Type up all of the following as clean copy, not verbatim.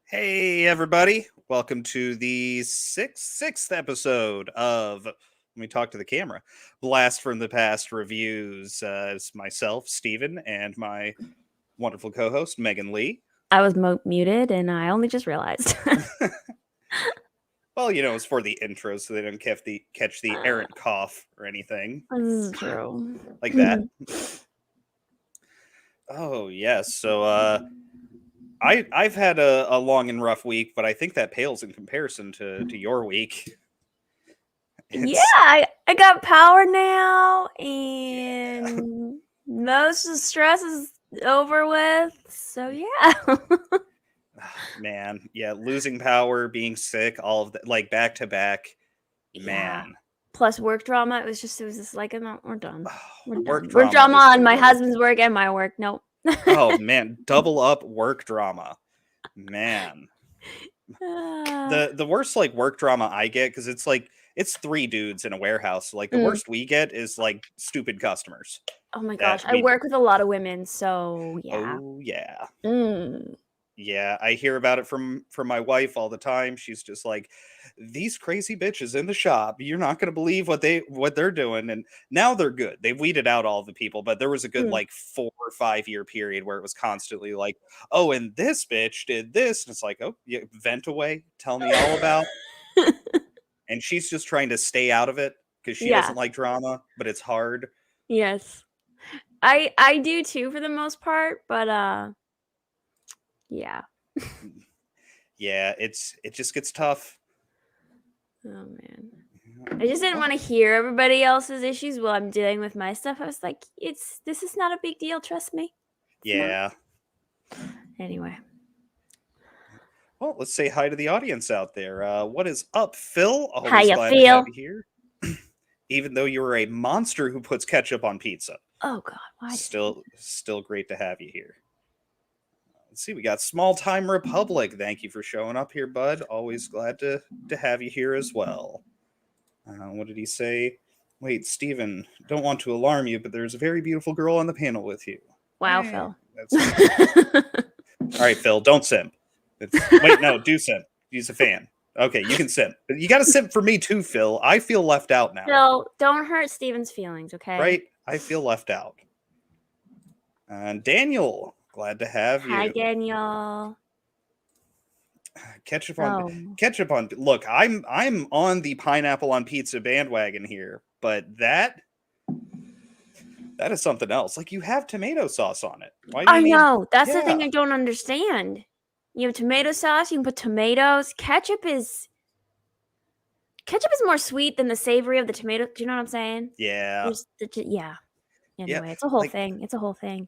Hey, everybody. Welcome to the sixth episode of Let Me Talk to the Camera. Blast from the Past reviews. It's myself, Steven, and my wonderful co-host, Megan Leigh. I was muted, and I only just realized. Well, it's for the intro, so they don't catch the errant cough or anything. This is true. Like that. Oh, yes. So, I've had a long and rough week, but I think that pales in comparison to your week. Yeah, I got power now, and most of the stress is over with. So yeah. Man, yeah, losing power, being sick, all of that, like back to back. Man. Plus work drama. It was just like, we're done. Work drama on my husband's work and my work. Nope. Oh man, double up work drama. Man. The worst work drama I get, because it's three dudes in a warehouse. Like the worst we get is stupid customers. Oh my gosh, I work with a lot of women, so yeah. Oh yeah. Yeah, I hear about it from my wife all the time. She's just like, these crazy bitches in the shop, you're not going to believe what they're doing. And now they're good. They've weeded out all the people, but there was a good 4 or 5 year period where it was constantly like, oh, and this bitch did this. And it's like, oh, yeah, vent away. Tell me all about. And she's just trying to stay out of it because she doesn't like drama, but it's hard. Yes. I do too for the most part, but yeah. Yeah, it just gets tough. Oh man. I just didn't want to hear everybody else's issues while I'm dealing with my stuff. I was like, this is not a big deal, trust me. Yeah. Anyway. Well, let's say hi to the audience out there. What is up, Phil? Always How you glad feel? To have you here. Even though you were a monster who puts ketchup on pizza. Oh God, why? Still great to have you here. Let's see, we got Small Time Republic. Thank you for showing up here, bud. Always glad to have you here as well. What did he say? Wait, Steven, don't want to alarm you, but there's a very beautiful girl on the panel with you. Wow, Phil. All right, Phil, don't simp. Wait, no, do simp. He's a fan. Okay, you can simp. But you got to simp for me too, Phil. I feel left out now. Phil, don't hurt Steven's feelings, okay? Right? I feel left out. And Daniel, glad to have you. Hi, Daniel. Ketchup on. Look, I'm on the pineapple on pizza bandwagon here, but that is something else. Like, you have tomato sauce on it. Why do you know. That's the thing I don't understand. You have tomato sauce. You can put tomatoes. Ketchup is more sweet than the savory of the tomato. Do you know what I'm saying? Yeah. Anyway, it's a whole thing. It's a whole thing.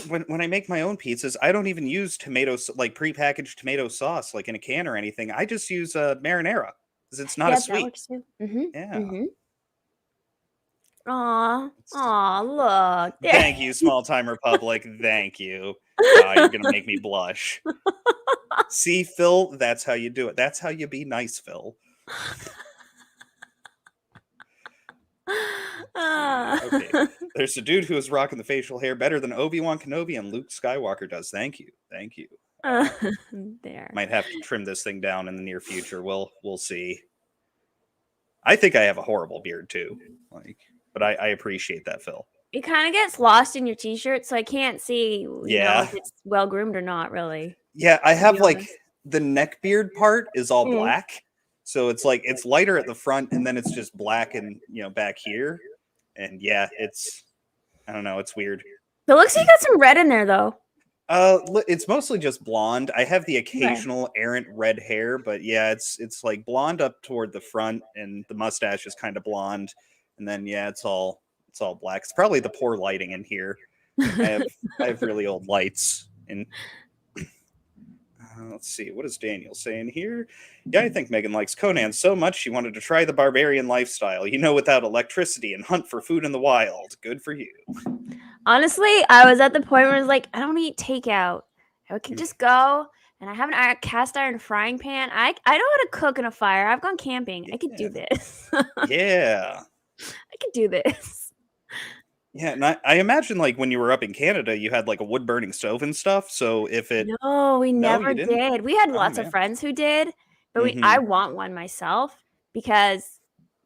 When I make my own pizzas, I don't even use prepackaged tomato sauce like in a can or anything. I just use marinara because it's not as sweet. That works too. Mm-hmm. Yeah. Mm-hmm. Aw, look. Thank you, Small Time Republic. Thank you. You're going to make me blush. See, Phil, that's how you do it. That's how you be nice, Phil. Okay. There's a dude who is rocking the facial hair better than Obi-Wan Kenobi and Luke Skywalker does. Thank you. There. Might have to trim this thing down in the near future. We'll see. I think I have a horrible beard too. But I appreciate that, Phil. It kind of gets lost in your t-shirt, so I can't see if it's well groomed or not, really. Yeah, I have the neck beard part is all black. So it's it's lighter at the front and then it's just black and back here. And yeah, I don't know, it's weird. It looks like you got some red in there though. It's mostly just blonde. I have the occasional errant red hair, but yeah, it's blonde up toward the front and the mustache is kind of blonde. And then it's all black. It's probably the poor lighting in here. I have really old lights. And let's see, what is Daniel saying here? Yeah, I think Megan likes Conan so much she wanted to try the barbarian lifestyle. Without electricity and hunt for food in the wild. Good for you. Honestly, I was at the point where I was like, I don't eat takeout. I can just go and I have an cast iron frying pan. I know how to cook in a fire. I've gone camping. I could do this. Yeah. I could do this. Yeah, and I imagine, like, when you were up in Canada, you had, like, a wood-burning stove and stuff, so if it No, we No, you never didn't? did. We had Oh, lots of man. friends who did, but I Mhm. want one myself because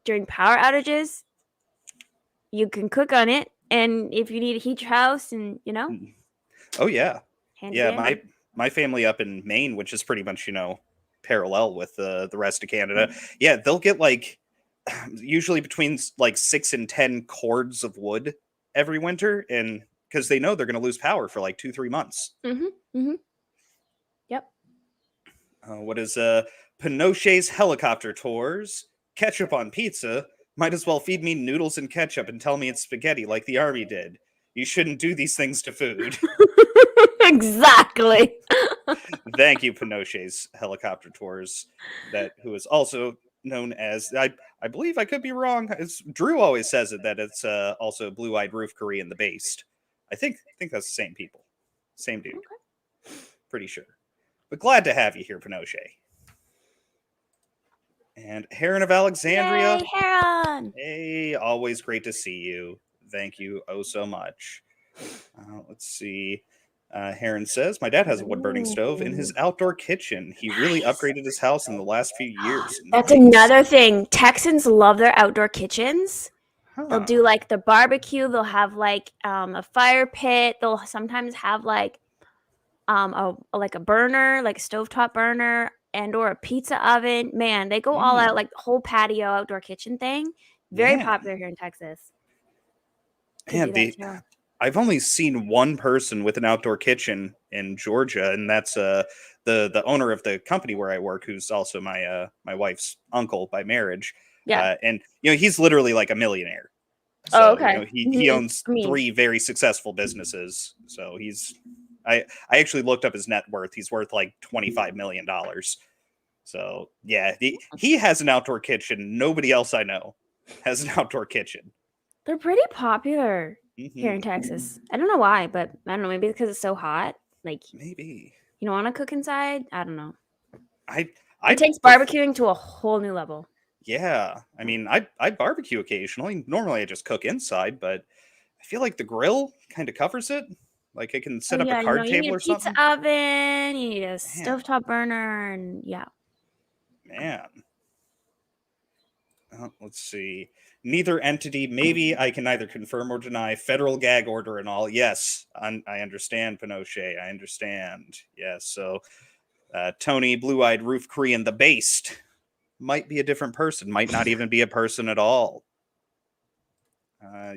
during power outages, you can cook on it, and if you need to heat your house and, Mm. Oh, yeah. handy Yeah, dandy. my family up in Maine, which is pretty much, parallel with the rest of Canada, yeah, they'll get, like, usually between, like, 6 and 10 cords of wood every winter, and because they know they're gonna lose power for, like, 2, 3 months. Mhm, mhm. Yep. What is Pinochet's helicopter tours? Ketchup on pizza? Might as well feed me noodles and ketchup and tell me it's spaghetti like the army did. You shouldn't do these things to food. Exactly. Thank you, Pinochet's helicopter tours. That who is also known as I believe I could be wrong. Drew always says it that it's also Blue Eyed Roof Korean the Based. I think that's the same people, same dude. Okay. Pretty sure. But glad to have you here, Pinochet. And Heron of Alexandria. Yay, Heron! Hey, always great to see you. Thank you oh so much. Let's see. Heron says, my dad has a wood burning stove in his Ooh, outdoor kitchen. He really nice. upgraded his house in the last few years. That's Nice. another thing. Texans love their outdoor kitchens. They'll Huh. do like the barbecue. They'll have like a fire pit. They'll sometimes have like a burner, like a stovetop burner, and or a pizza oven. Man, they go all out, Mm, like the whole patio outdoor kitchen thing. Very man. popular here in Texas. Could Man, do that too. I've only seen one person with an outdoor kitchen in Georgia, and that's the owner of the company where I work, who's also my wife's uncle by marriage. Yeah. And he's literally like a millionaire. Oh, So, okay. he owns I mean, 3 very successful businesses. So I actually looked up his net worth. He's worth like $25 million. So yeah, he has an outdoor kitchen. Nobody else I know has an outdoor kitchen. they're pretty popular here in Hmm. Texas. I don't know why, but I don't know. Maybe because it's so hot. Like, Maybe. you don't want to cook inside. I don't know. I It I takes pref- barbecuing to a whole new level. yeah. I mean, I barbecue occasionally. Normally I just cook inside, but I feel like the grill kind of covers it. Like I can Oh set up a yeah, card you need table a or pizza something. oven, you need a Man, stovetop burner, and yeah. man. Let's see. Neither entity. Maybe I can neither confirm or deny. Federal gag order and all. Yes, I understand, Pinochet. I understand. Yes. So, Tony, blue-eyed roof Korean, the based, might be a different person. Might not even be a person at all.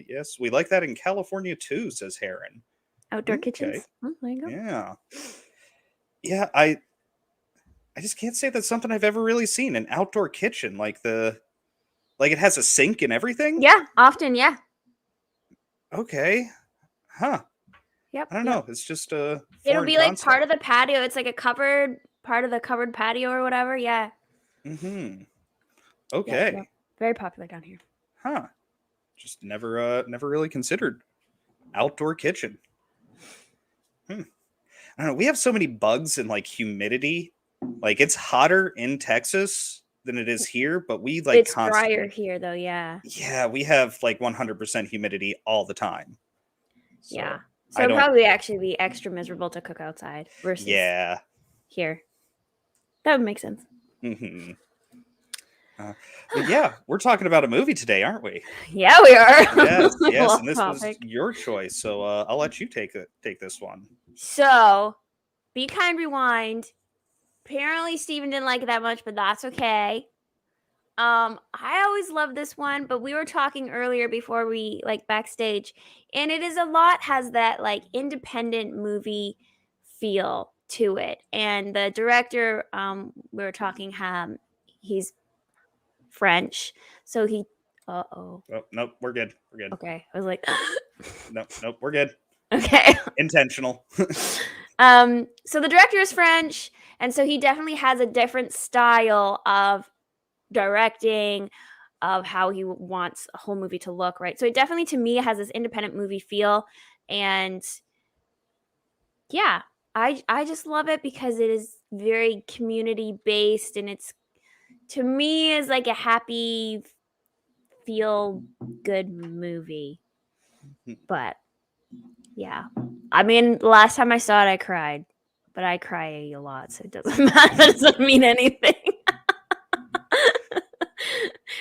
Yes, we like that in California too, says Heron. Outdoor Okay. kitchens. Oh, there you go. Yeah. Yeah. I just can't say that's something I've ever really seen. An outdoor kitchen, like it has a sink and everything. Yeah, often, yeah. Okay. Huh. Yep, I don't yep. know. It's just a It'll foreign be like part concept. of the patio. It's like a covered part of the covered patio or whatever. Yeah. Hmm. Yep, yep. Okay. Very popular down here. Huh. Just never really considered outdoor kitchen. Hmm. I don't know. We have so many bugs and like humidity. Like it's hotter in Texas than it is here, but we like It's drier constantly. here though, yeah. Yeah, we have like 100% humidity all the time. Yeah. So So I it'd don't. probably actually be extra miserable to cook outside versus Yeah. here. That would make sense. Hmm. But yeah, we're talking about a movie today, aren't we? Yeah, we are. Yes, yes, Off and this was topic. your choice, so I'll let you take this one. So, Be Kind Rewind. Apparently Steven didn't like it that much, but that's okay. I always love this one, but we were talking earlier before we like backstage, and it is a lot has that like independent movie feel to it. And the director, we were talking, he's French, so he. Uh-oh. Oh, nope, we're good. We're good. Okay, I was like, Nope, we're good. okay. Intentional. So the director is French, and so he definitely has a different style of directing, of how he wants a whole movie to look, right? So it definitely, to me, has this independent movie feel, and yeah, I just love it because it is very community based, and it's to me is like a happy feel good movie. But yeah. I mean, last time I saw it I cried. But I cry a lot, so it doesn't matter. That doesn't mean anything.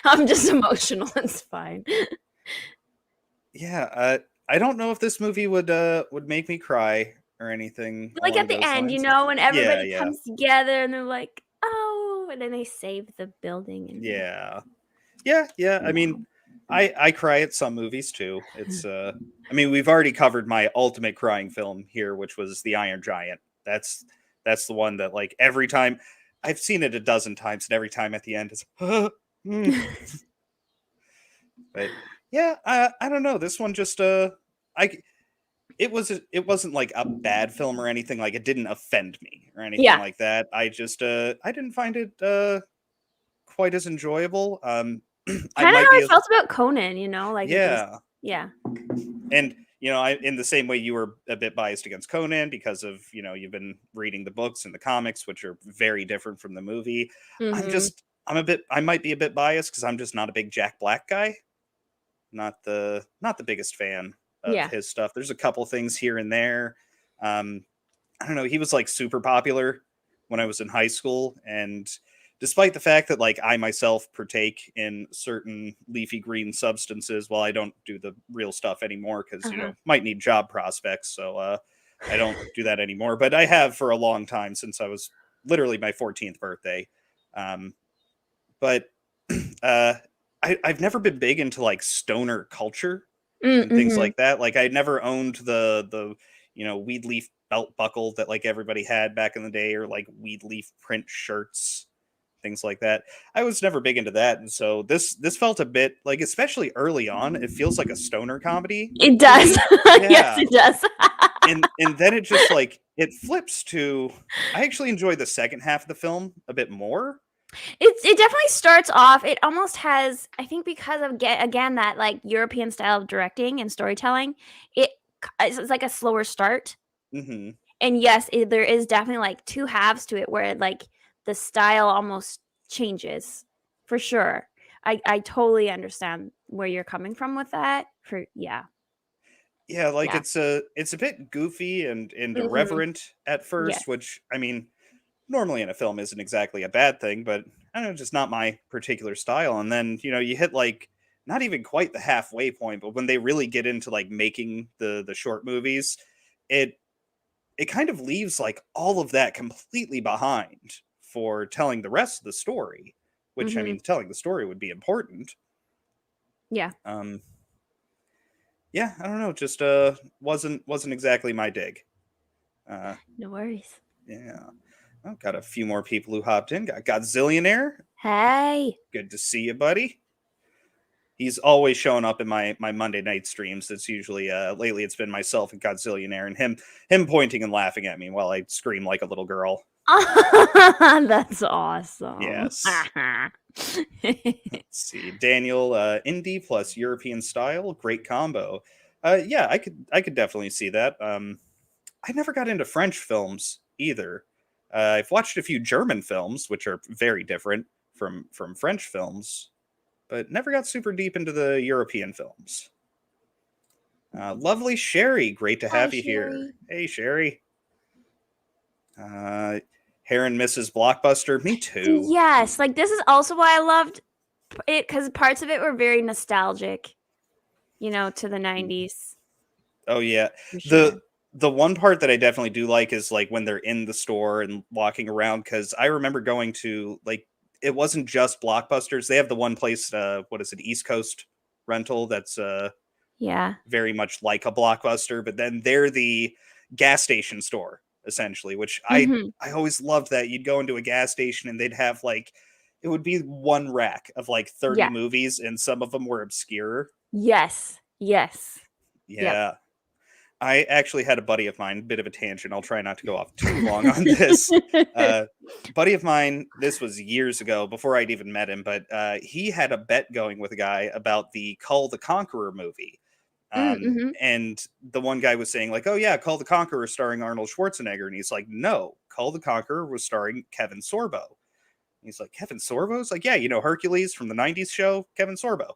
I'm just emotional. It's fine. Yeah, I don't know if this movie would make me cry or anything Like along at the those end, lines. when Yeah, everybody yeah, comes together and they're like, "Oh," and then they save the building and yeah, yeah, yeah. I mean, yeah. I cry at some movies too. I mean, we've already covered my ultimate crying film here, which was The Iron Giant. That's the one that like every time I've seen it a dozen times, and every time at the end it's. But yeah, I don't know. This one just I it wasn't like a bad film or anything. Like it didn't offend me or anything Yeah. like that. I didn't find it quite as enjoyable. I Kinda might how be I a felt about Conan, like it just yeah, yeah. and I in the same way you were a bit biased against Conan because of you've been reading the books and the comics, which are very different from the movie. Mhm. I might be a bit biased because I'm just not a big Jack Black guy. Not the biggest fan of Yeah. his stuff. There's a couple things here and there. Um, I don't know. He was like super popular when I was in high school, and despite the fact that like I myself partake in certain leafy green substances, while I don't do the real stuff anymore because Uh-huh. might need job prospects, so I don't do that anymore. But I have for a long time since I was literally my 14th birthday. Um, but uh, I've never been big into like stoner culture and things Mhm. like that. Like I never owned the weed leaf belt buckle that like everybody had back in the day, or like weed leaf print shirts, things like that. I was never big into that, and so this felt a bit like, especially early on, it feels like a stoner comedy It to does. me. Yes, Yeah, it does. and then it just like it flips to. I actually enjoy the second half of the film a bit more. It definitely starts off it almost has I think because of again, that, like, European style of directing and storytelling, it it's like a slower start, Hmm. and yes, there is definitely, like, 2 halves to it where, like, the style almost changes, for sure. I totally understand where you're coming from with that, for yeah, Yeah, like yeah. it's a bit goofy and Mhm. irreverent at first, Yes. which I mean, normally in a film isn't exactly a bad thing, but I don't know, just not my particular style. And then, you hit like not even quite the halfway point, but when they really get into like making the short movies, it it kind of leaves like all of that completely behind for telling the rest of the story, which I Mhm. mean, telling the story would be important. Yeah. Um yeah, I don't know, just wasn't exactly my dig. Uh No worries. yeah. Oh, got a few more people who hopped in. Got Godzillionaire. Hey. Good to see you, buddy. He's always showing up in my Monday night streams. It's usually lately it's been myself and Godzillionaire and him pointing and laughing at me while I scream like a little girl. That's awesome. Yes. Let's see. Daniel, indie plus European style, great combo. Yeah, I could definitely see that. I never got into French films either. I've watched a few German films, which are very different from French films, but never got super deep into the European films. Lovely Sherry, great to Hi, have you here. Sherry. Hey, Sherry. Uh, Heron Mrs. Blockbuster, me too. Yes, like, this is also why I loved it because parts of it were very nostalgic, to the '90s, Oh yeah, for sure. the one part that I definitely do like is like when they're in the store and walking around, because I remember going to like it wasn't just Blockbusters. They have the one place, what is it, East Coast Rental, that's Yeah. very much like a Blockbuster, but then they're the gas station store essentially, which Mhm. I always loved that you'd go into a gas station and they'd have like it would be one rack of like 30 Yeah. movies and some of them were obscure. Yes. Yes. Yep. Yeah. I actually had a buddy of mine, bit of a tangent. I'll try not to go off too long on this. Uh, buddy of mine, this was years ago before I'd even met him, but he had a bet going with a guy about the Cull the Conqueror movie. Mm-hmm. And the one guy was saying like, "Oh yeah, Call the Conqueror starring Arnold Schwarzenegger," and he's like, "No, Call the Conqueror was starring Kevin Sorbo." He's like, "Kevin Sorbo's like, yeah, Hercules from the '90s show, Kevin Sorbo."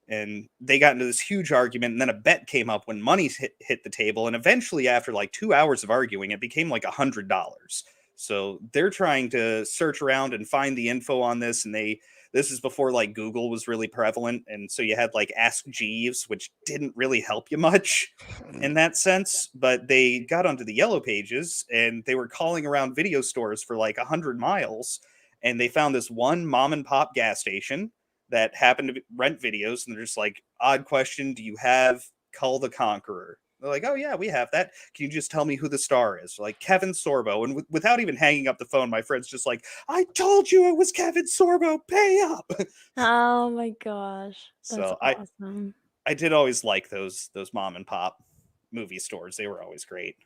And they got into this huge argument, and then a bet came up when money hit the table, and eventually, after like 2 hours of arguing, it became like $100. So they're trying to search around and find the info on this, and this is before like Google was really prevalent, and so you had like Ask Jeeves, which didn't really help you much in that sense. But they got onto the yellow pages, and they were calling around video stores for like 100 miles, and they found this one mom and pop gas station that happened to rent videos, and they're just like, "Odd question, do you have Call the Conqueror?" They're like, "Oh yeah, we have that. Can you just tell me who the star is?" Like, Kevin Sorbo. And without even hanging up the phone, my friend's just like, "I told you it was Kevin Sorbo. Pay up." Oh my gosh, that's So awesome. I did always like those mom and pop movie stores. They were always great.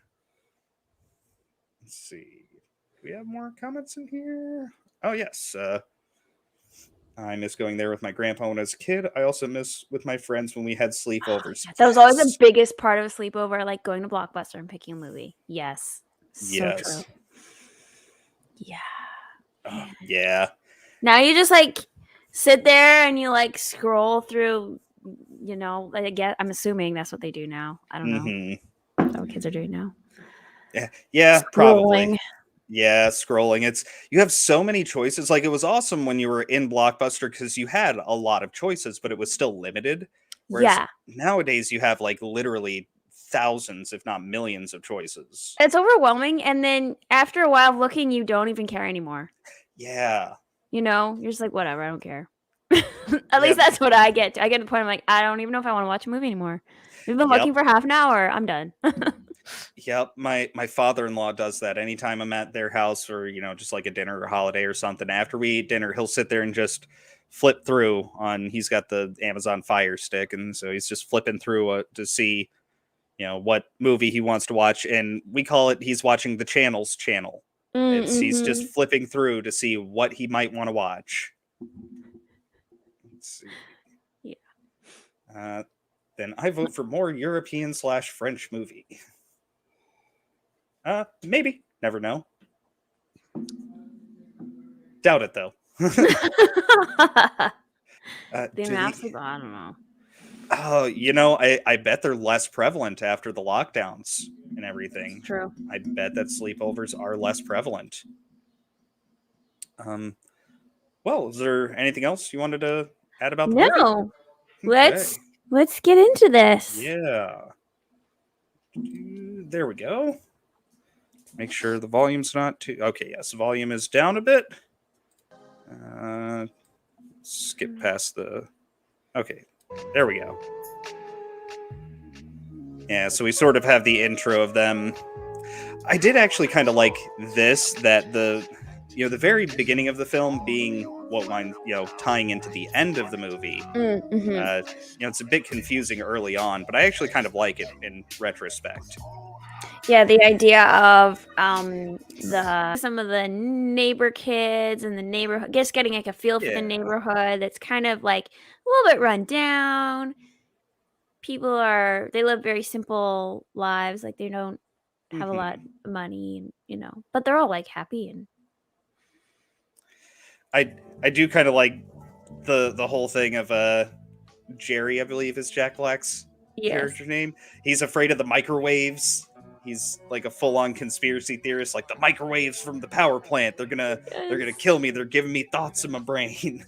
Let's see. Do we have more comments in here? Oh yes. I miss going there with my grandpa when I was a kid. I also miss with my friends when we had sleepovers. That was always the Yes. biggest part of a sleepover, like going to Blockbuster and picking a movie. Yes, so true. Yes. Yeah. Yeah. Now you just like sit there and you like scroll through. I guess I'm assuming that's what they do now. I don't know. Mm-hmm. That's what kids are doing now. Yeah, probably. Scrolling. Yeah, scrolling. You have so many choices. Like, it was awesome when you were in Blockbuster because you had a lot of choices, but it was still limited. Whereas Yeah, nowadays you have like literally thousands, if not millions, of choices. it's overwhelming, and then after a while of looking, you don't even care anymore. Yeah. You're just like, whatever, I don't care. At least Yep. that's what I get to. I get to the point I'm like, I don't even know if I want to watch a movie anymore. We've been looking Yep. for half an hour. I'm done. Yep. My father-in-law does that anytime I'm at their house, or just like a dinner or holiday or something. After we eat dinner, he'll sit there and just flip through on. He's got the Amazon Fire Stick, and so he's just flipping through to see what movie he wants to watch, and we call it he's watching the channels channel. He's just Mm-hmm. flipping through to see what he might want to watch. Let's see. Yeah. Then I vote for more European/French movie. Maybe. Never know. Doubt it though. I don't know. Oh, I bet they're less prevalent after the lockdowns and everything. It's true. I bet that sleepovers are less prevalent. Well, is there anything else you wanted to add about the movie? No. Okay. Let's get into this. Yeah. There we go. Make sure the volume's not too... Okay, yes, the volume is down a bit. Skip past the... Okay, there we go. Yeah, so we sort of have the intro of them. I did actually kind of like this, that the very beginning of the film being what one, tying into the end of the movie. Mm-hmm. It's a bit confusing early on, but I actually kind of like it in retrospect. Yeah, the idea of some of the neighbor kids and the neighborhood, just getting like a feel for the neighborhood that's kind of like a little bit run down. They live very simple lives, like they don't have a lot of money, and but they're all like happy. And I do kind of like the whole thing of Jerry, I believe is Jack Black's character name. He's afraid of the microwaves. He's like a full-on conspiracy theorist, like the microwaves from the power plant. They're gonna kill me. They're giving me thoughts in my brain.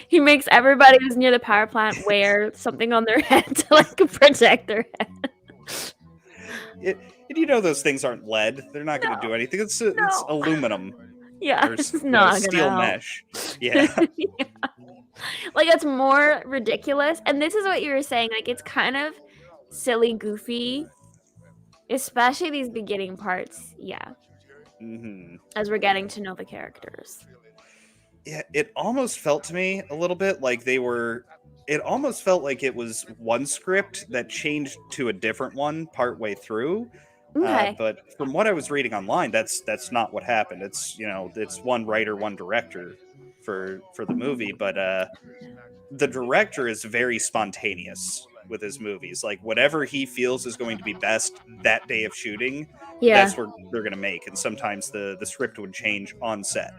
He makes everybody who's near the power plant wear something on their head to like protect their head. And those things aren't lead. They're not going to do anything. It's aluminum. Yeah, it's not steel mesh. Yeah. Yeah. Like, it's more ridiculous. And this is what you were saying. Like, it's kind of silly, goofy, especially these beginning parts. Yeah. Mm-hmm. As we're getting to know the characters. Yeah, it almost felt to me a little bit like it almost felt like it was one script that changed to a different one partway through. Okay. But from what I was reading online, that's not what happened. It's it's one writer, one director for the movie, but the director is very spontaneous with his movies. Like whatever he feels is going to be best that day of shooting, Yeah. that's what they're going to make. And sometimes the script would change on set.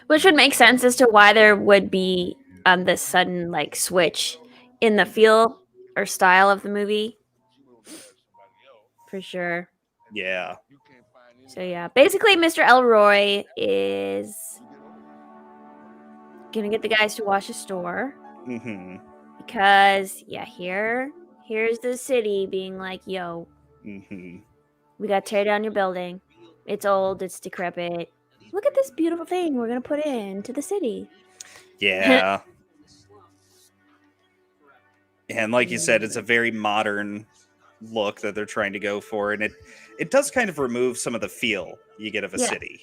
Which would make sense as to why there would be this sudden like switch in the feel or style of the movie. For sure. Yeah. So yeah, basically Mr. Elroy is gonna get the guys to watch a store. Mm-hmm. Because here's the city being like, yo, Mm-hmm. we gotta tear down your building. It's old, it's decrepit. Look at this beautiful thing we're gonna put into the city. Yeah. And like you said, it's a very modern look that they're trying to go for, and it does kind of remove some of the feel you get of a city.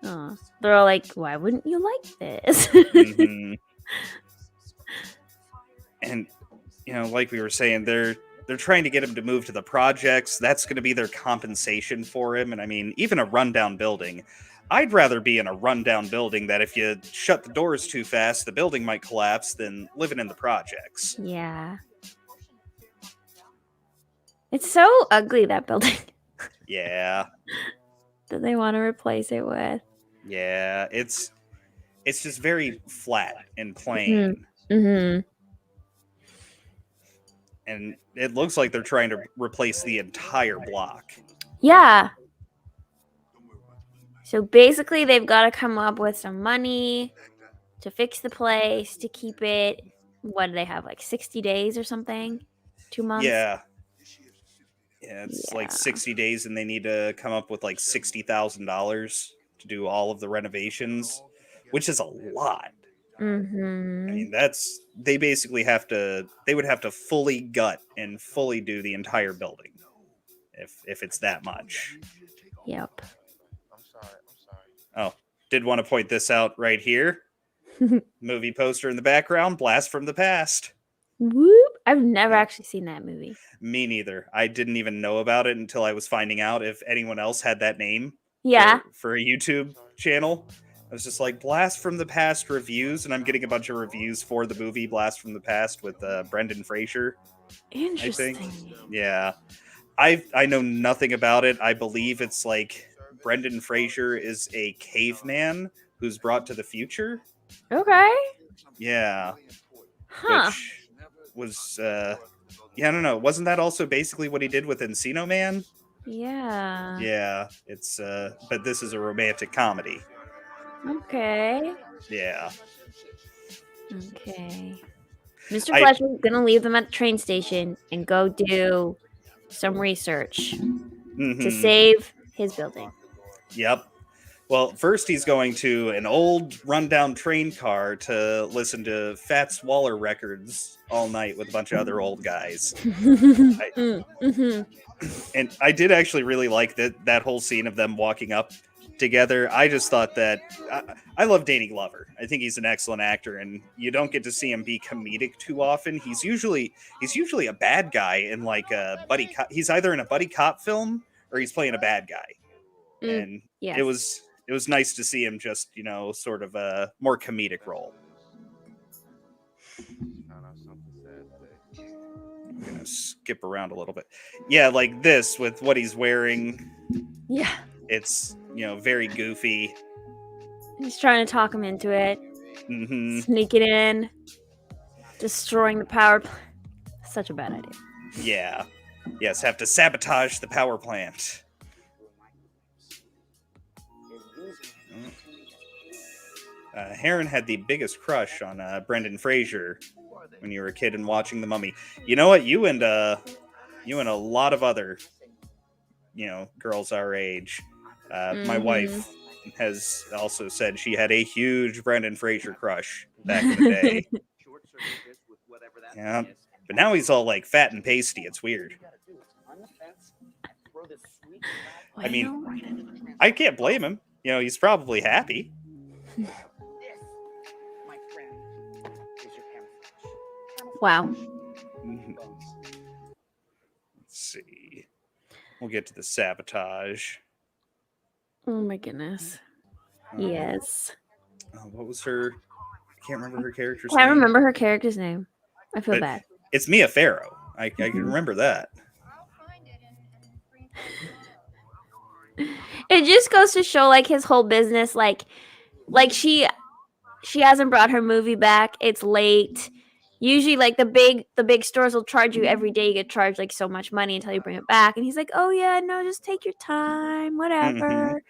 Oh, they're all like, why wouldn't you like this? Mm-hmm. And like we were saying, they're trying to get him to move to the projects. That's going to be their compensation for him. And I mean, even a rundown building, I'd rather be in a rundown building that if you shut the doors too fast, the building might collapse than living in the projects. Yeah. It's so ugly, that building. Yeah. That they want to replace it with. Yeah. It's just very flat and plain. Mm-hmm. And it looks like they're trying to replace the entire block. Yeah. So basically, they've got to come up with some money to fix the place, to keep it. What do they have, like 60 days or something? 2 months? Yeah. Yeah, it's like 60 days, and they need to come up with like $60,000 to do all of the renovations, which is a lot. Mm-hmm. I mean, they basically they would have to fully gut and fully do the entire building if it's that much. Yep. Oh, did want to point this out right here. Movie poster in the background, Blast from the Past. Whoop. I've never actually seen that movie. Me neither. I didn't even know about it until I was finding out if anyone else had that name for a YouTube channel. I was just like, Blast from the Past reviews, and I'm getting a bunch of reviews for the movie Blast from the Past with Brendan Fraser. Interesting. I think. Yeah. I know nothing about it. I believe it's like Brendan Fraser is a caveman who's brought to the future. Okay. Yeah. Huh. Which was yeah, I don't know. Wasn't that also basically what he did with Encino Man? Yeah. Yeah, it's but this is a romantic comedy. Okay. Yeah. Okay. Mr. Fletcher's gonna leave them at the train station and go do some research to save his building. Yep. Well, first he's going to an old rundown train car to listen to Fats Waller records all night with a bunch of other old guys. And I did actually really like that whole scene of them walking up together. I just thought that I love Danny Glover. I think he's an excellent actor, and you don't get to see him be comedic too often. He's usually a bad guy in like a buddy cop. He's either in a buddy cop film or he's playing a bad guy. And it was nice to see him just, sort of a more comedic role. I'm gonna skip around a little bit. Yeah, like this with what he's wearing. Yeah. It's, very goofy. He's trying to talk him into it. Mm-hmm. Sneaking in. Destroying the power plant. Such a bad idea. Yeah. Yes, have to sabotage the power plant. Heron had the biggest crush on Brendan Fraser when you were a kid and watching The Mummy. You know what? You and a lot of other, girls our age. My wife has also said she had a huge Brendan Fraser crush back in the day. Yeah, but now he's all like fat and pasty. It's weird. I mean, I can't blame him. He's probably happy. Wow. Let's see. We'll get to the sabotage. Oh my goodness. Yes. What was her can't remember her character's I can't name. remember her character's name. I feel But bad. it's Mia Farrow. I can remember that. It just goes to show like his whole business, like she hasn't brought her movie back. It's late. Usually like the big stores will charge you every day. You get charged like so much money until you bring it back. And he's like, oh yeah, no, just take your time, whatever.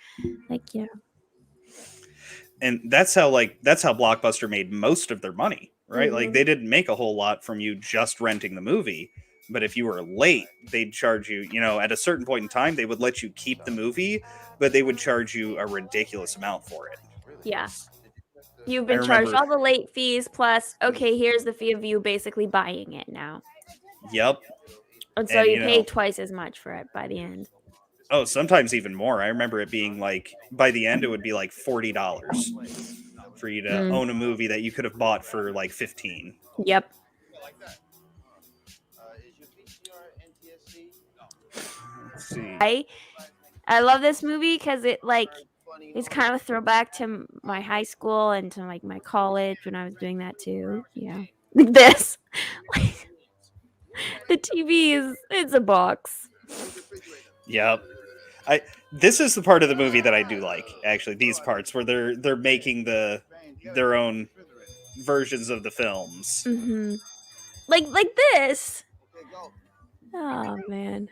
Like, yeah. And that's how Blockbuster made most of their money, right? Like they didn't make a whole lot from you just renting the movie. But if you were late, they'd charge you, at a certain point in time, they would let you keep the movie, but they would charge you a ridiculous amount for it. Yeah. You've been charged all the late fees plus, okay, here's the fee of you basically buying it now. Yep. And so you pay twice as much for it by the end. Oh, sometimes even more. I remember it being like, by the end, it would be like $40 for you to own a movie that you could have bought for like $15. Yep. Let's see. I love this movie because it's kind of a throwback to my high school and to like my college when I was doing that too. Yeah. Like this. The TV it's a box. Yep. This is the part of the movie that I do like, actually, these parts where they're making their own versions of the films. Mm-hmm. Like this. Oh man.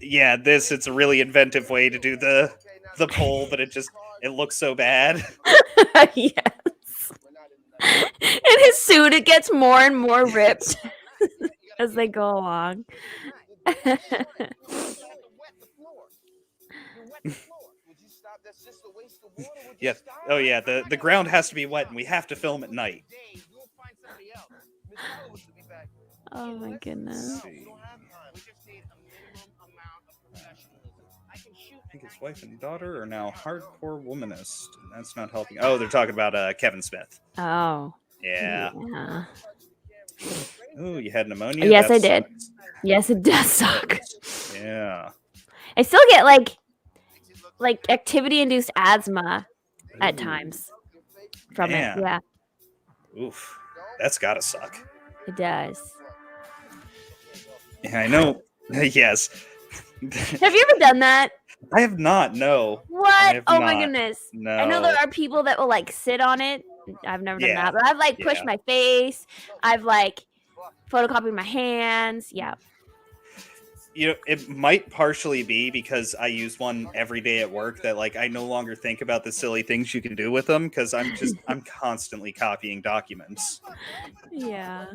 Yeah, it's a really inventive way to do the pole, but it looks so bad. Yes. And his suit, it gets more and more ripped as they go along. Yeah. Oh yeah, the ground has to be wet and we have to film at night. Oh my goodness. I think his wife and daughter are now hardcore womanist, and that's not helping. Oh, they're talking about Kevin Smith. Oh. Yeah. Oh, you had pneumonia? Yes, I did. Yes, it does suck. Yeah. I still get like activity-induced asthma at times from it. Yeah. Oof. That's gotta suck. It does. Yeah, I know. Yes. Have you ever done that? I have not, no. What? Oh my goodness. No. I know there are people that will like sit on it. I've never done that, but I've like pushed my face. I've like photocopied my hands. Yeah. It might partially be because I use one every day at work that like I no longer think about the silly things you can do with them because I'm constantly copying documents. Yeah.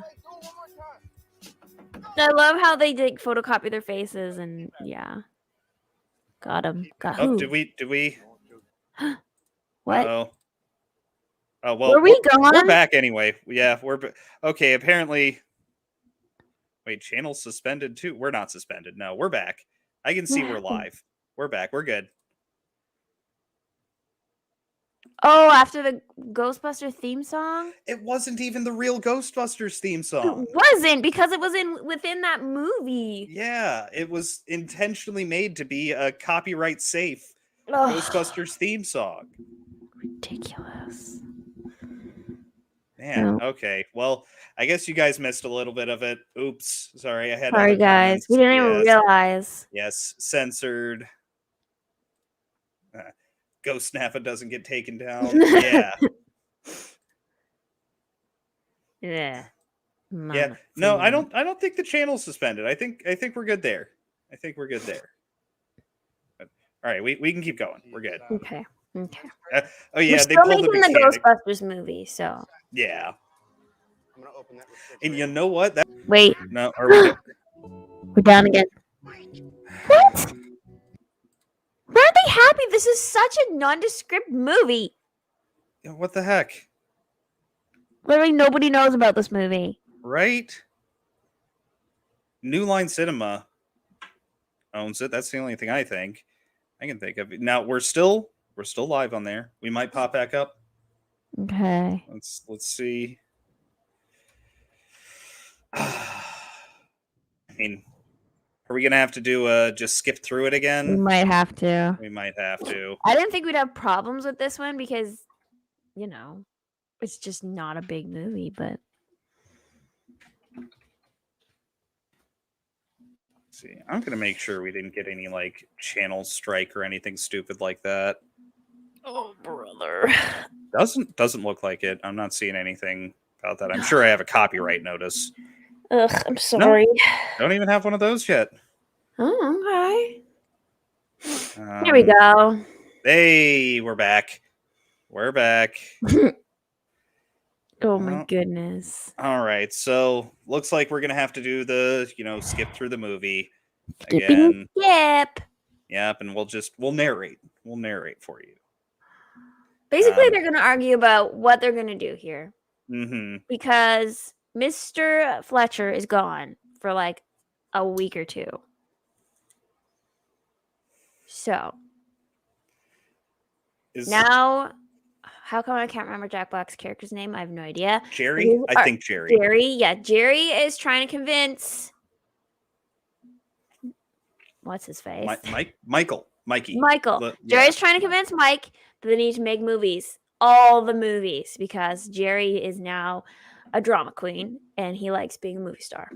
I love how they did photocopy their faces and yeah. Got him. Got who? Did we? What? Oh, well, were we gone? We're back anyway. Yeah, okay. Apparently, wait, channel's suspended too. We're not suspended. No, we're back. I can see we're live. We're back. We're good. Oh, after the Ghostbuster theme song? It wasn't even the real Ghostbusters theme song. It wasn't because it was within that movie. Yeah, it was intentionally made to be a copyright safe Ghostbusters theme song. Ridiculous. Man, okay. Well, I guess you guys missed a little bit of it. Oops. Sorry, I had Sorry, guys. We didn't even realize. Yes, censored. Ghost Snappa doesn't get taken down. Yeah. Yeah. Yeah. No, I don't think the channel's suspended. I think we're good there. But, all right, we can keep going. We're good. Okay. Oh yeah, we're still making the Ghostbusters movie, so. Yeah. And you know what? Wait. No, are we good? We're down again. What? Aren't they happy? This is such a nondescript movie. What the heck? Literally nobody knows about this movie. Right? New Line Cinema owns it. That's the only thing I can think of. Now we're still live on there. We might pop back up. Okay. Let's see. I mean, are we gonna have to do just skip through it again? We might have to. We might have to. I didn't think we'd have problems with this one because, It's just not a big movie, but See, I'm gonna make sure we didn't get any like channel strike or anything stupid like that. oh brother. Doesn't look like it. I'm not seeing anything about that. I'm sure I have a copyright notice. Ugh, I'm No, sorry. don't even have one of those yet. Oh, okay. Here we go. Hey, we're back. We're back. Oh my goodness. All right, so looks like we're gonna have to do the skip through the movie Skipping again. skip. Yep, and we'll narrate. We'll narrate for you. Basically, they're gonna argue about what they're gonna do here. Mm-hmm. Because Mr. Fletcher is gone for like a week or two. So now, how come I can't remember Jack Black's character's name? I have no idea. Jerry? I think Jerry. Jerry, yeah. Jerry is trying to convince. What's his face? Mikey. Jerry's trying to convince Mike that they need to make movies. All the movies. Because Jerry is now a drama queen and he likes being a movie star.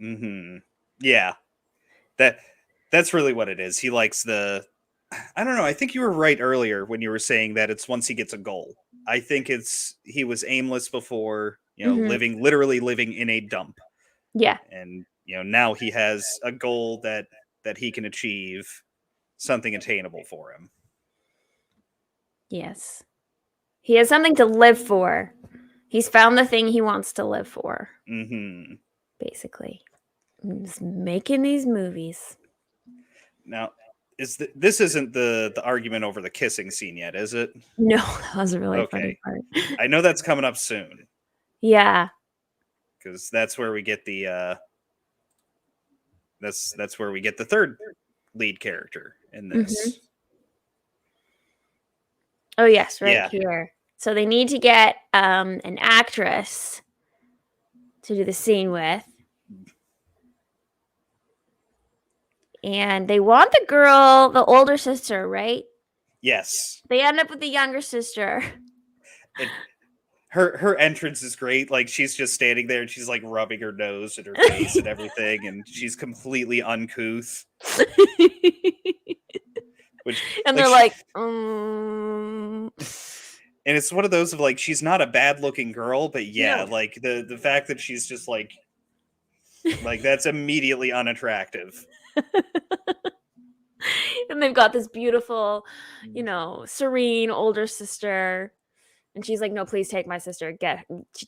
Mm-hmm. Yeah. That's really what it is. He likes I don't know. I think you were right earlier when you were saying that it's once he gets a goal. I think he was aimless before, literally living in a dump. Yeah. And, now he has a goal that he can achieve, something attainable for him. Yes. He has something to live for. He's found the thing he wants to live for. Mm-hmm. Basically. He's making these movies. Now, this isn't the argument over the kissing scene yet, is it? No, that was a really funny part. I know that's coming up soon. Yeah. Because that's where we get the that's where we get the third lead character in this. Mm-hmm. Oh yes, right here. So they need to get an actress to do the scene with. And they want the girl, the older sister, right? Yes. They end up with the younger sister. Her entrance is great. Like, she's just standing there and she's like rubbing her nose and her face and everything, and she's completely uncouth. And they're like, And it's one of those of like, she's not a bad looking girl, but yeah, no. Like the fact that she's just like that's immediately unattractive. And they've got this beautiful, serene older sister. And she's like, no, please take my sister.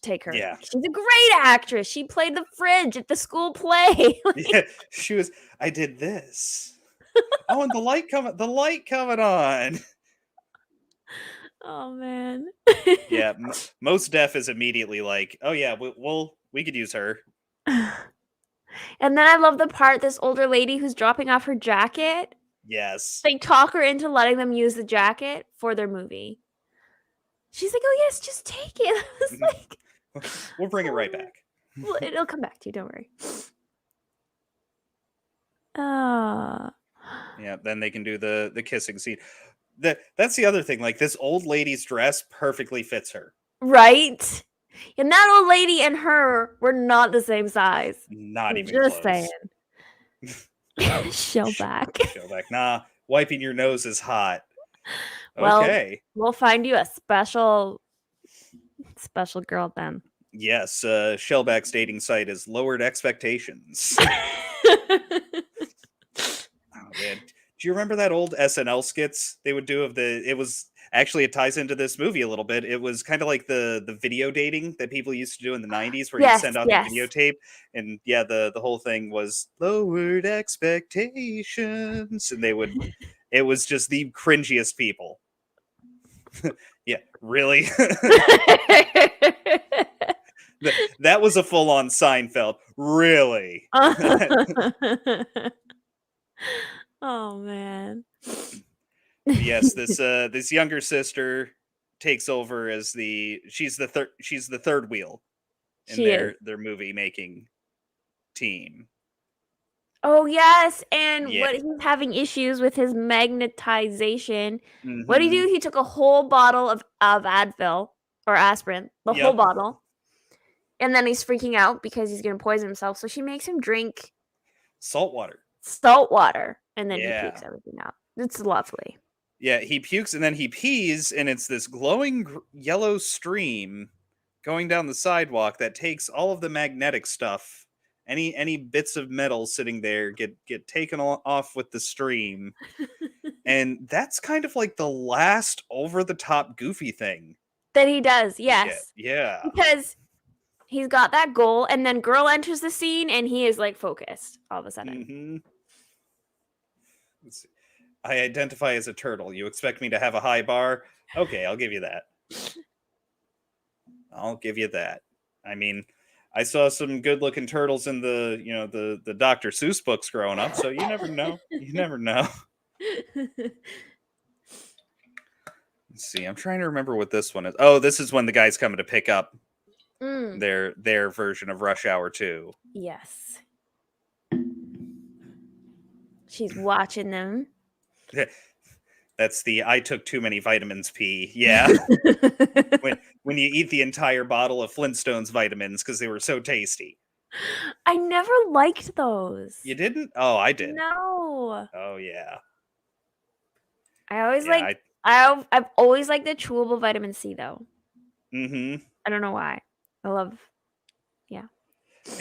Take her. Yeah. She's a great actress. She played the fridge at the school play. Yeah, she was. I did this. Oh, and the light coming on. Oh man. Yeah, Most Def is immediately like, oh yeah, we could use her. And then I love the part, this older lady who's dropping off her jacket. Yes. They talk her into letting them use the jacket for their movie. She's like, oh yes, just take it. I was like, we'll bring it right back. Well, it'll come back to you, don't worry. Yeah, then they can do the kissing scene. That's the other thing. Like, this old lady's dress perfectly fits her. Right? And that old lady and her were not the same size. Not even just close. Saying. Shellback. Nah, wiping your nose is hot. Well, okay. We'll find you a special girl then. Yes, Shellback's dating site is Lowered Expectations. Oh man, do you remember that old SNL skits they would do of it ties into this movie a little bit. It was kind of like the video dating that people used to do in the 90s where you send out the videotape, and yeah, the whole thing was Lowered Expectations, and it was just the cringiest people. Yeah, really? That was a full-on Seinfeld. Really? Oh man. Yes, this younger sister takes over as she's the third wheel in their movie making team. Oh yes, and what he's having issues with his magnetization. Mm-hmm. What did he do? He took a whole bottle of Advil. or aspirin, the whole Yep. bottle. And then he's freaking out because he's going to poison himself. So she makes him drink Salt water. salt water, and then he pukes Yeah. everything out. It's lovely. Yeah, he pukes and then he pees, and it's this glowing yellow stream going down the sidewalk that takes all of the magnetic stuff. Any bits of metal sitting there get taken off with the stream. And that's kind of like the last over the top goofy thing That he does, we get. yes. Yeah. Because he's got that goal, and then girl enters the scene, and he is like focused all of a sudden. Mm-hmm. I identify as a turtle. You expect me to have a high bar? Okay, I'll give you that. I'll give you that. I mean, I saw some good-looking turtles in the Dr. Seuss books growing up, so you never know. You never know. Let's see. I'm trying to remember what this one is. Oh, this is when the guy's coming to pick up their version of Rush Hour 2. Yes. She's watching them. That's the I took too many vitamins pee. Yeah. when you eat the entire bottle of Flintstones vitamins because they were so tasty. I never liked those. You didn't? Oh, I did. No. Oh yeah. I always Yeah, I've always liked the chewable vitamin C though. Mm-hmm. I don't know why. I love.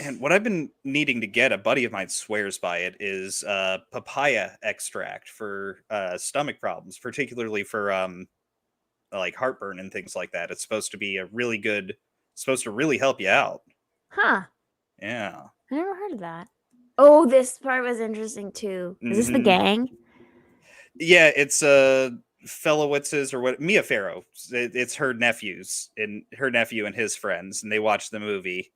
And what I've been needing to get, a buddy of mine swears by it, is papaya extract for stomach problems, particularly for like heartburn and things like that. It's supposed to be supposed to really help you out. Huh. Yeah. I never heard of that. Oh, this part was interesting too. Is this the gang? Yeah, it's Fellowitz's or what Mia Farrow. It's her nephews and her nephew and his friends, and they watch the movie.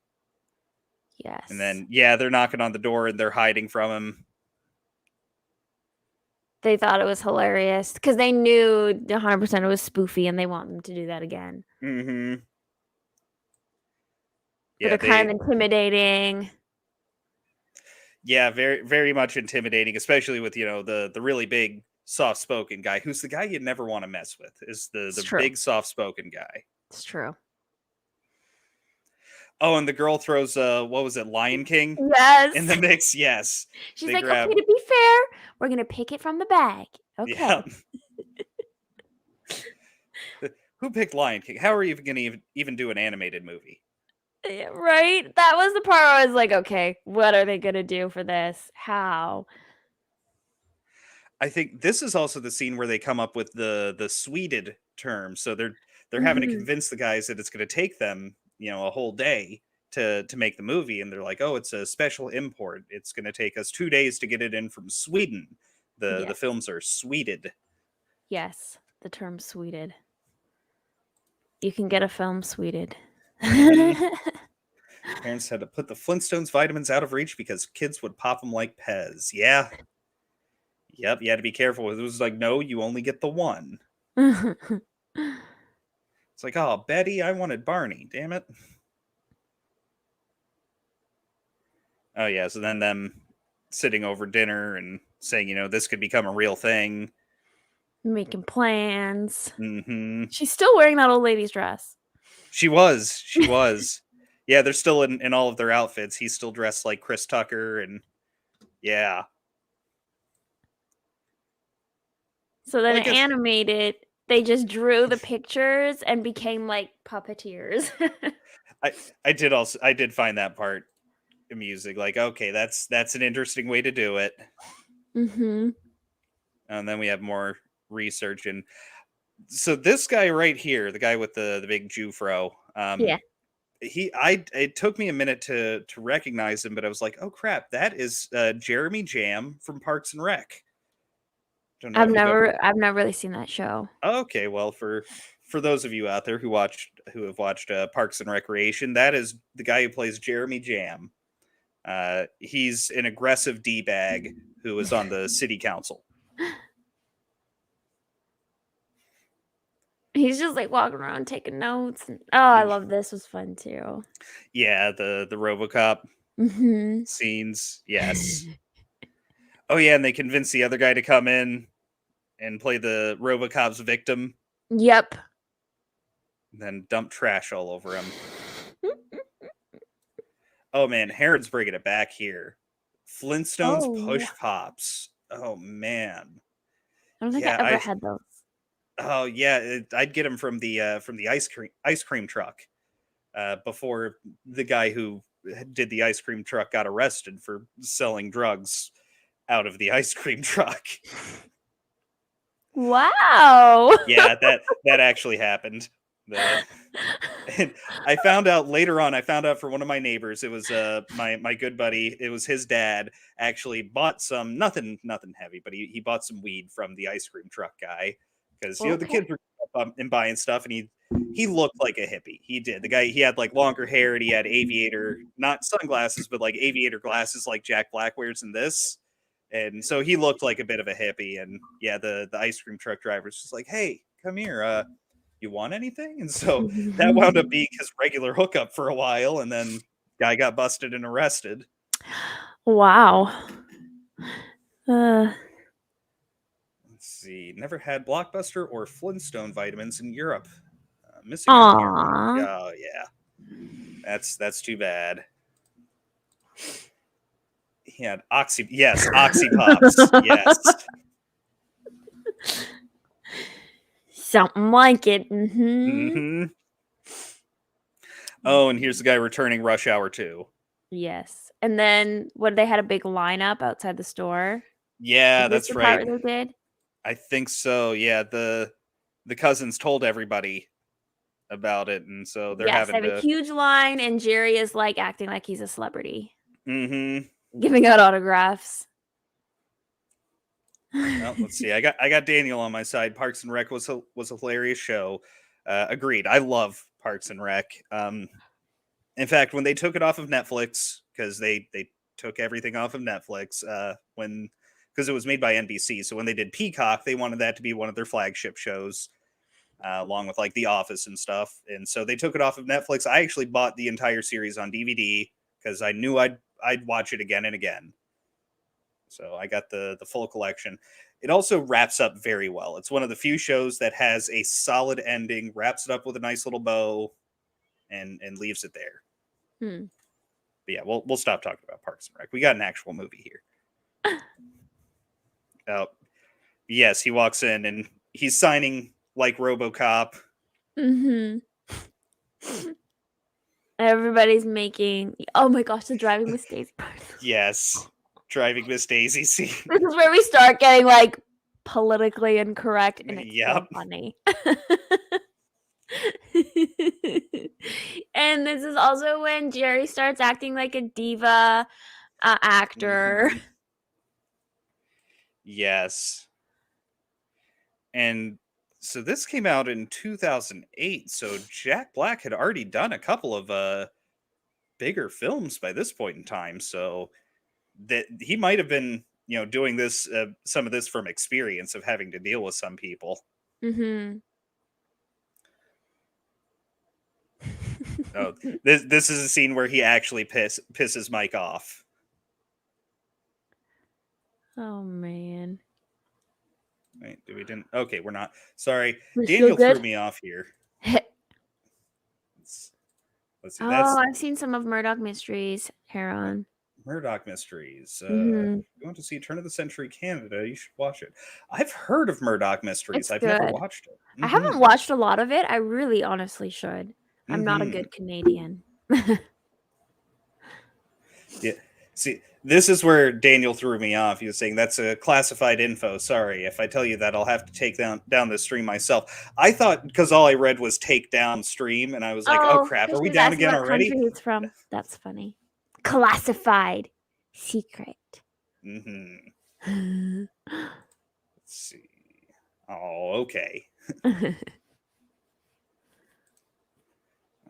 Yes. And then they're knocking on the door and they're hiding from him. They thought it was hilarious because they knew 100% it was spoofy, and they want them to do that again. Mm-hmm. Yeah, they're kind of intimidating. Yeah, very, very much intimidating, especially with the really big soft-spoken guy, who's the guy you never want to mess with. Is the big soft-spoken guy. It's true. Oh, and the girl throws what was it, Lion King? Yes. In the mix, yes. She's like, okay, to be fair, we're gonna pick it from the bag. Okay. Yeah. Who picked Lion King? How are you going to even do an animated movie? Yeah, right? That was the part where I was like, okay, what are they gonna do for this? How? I think this is also the scene where they come up with the sweeted term. So they're having to convince the guys that it's going to take them a whole day to make the movie, and they're like, oh, it's a special import, it's going to take us 2 days to get it in from Sweden. The films are sweeted. Yes, the term sweeted. You can get a film sweeted. Parents had to put the Flintstones vitamins out of reach because kids would pop them like Pez. Yep, you had to be careful. It was like, no, you only get the one. It's like, oh, Betty, I wanted Barney. Damn it. Oh, yeah. So then them sitting over dinner and saying, this could become a real thing. Making plans. Mm-hmm. She's still wearing that old lady's dress. She was. Yeah, they're still in all of their outfits. He's still dressed like Chris Tucker. And yeah. So then animated, they just drew the pictures and became like puppeteers. I did find that part amusing. Like, okay, that's an interesting way to do it. Mm-hmm. And then we have more research, and so this guy right here, the guy with the big Jufro, it took me a minute to recognize him, but I was like, oh crap, that is Jeremy Jam from Parks and Rec. I've never really seen that show. Okay, well, for those of you out there who have watched Parks and Recreation, that is the guy who plays Jeremy Jam. He's an aggressive D-bag who is on the city council. He's just like walking around taking notes. And, I love this. Was fun too. Yeah, the RoboCop scenes. Yes. Oh yeah, and they convince the other guy to come in and play the RoboCop's victim. Yep. then dump trash all over him. Oh man, Herod's bringing it back here. Flintstones Oh, Push Pops. Oh man, I don't think I yeah, ever I. had those. Oh yeah, I'd get them from the ice cream truck before the guy who did the ice cream truck got arrested for selling drugs out of the ice cream truck. Wow. Yeah, that actually happened. And I found out later on. I found out from one of my neighbors. It was my good buddy. It was his dad actually bought some nothing heavy, but he bought some weed from the ice cream truck guy because the Okay. kids were and buying stuff, and he looked like a hippie. He did. The guy, he had like longer hair, and he had aviator, not sunglasses, but like aviator glasses, like Jack Black wears in this. And so he looked like a bit of a hippie. And yeah, the ice cream truck driver's just like, "Hey, come here. You want anything?" And so that wound up being his regular hookup for a while. And then guy got busted and arrested. Wow. Let's see. Never had Blockbuster or Flintstone vitamins in Europe. Missing out here. Aw. Oh yeah, that's too bad. He had Oxy Pops. Yes. Something like it. Mm-hmm. Mm-hmm. Oh, and here's the guy returning Rush Hour 2. Yes. And then what, they had a big lineup outside the store? Yeah, Is this that's the right. part where they did? I think so. Yeah, the cousins told everybody about it, and so they're Yes, they having have a to. huge line, and Jerry is like acting like he's a celebrity, Mm-hmm. giving out autographs. Well, let's see. I got Daniel on my side. Parks and Rec was a hilarious show. Agreed. I love Parks and Rec. In fact, when they took it off of Netflix, because they took everything off of Netflix, when because it was made by NBC, so when they did Peacock, they wanted that to be one of their flagship shows, along with like The Office and stuff. And so they took it off of Netflix. I actually bought the entire series on DVD because I knew I'd watch it again and again. So I got the full collection. It also wraps up very well. It's one of the few shows that has a solid ending, wraps it up with a nice little bow, and leaves it there. Hmm. But yeah, we'll stop talking about Parks and Rec. We got an actual movie here. Oh, yes, he walks in and he's signing like RoboCop. Mm-hmm. Everybody's making. Oh my gosh, the driving Miss Daisy part. Yes, driving Miss Daisy scene. This is where we start getting like politically incorrect, and it's so Yep. funny. And this is also when Jerry starts acting like a diva actor. Mhm. Yes. And so this came out in 2008. So Jack Black had already done a couple of bigger films by this point in time. So that he might have been, doing this some of this from experience of having to deal with some people. Mm-hmm. Oh, this is a scene where he actually pisses Mike off. Oh man. Wait, we didn't? Okay, we're not. Sorry, We're Daniel still threw good? me off here. Let's see. Oh, That's I've seen some of Murdoch Mysteries, Heron. Murdoch Mysteries. Mm-hmm. If you want to see Turn of the Century Canada, you should watch it. I've heard of Murdoch Mysteries. It's I've never good. watched it. I haven't watched a lot of it. I really honestly should. I'm not a Mhm. good Canadian. Yeah. See, this is where Daniel threw me off. He was saying that's a classified info. Sorry, if I tell you that, I'll have to take down the stream myself. I thought because all I read was take down stream, and I was like, oh crap, are we Christian's down asking again what already? country it's from. That's funny. Classified. Secret. Mm-hmm. Let's see. Oh, okay.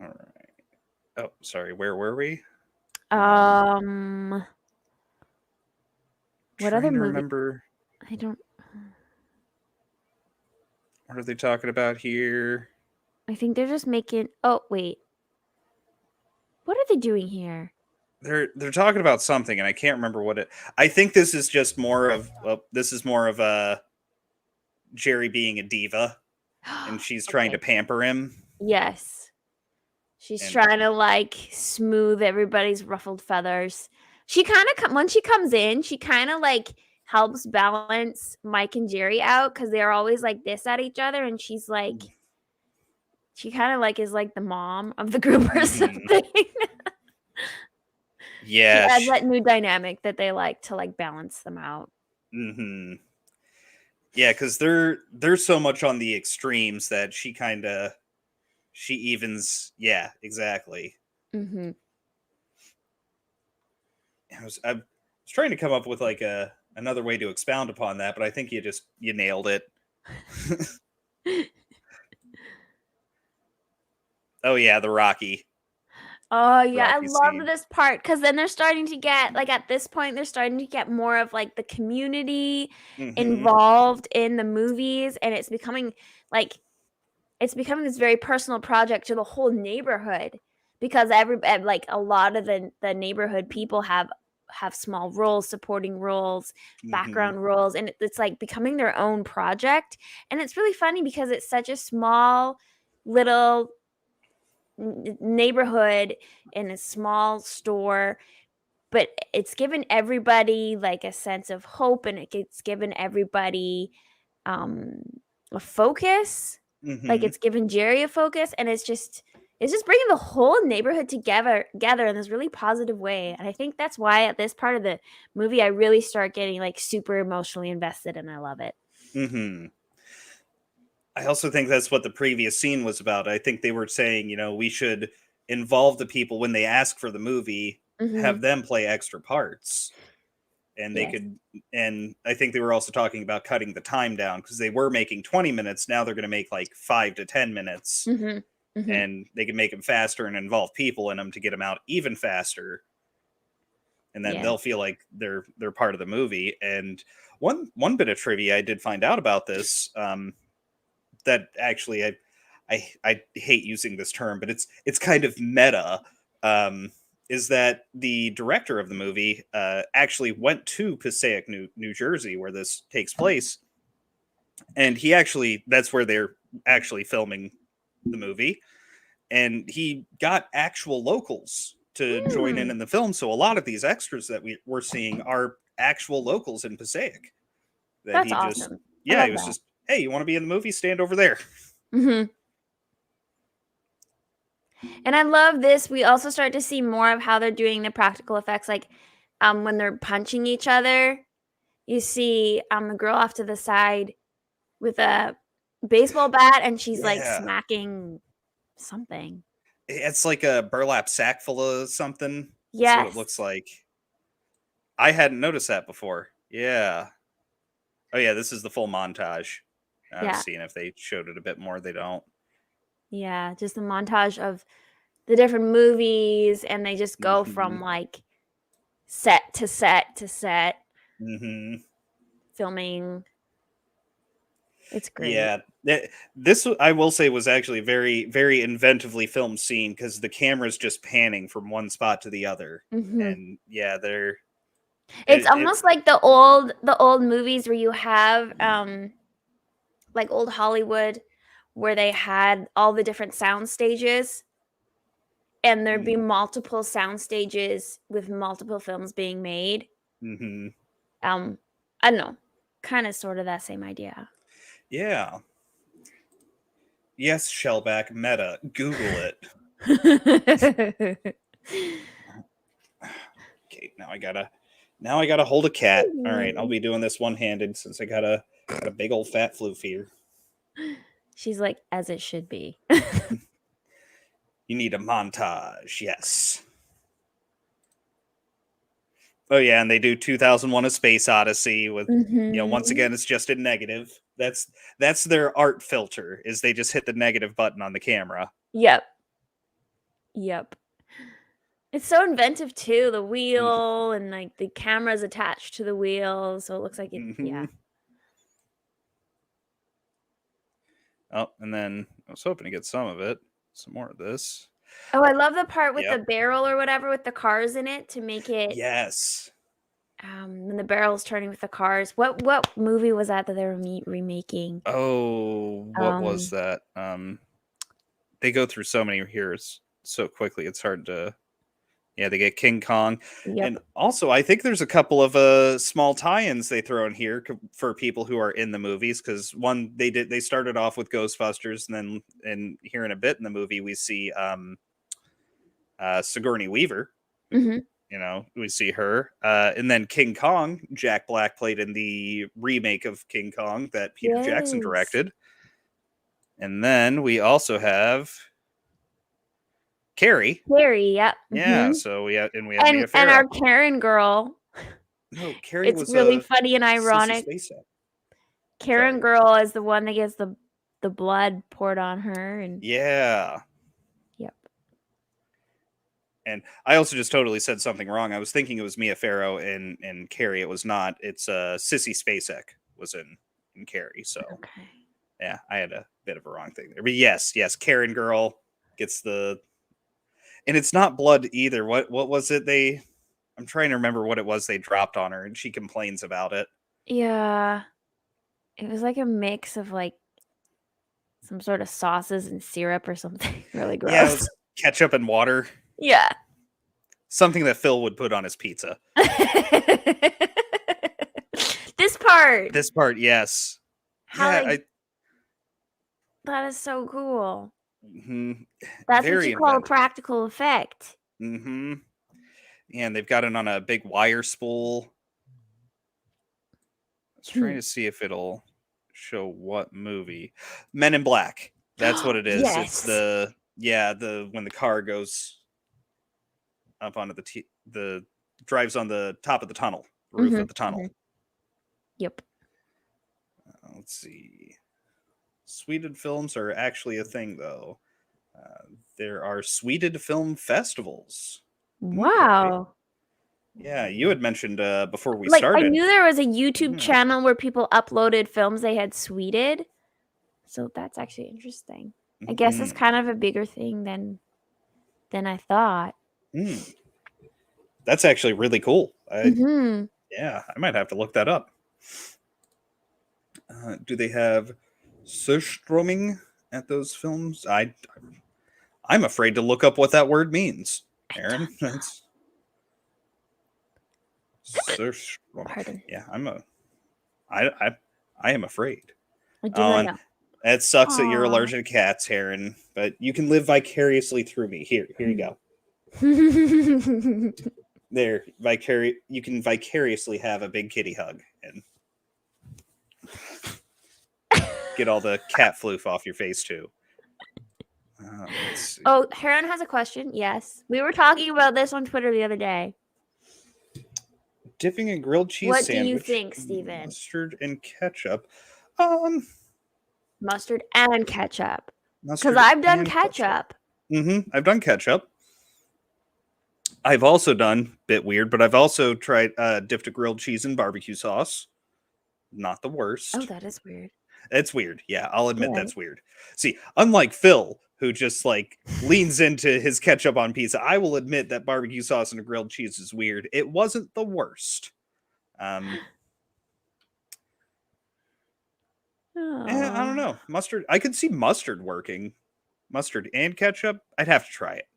All right. Oh, sorry. Where were we? What Trying other to movie? remember. I don't. What are they talking about here? I think they're just making. Oh wait. What are they doing here? They're talking about something, and I can't remember what it. I think this is just more of. Well, this is more of Jerry being a diva, and she's trying to pamper him. Yes. She's And trying to, like, smooth everybody's ruffled feathers. She kinda when she comes in, she kinda, like, helps balance Mike and Jerry out because 'cause they're always like this at each other, and she's like she kinda, like, is like the mom of the group or mhm. something. She Yeah, adds that new dynamic that they like to, like, balance them out. mhm. Yeah, because they're so much on the extremes that she evens. Yeah, exactly. Mhm. I was trying to come up with like a another way to expound upon that, but I think you nailed it. Oh yeah, the Oh, yeah, I Rocky love scene. this part because then they're starting to get like, at this point, they're starting to get more of, like, the community Hmm. involved in the movies, and like it's becoming this very personal project to the whole neighborhood because like, a lot of the neighborhood people have small roles, supporting roles, Hmm. background roles, and it's, like, becoming their own project, and it's really funny because it's such a small, little neighborhood in a small store, but it's given everybody like a sense of hope, and it's given everybody um a focus. Like, Hmm. it's given Jerry a focus, and it's just bringing the whole neighborhood together in this really positive way, and I think that's why at this part of the movie I really start getting like super emotionally invested, and I love it. Hmm. I also think that's what the previous scene was about. I think they were saying, we should involve the people when they ask for the movie, have Mhm. them play extra parts. And they Yes. could, and I think they were also talking about cutting the time down because they were making 20 minutes. Now they're going to make like 5 to 10 minutes, Mhm. Mhm. and they can make them faster and involve people in them to get them out even faster. And then Yeah. they'll feel like they're part of the movie. And one bit of trivia I did find out about this, that actually I hate using this term, but it's kind of meta. Um, is that the director of the movie actually went to Passaic, New Jersey, where this takes place, and that's where they're actually filming the movie, and he got actual locals to join Mm, in the film. So a lot of these extras that we're seeing are actual locals in Passaic. That that's he just, awesome. I yeah, he love was that. just, hey, you want to be in the movie? Stand over there. Mhm. And I love this. We also start to see more of how they're doing the practical effects, like, when they're punching each other. You see, the girl off to the side with a baseball bat, and she's, like, Yeah. smacking something. It's like a burlap sack full of something. That's what it looks Yes. like. I hadn't noticed that before. Yeah. Oh yeah, this is the full montage. I was Yeah. seeing if they showed it a bit more. They don't. Yeah, just a montage of the different movies, and they just go Hmm. from, like, set to set to set, Hmm. filming. It's great. Yeah. This I will say was actually very very inventively filmed scene because the camera's just panning from one spot to the other, Mhm. and yeah, they're It's it. almost like the old movies where you have, like old Hollywood, where they had all the different sound stages, and there'd be multiple sound stages with multiple films being made. Mm-hmm. Um, I don't know, kinda sorta that same idea. Yeah. Yes, Shellback meta. Google it. Okay, now I gotta hold a cat. All right, I'll be doing this one handed since I got a big old fat floof here. She's like, "As it should be." You need a montage, yes. Oh yeah, and they do 2001: A Space Odyssey with, once Mhm. again it's just in negative. That's their art filter. Is they just hit the negative button on the camera. Yep, yep. It's so inventive too, the Mm-hmm. wheel and, like, the camera's attached to the wheel, so it looks like it Mm-hmm. yeah. Oh, and then I was hoping to get some of it. Some more of this. Oh, I love the part with the Yep. barrel or whatever with the cars in it to make it, Yes. when the barrel's turning with the cars. What movie was that they were remaking? Oh, what was Um, that? they go through so many here so quickly. It's hard to. Yeah, they get King Kong, Yep. and also I think there's a couple of small tie-ins they throw in here for people who are in the movies. Because one, they started off with Ghostbusters, and then here in a bit in the movie we see Sigourney Weaver. Hmm. You know, we see her, and then King Kong. Jack Black played in the remake of King Kong that Peter Jackson Yes. directed, and then we also have Carrie. Carrie, yep. Yeah, Mhm. so we have Mia And Farrow. our Karen girl. No, Carrie It's was really a funny and Sissy ironic. Spacek. Karen Sorry. girl is the one that gets the blood poured on her, and Yeah. yep. And I also just totally said something wrong. I was thinking it was Mia Farrow in Carrie. It was not. It's Sissy Spacek was in Carrie. So Okay. yeah, I had a bit of a wrong thing there. But yes, Karen girl gets the, and it's not blood either. What was it I'm trying to remember what it was they dropped on her, and she complains about it. Yeah. It was like a mix of like some sort of sauces and syrup or something. Really gross. Yeah, it was ketchup and water. Yeah. Something that Phil would put on his pizza. This part. This part, yes. How Yeah, that is so cool. Mhm. That's Very what you call inventive. a practical effect. Mm-hmm. And they've got it on a big wire spool. I was trying to see if it'll show what movie. Men in Black. That's what it is. Yes. It's the when the car goes up onto the drives on the top of the tunnel, roof of the tunnel. Yep. Let's see. Sweded films are actually a thing, though. There are Sweded film festivals. Wow. Okay. Yeah, you had mentioned before we Like, started. I knew there was a YouTube channel where people uploaded films they had Sweded. So that's actually interesting. I guess it's kind of a bigger thing than I thought. That's actually really cool. Mm-hmm. Yeah, I might have to look that up. Do they have Surströmming at those films? I'm afraid to look up what that word means, Aaron. That's Surströmming. Pardon. Yeah, I am afraid. I do not know. That sucks that you're allergic to cats, Aaron, but you can live vicariously through me. Here you go. There, you can vicariously have a big kitty hug and get all the cat floof off your face too. Let's see. Oh, Heron has a question. Yes, we were talking about this on Twitter the other day. Dipping a grilled cheese what sandwich. Do you think, Steven? Mustard and ketchup. Mustard and ketchup. Because I've done ketchup. I've done ketchup. I've also done, bit weird, but I've also tried dipped a grilled cheese in barbecue sauce. Not the worst. Oh, that is weird. It's weird. Yeah, I'll admit that's weird. See, unlike Phil, who just like leans into his ketchup on pizza, I will admit that barbecue sauce and a grilled cheese is weird. It wasn't the worst. I don't know. Mustard. I could see mustard working. Mustard and ketchup. I'd have to try it.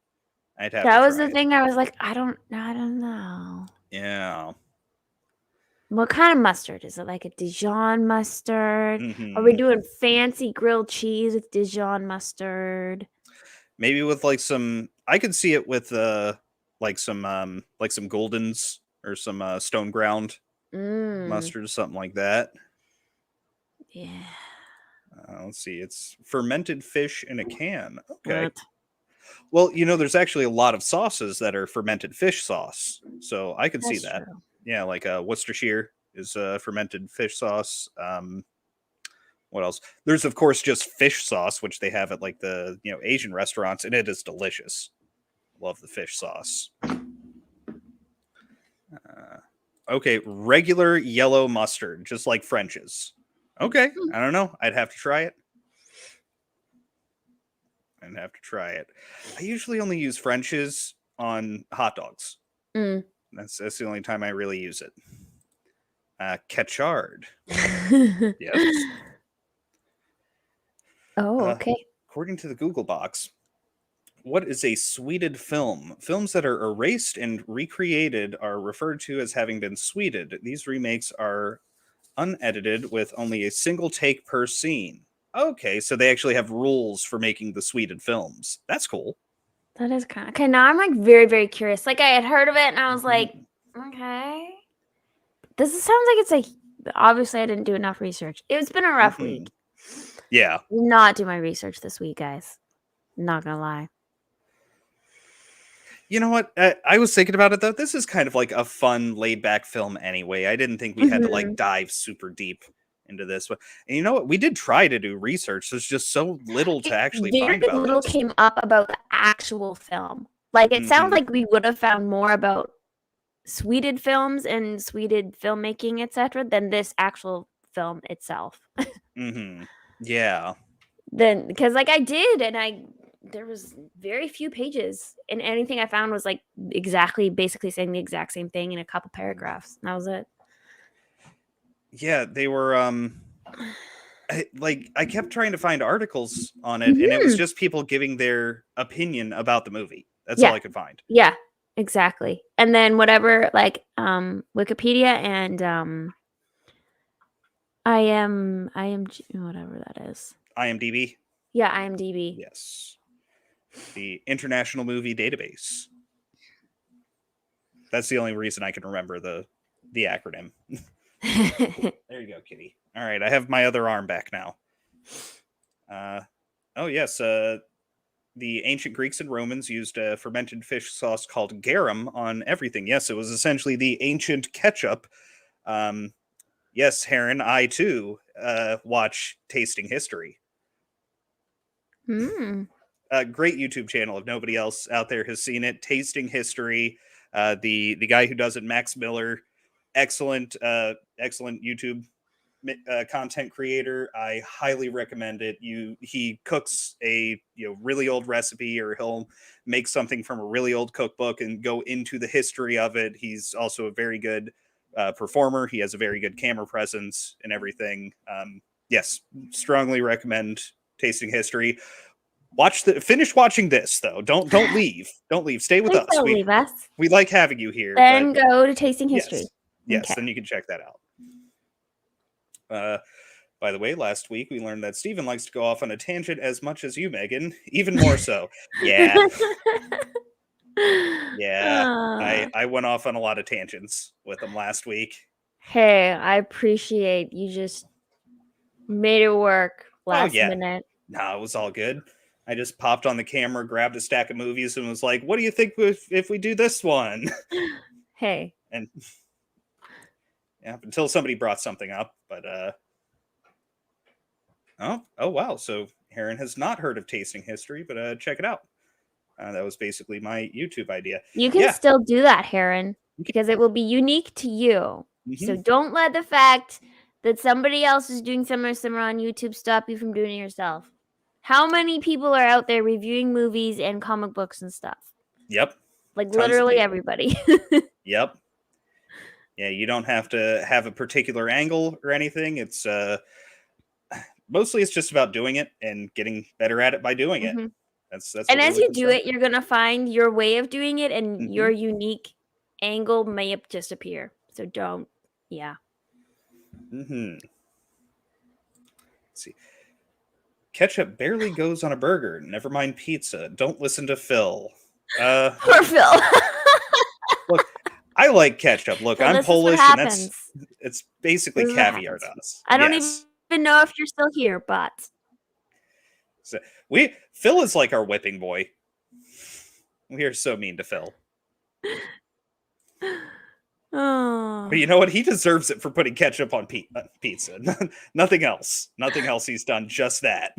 That was the thing. I was like, I don't know. Yeah. What kind of mustard? Is it like a Dijon mustard? Mm-hmm. Are we doing fancy grilled cheese with Dijon mustard? Maybe with like some. I could see it with like some Goldens or some stone ground mustard or something like that. Yeah. Let's see. It's fermented fish in a can. Okay. What? Well, there's actually a lot of sauces that are fermented fish sauce, so I could see that. True. Yeah, like Worcestershire is fermented fish sauce. What else? There's of course just fish sauce, which they have at like the Asian restaurants, and it is delicious. Love the fish sauce. Okay, regular yellow mustard, just like French's. Okay, I don't know. I'd have to try it. I usually only use French's on hot dogs. That's the only time I really use it. Ketchard. Yes. Oh, okay. According to the Google box, What is a sweeted film? Films that are erased and recreated are referred to as having been sweeted. These remakes are unedited with only a single take per scene. Okay, so they actually have rules for making the sweeted films. That's cool. That is kind of okay. Now I'm like very, very curious. Like I had heard of it and I was like, Mhm. okay. This sounds like it's like obviously I didn't do enough research. It's been a rough Mhm. week. Yeah. Did not do my research this week, guys. Not gonna lie. You know what? I was thinking about it though. This is kind of like a fun, laid back film anyway. I didn't think we had to Hmm. like dive super deep into this one. And you know what? We did try to do research. There's just so little to actually Very find about little this. came up about the actual film. Like it sounds Hmm. like we would have found more about Sweded films and Sweded filmmaking, etc., than this actual film itself. Hmm. Yeah. Then because like I did, and there was very few pages, and anything I found was like exactly basically saying the exact same thing in a couple paragraphs. And that was it. Yeah, they were I kept trying to find articles on it and it was Hmm. just people giving their opinion about the movie. That's all Yeah, I could find. yeah, exactly. And then whatever, like Wikipedia and whatever that is. IMDb? Yeah, IMDb. Yes. The International Movie Database. That's the only reason I can remember the acronym. There you go, kitty. All right, I have my other arm back now. Oh yes, the ancient Greeks and Romans used a fermented fish sauce called garum on everything. Yes, it was essentially the ancient ketchup. Um, yes, Heron, I too watch Tasting History. Hmm. A great YouTube channel if nobody else out there has seen it. Tasting History. The guy who does it, Max Miller, excellent YouTube content creator. I highly recommend it. He cooks a really old recipe, or he'll make something from a really old cookbook and go into the history of it. He's also a very good performer. He has a very good camera presence and everything. Yes, strongly recommend Tasting History. Finish watching this though. Don't leave. Don't leave. Stay with Please us. don't leave us. We like having you here, but Then go to Tasting History. yes. Yes, Okay. then you can check that out. Uh by the way, last week we learned that Steven likes to go off on a tangent as much as you, Megan. Even more so. Yeah. Yeah. I Ah. I went off on a lot of tangents with him last week. Hey, I appreciate you just made it work Oh last yeah. minute. No, it was all good. I just popped on the camera, grabbed a stack of movies, and was like, "What do you think if we do this one?" Hey. And yeah, until somebody brought something up, but oh wow. So Heron has not heard of Tasting History, but check it out. That was basically my YouTube idea. You can Yeah. still do that, Heron, You because it will be unique to you. So Mhm. don't let the fact that somebody else is doing something similar on YouTube stop you from doing it yourself. How many people are out there reviewing movies and comic books and stuff? Yep. Like Tons of literally people. everybody. Yep. Yeah, you don't have to have a particular angle or anything. It's mostly it's just about doing it and getting better at it by doing it. Mhm. That's And what as really you comes do down it, you're gonna find your way of doing it, to. and your unique angle may just appear. So don't, yeah. Mhm. Let's see. Ketchup barely goes on a burger. Never mind pizza. Don't listen to Phil. Uh, Poor Phil. look, I like ketchup. Look, Phil, I'm this is what Polish, and happens. it's basically This is what caviar to happens. us. I don't Yes. even know if you're still here, but So Phil is like our whipping boy. We are so mean to Phil. oh, But you know what? He deserves it for putting ketchup on pizza. Nothing else. Nothing else he's done. Just that.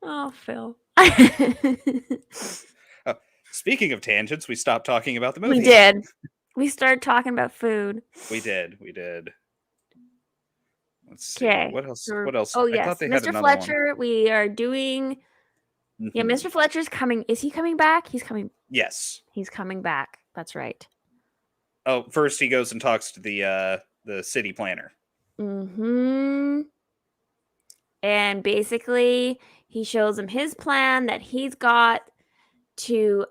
oh, Phil. Uh, Speaking of tangents, we stopped talking about the We movie. did. We started talking about food. We did. We did. Let's see. Okay. What else? So, What else? oh I thought yes, they had Mr. another one. Fletcher. We are doing. Yeah, Mhm. Mr. Fletcher's coming. Is he coming back? He's coming. Yes. He's coming back. That's right. Oh, first he goes and talks to the city planner. Mm-hmm. And basically, he shows him his plan that he's got to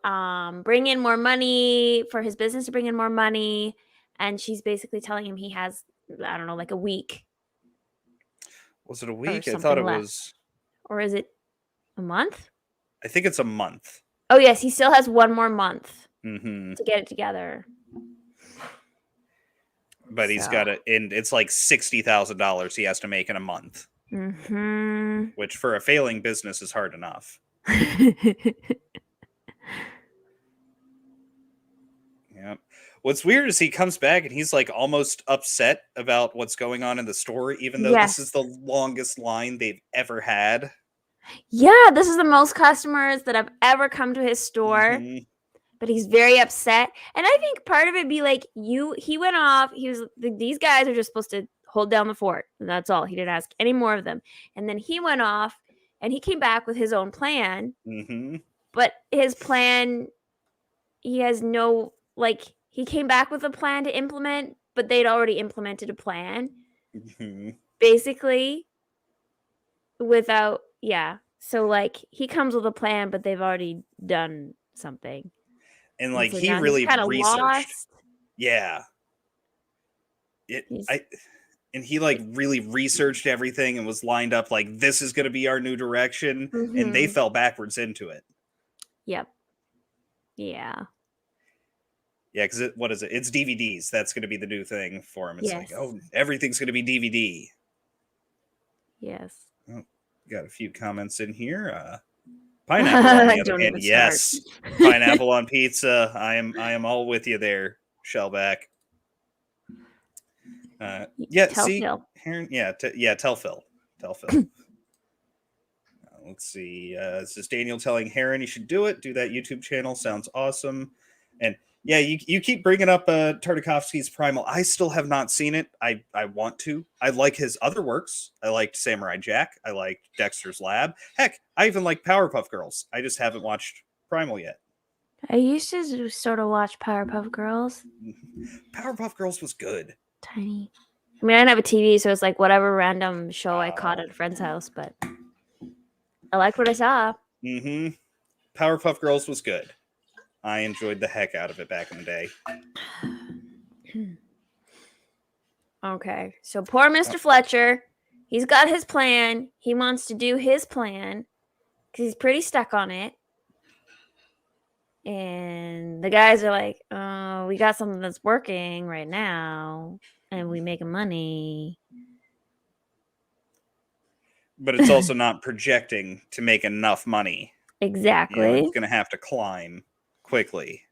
bring in more money, for his business to bring in more money, and she's basically telling him he has, I don't know, like a week Was it a or week? I thought something it left. was. Or is it a month? I think it's a month. Oh yes, he still has one more month Mm-hmm. to get it together. But he's got it, and it's like $60,000 he has to make in a month, Mm-hmm. which for a failing business is hard enough. Yeah. What's weird is he comes back and he's like almost upset about what's going on in the store, even though this is Yes. the longest line they've ever had. Yeah, this is the most customers that have ever come to his store. Mhm. But he's very upset. And I think part of it be like, he went off. These guys are just supposed to hold down the fort. And that's all. He didn't ask any more of them. And then he went off and he came back with his own plan. Mhm. But his plan, he has no, like, he came back with a plan to implement, but they'd already implemented a plan. Mhm. Basically, without, yeah. So, like, he comes with a plan, but they've already done something. And like so he now he's really kind of researched. lost. Yeah. And he like really researched everything and was lined up like this is going to be our new direction, and they fell backwards into it. Yep. Yeah. Yeah, because what is it? It's DVDs. That's going to be the new thing for him. It's Yes. like, oh, everything's going to be DVD. Yes. Oh, got a few comments in here. Pineapple on the other hand, yes. Pineapple on pizza. I am all with you there, Shellback. Yeah, Tell see, Phil. Heron, tell Phil. Tell Phil. Let's see. This is Daniel telling Heron he should do it. Do that YouTube channel. Sounds awesome. And yeah, you keep bringing up Tartakovsky's Primal. I still have not seen it. I want to. I like his other works. I liked Samurai Jack. I liked Dexter's Lab. Heck, I even like Powerpuff Girls. I just haven't watched Primal yet. I used to sort of watch Powerpuff Girls. Powerpuff Girls was good. Tiny. I mean, I didn't have a TV, so it's like whatever random show I caught at a friend's house, but I liked what I saw. Mm-hmm. Powerpuff Girls was good. I enjoyed the heck out of it back in the day. Okay, so poor Mr. Fletcher. He's got his plan. He wants to do his plan because he's pretty stuck on it. And the guys are like, oh, we got something that's working right now and we making money. But it's also not projecting to make enough money. Exactly. It's going to have to climb quickly.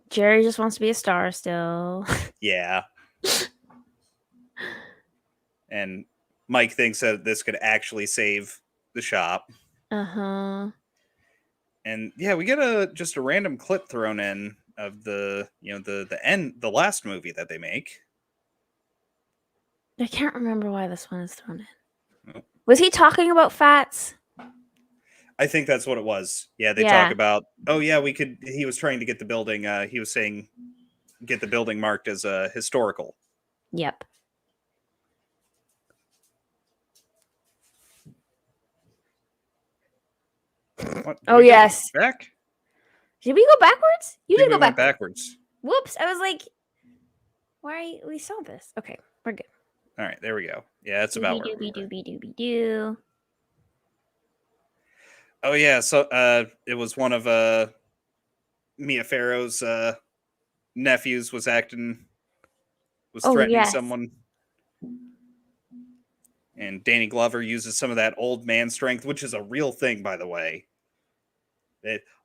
Jerry just wants to be a star still. Yeah. And Mike thinks that this could actually save the shop. Uh-huh. And yeah, we get just a random clip thrown in of the last movie that they make. I can't remember why this one is thrown in. Oh. Was he talking about fats? I think that's what it was. Yeah, they talk about, he was trying to get the building, he was saying get the building marked as historical. Yep. What? Oh, yes. Back? Did we go backwards? You did go backwards. Whoops. I was like, why? We saw this. Okay, we're good. All right, there we go. Yeah, that's about where we were. Oh, yeah, so it was one of Mia Farrow's nephews was threatening someone. And Danny Glover uses some of that old man strength, which is a real thing, by the way.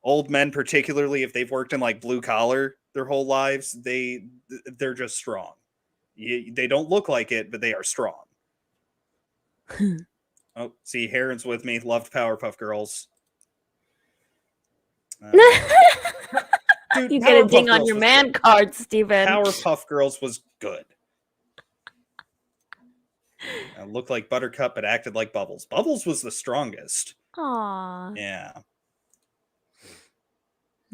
Old men, particularly if they've worked in like blue collar their whole lives, they're just strong. They don't look like it, but they are strong. Oh, see, Heron's with me. Loved Powerpuff Girls. Dude, you get a ding on your man card, Steven. Powerpuff Girls was good. Looked like Buttercup, but acted like Bubbles. Bubbles was the strongest. Aww. Yeah.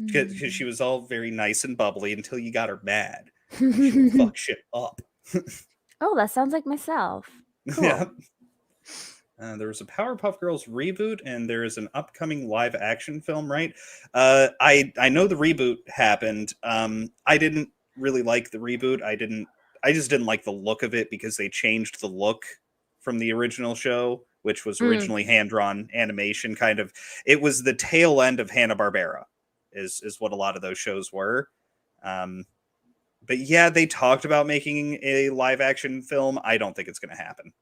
Because she was all very nice and bubbly until you got her mad. She would fuck shit up. Oh, that sounds like myself. Cool. Yeah. There was a Powerpuff Girls reboot, and there is an upcoming live action film, right? I know the reboot happened. I didn't really like the reboot. I just didn't like the look of it because they changed the look from the original show, which was Mm. originally hand drawn animation. Kind of, it was the tail end of Hanna-Barbera, is what a lot of those shows were. Um, but yeah, they talked about making a live action film. I don't think it's going to happen.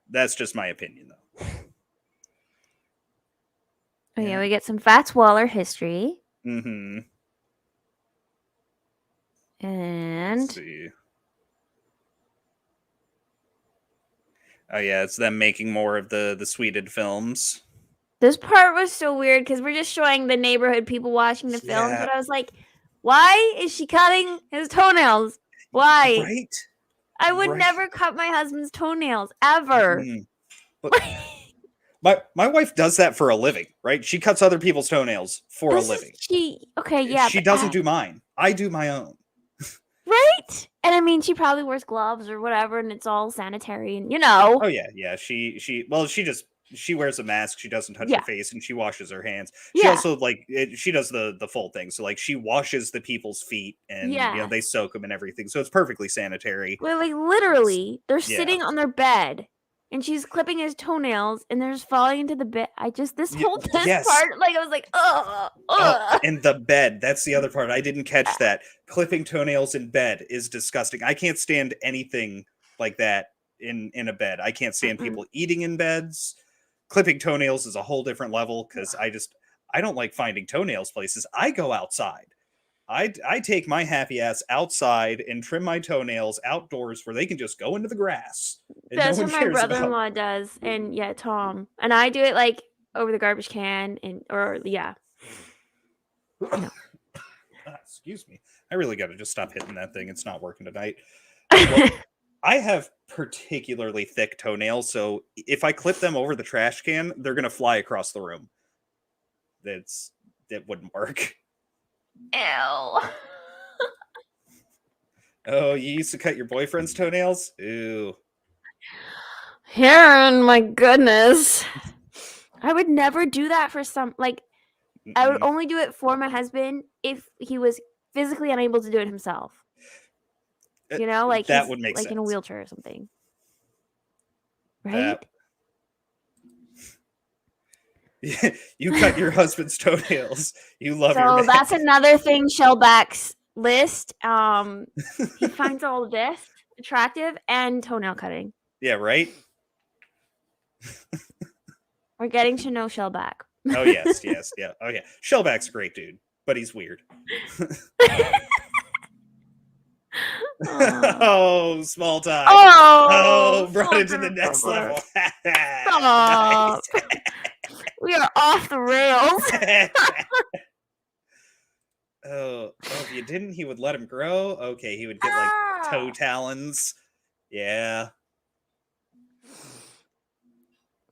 That's just my opinion, though. Oh, yeah, Yeah. we get some Fats Waller history. Mm-hmm. And Let's see. Oh yeah, it's them making more of the Sweded films. this part was so weird because we're just showing the neighborhood people watching the films, Yeah. but I was like, why is she cutting his toenails? Why? Right? I would Right. never cut my husband's toenails ever. But my wife does that for a living, right? She cuts other people's toenails for a living. Yeah, She but doesn't do mine. I do my own. right? And I mean, she probably wears gloves or whatever, and it's all sanitary, and you know. Oh yeah. She wears a mask. She doesn't touch her Yeah. face, and she washes her hands. She Yeah. also she does the full thing. So like she washes the people's feet, and Yeah. they soak them and everything. So it's perfectly sanitary. Well, like literally, they're Yeah. sitting on their bed, and she's clipping his toenails, and they're just falling into the bed. This Yes. part, like I was like, ugh. Oh, and the bed. That's the other part. I didn't catch that. Clipping toenails in bed is disgusting. I can't stand anything like that in a bed. I can't stand people eating in beds. Clipping toenails is a whole different level because I don't like finding toenails places. I go outside. I take my happy ass outside and trim my toenails outdoors where they can just go into the grass. And That's no one what my cares about. brother-in-law does, and yeah, Tom, and I do it like over the garbage can, yeah. No. Excuse me. I really got to just stop hitting that thing. It's not working tonight. Well, I have particularly thick toenails, so if I clip them over the trash can, they're gonna fly across the room. That wouldn't work. Ew. Oh, you used to cut your boyfriend's toenails? Ew. Heron, my goodness. I would never do that for I would only do it for my husband if he was physically unable to do it himself. You know, like that he's would make like sense. in a wheelchair or something. Right? You cut your husband's toenails. You love your So man. that's another thing Shellback's list. He finds all this attractive and toenail cutting. Yeah, right? We're getting to know Shellback. Oh yes, yeah. Oh yeah. Shellback's a great dude, but he's weird. Oh, small time. Oh, brought it to the next level. Stop. We are off the rails. Oh, if you didn't, he would let him grow. Okay, he would get like toe talons. Yeah.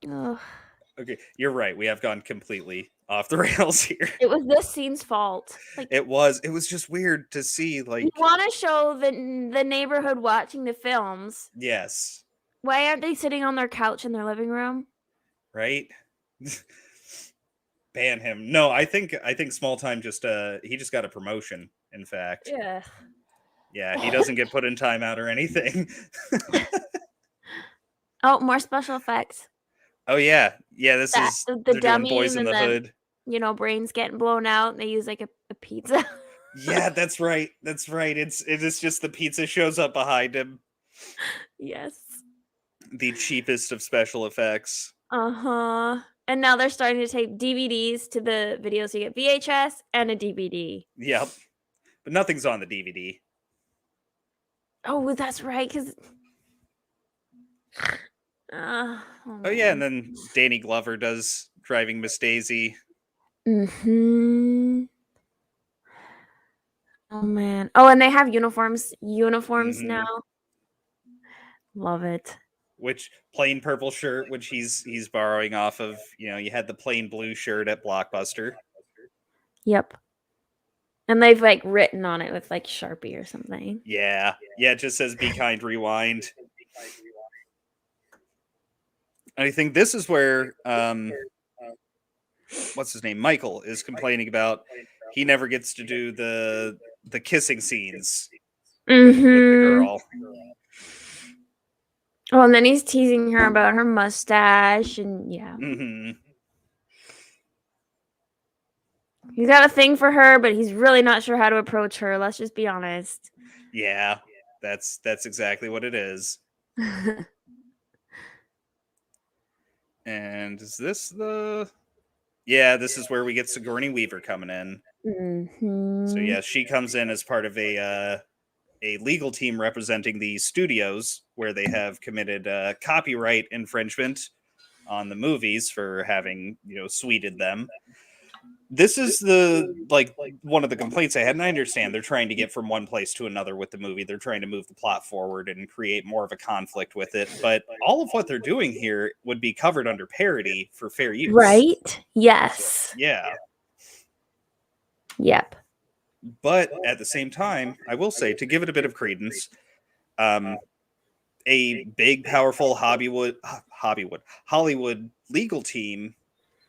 Ugh. Okay, you're right. We have gone completely off the rails here. It was this scene's fault. Like it was just weird to see. Like you want to show the neighborhood watching the films. Yes. Why aren't they sitting on their couch in their living room? Right. Ban him. No, I think Small Time just he just got a promotion. In fact. Yeah. Yeah, he doesn't get put in timeout or anything. Oh, more special effects. Oh yeah. This is the dummy Boys in the Hood. You know, brains getting blown out, and they use like a pizza. Yeah, that's right. It is just the pizza shows up behind him. Yes. The cheapest of special effects. Uh-huh. And now they're starting to tape DVDs to the videos. So you get VHS and a DVD. Yep. But nothing's on the DVD. Oh, that's right, because oh yeah, and then Danny Glover does Driving Miss Daisy. Mm-hmm. Oh man. Oh, and they have uniforms now. Love it. Which plain purple shirt, which he's borrowing off of, you had the plain blue shirt at Blockbuster. Yep. And they've like written on it with like Sharpie or something. Yeah. Yeah, it just says Be Kind Rewind. I think this is where what's his name, Michael, is complaining about he never gets to do the kissing scenes with the girl. Oh, and then he's teasing her about her mustache, and yeah. He's got a thing for her, but he's really not sure how to approach her. Let's just be honest. Yeah, that's exactly what it is. And is this the... Yeah, this is where we get Sigourney Weaver coming in. So yeah, she comes in as part of a legal team representing the studios where they have committed copyright infringement on the movies for having, sweeted them. This is one of the complaints I had, and I understand they're trying to get from one place to another with the movie. They're trying to move the plot forward and create more of a conflict with it. But all of what they're doing here would be covered under parody for fair use. Right? Yes. So, yeah. Yep. But at the same time, I will say, to give it a bit of credence, a big, powerful Hollywood legal team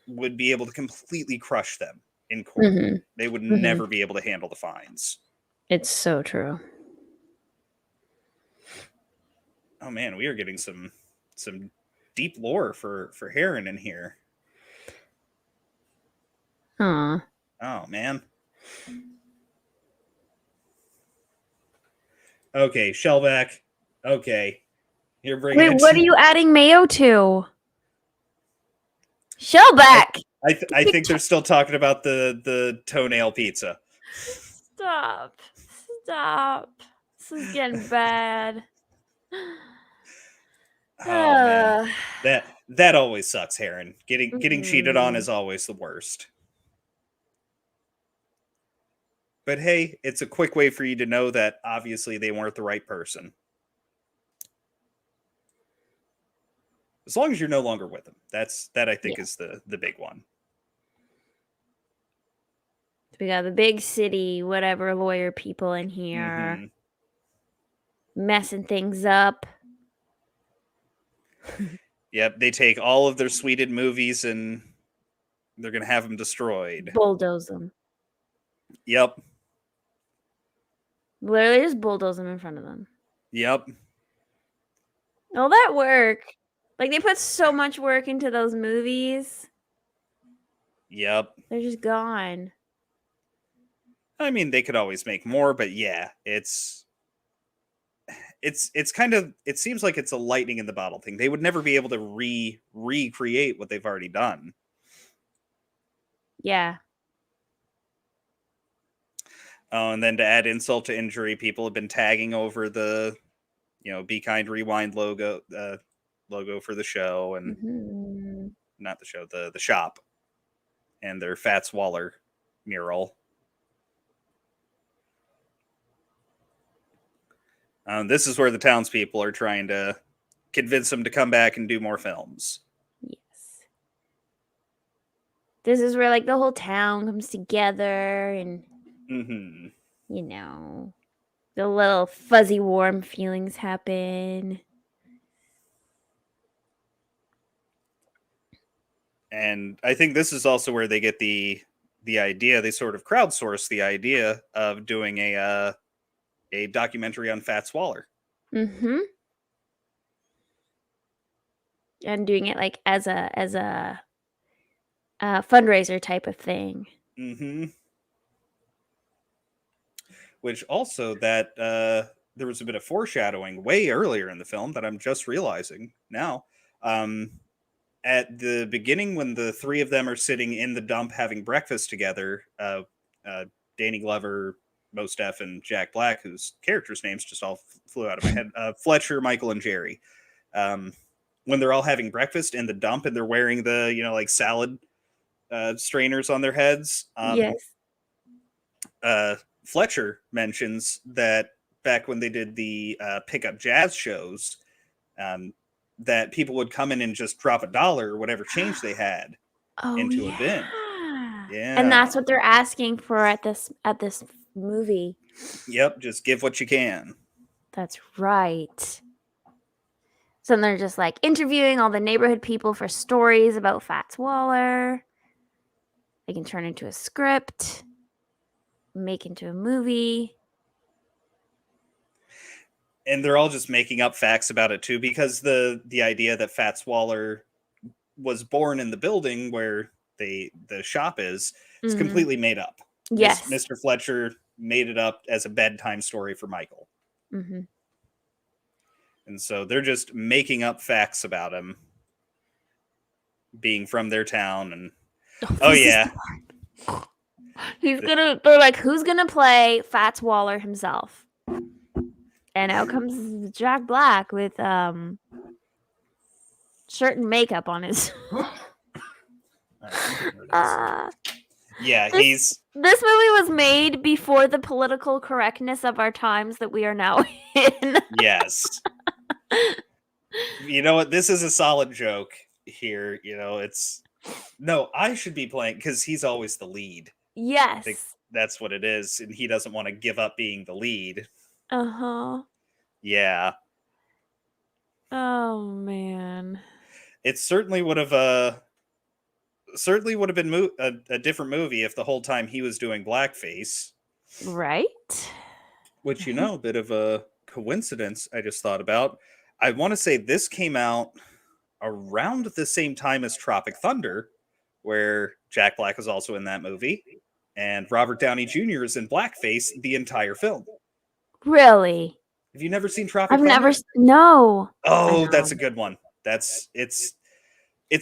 would be able to completely crush them in court. They would never be able to handle the fines. It's so true. Oh man, we are getting some deep lore for Heron in here. Aw. Oh man. Okay, Shellback. Okay. You're bringing Wait, what are you adding mayo to? Shellback! I think they're still talking about the toenail pizza. Stop. This is getting bad. Oh man. That always sucks, Heron. Getting cheated on is always the worst. But hey, it's a quick way for you to know that obviously they weren't the right person. As long as you're no longer with them. That I think is the big one. We got the big city, whatever lawyer people in here. Messing things up. Yep, they take all of their sweeted movies and they're going to have them destroyed. Bulldoze them. Yep. Literally just bulldoze them in front of them. Yep. All that work. Like, they put so much work into those movies. Yep. They're just gone. I mean, they could always make more, but yeah, it's kind of, it seems like it's a lightning in the bottle thing. They would never be able to recreate what they've already done. Yeah. Oh, and then to add insult to injury, people have been tagging over the, Be Kind Rewind logo for the show, and not the show, the shop, and their Fats Waller mural. This is where the townspeople are trying to convince them to come back and do more films. Yes. This is where, like, the whole town comes together and, the little fuzzy warm feelings happen. And I think this is also where they get the idea. They sort of crowdsource the idea of doing a documentary on Fats Waller. And doing it like as a fundraiser type of thing. Which also that there was a bit of foreshadowing way earlier in the film that I'm just realizing now. At the beginning, when the three of them are sitting in the dump having breakfast together, Danny Glover, Mostef, and Jack Black, whose characters' names just all flew out of my head, Fletcher, Michael, and Jerry. When they're all having breakfast in the dump and they're wearing the, like salad strainers on their heads. Yes. Fletcher mentions that back when they did the pickup jazz shows, that people would come in and just drop $1 or whatever change they had into a bin. Yeah. And that's what they're asking for at this movie. Yep, just give what you can. That's right. So then they're just like interviewing all the neighborhood people for stories about Fats Waller. They can turn into a script, make into a movie. And they're all just making up facts about it too, because the idea that Fats Waller was born in the building where the shop is completely made up. Yes. Mr. Fletcher made it up as a bedtime story for Michael. Mm-hmm. And so they're just making up facts about him being from their town. And oh yeah, they're like, who's gonna play Fats Waller himself? And out comes Jack Black with shirt and makeup on his. Yeah, this movie was made before the political correctness of our times that we are now in. Yes. You know what? This is a solid joke here. You know, I should be playing because he's always the lead. Yes. That's what it is. And he doesn't want to give up being the lead. Uh-huh. Yeah. Oh, man. It certainly would have been a different movie if the whole time he was doing blackface. Right? Which, a bit of a coincidence I just thought about. I want to say this came out around the same time as Tropic Thunder, where Jack Black was also in that movie, and Robert Downey Jr. is in blackface the entire film. Really? Have you never seen Tropic Thunder? No. Oh, that's a good one. It's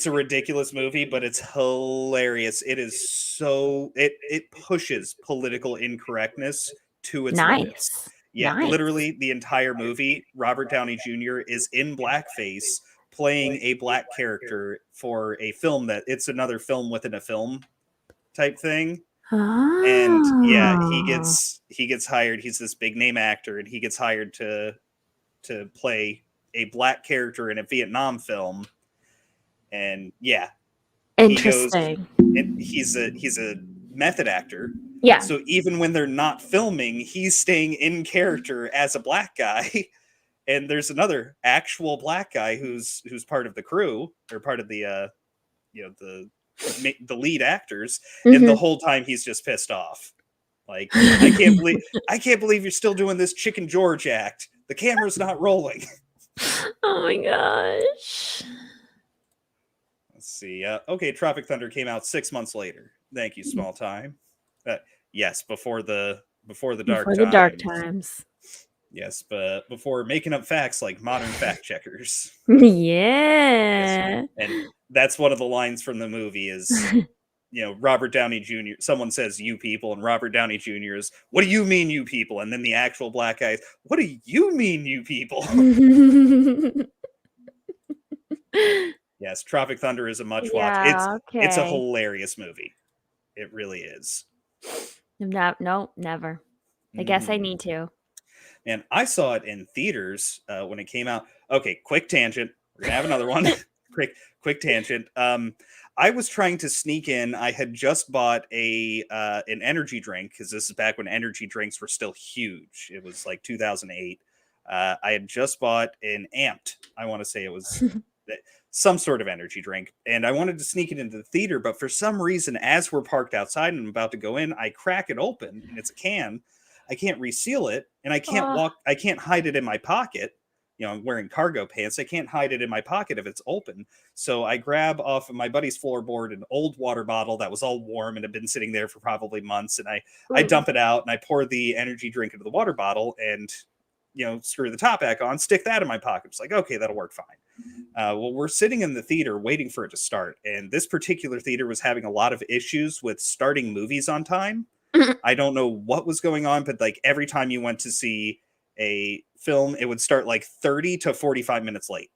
a ridiculous movie, but it's hilarious. It is it pushes political incorrectness to its limits. Yeah, nice. Literally the entire movie, Robert Downey Jr. is in blackface playing a black character for a film it's another film within a film type thing. Oh. And yeah, he gets hired. He's this big name actor, and he gets hired to play a black character in a Vietnam film. And yeah, interesting. He's a method actor. Yeah. So even when they're not filming, he's staying in character as a black guy. And there's another actual black guy who's part of the crew, or part of the the lead actors. Mm-hmm. And the whole time he's just pissed off. Like, I can't believe you're still doing this Chicken George act. The camera's not rolling. Oh my gosh. Let's see. Okay, Tropic Thunder came out 6 months later. Thank you, Small Time. Yes, before the dark times. Yes, but before making up facts like modern fact checkers. Yeah. Yes. And that's one of the lines from the movie is, Robert Downey Jr. Someone says "you people," and Robert Downey Jr. is, "What do you mean, you people?" And then the actual black guy is, "What do you mean, you people?" Yes, Tropic Thunder is a much watch. It's a hilarious movie. It really is. No, never. I guess I need to. And I saw it in theaters when it came out. Okay, quick tangent. We're gonna have another one. quick tangent. I was trying to sneak in. I had just bought an energy drink, because this is back when energy drinks were still huge. It was like 2008. I had just bought an Amped. I want to say it was some sort of energy drink, and I wanted to sneak it into the theater. But for some reason, as we're parked outside and I'm about to go in, I crack it open, and it's a can. I can't reseal it, and I can't hide it in my pocket. I'm wearing cargo pants. I can't hide it in my pocket if it's open. So I grab off of my buddy's floorboard an old water bottle that was all warm and had been sitting there for probably months. And I dump it out, and I pour the energy drink into the water bottle, and, screw the top back on, stick that in my pocket. It's like, okay, that'll work fine. Well, we're sitting in the theater waiting for it to start. And this particular theater was having a lot of issues with starting movies on time. I don't know what was going on, but like every time you went to see a film, it would start like 30 to 45 minutes late.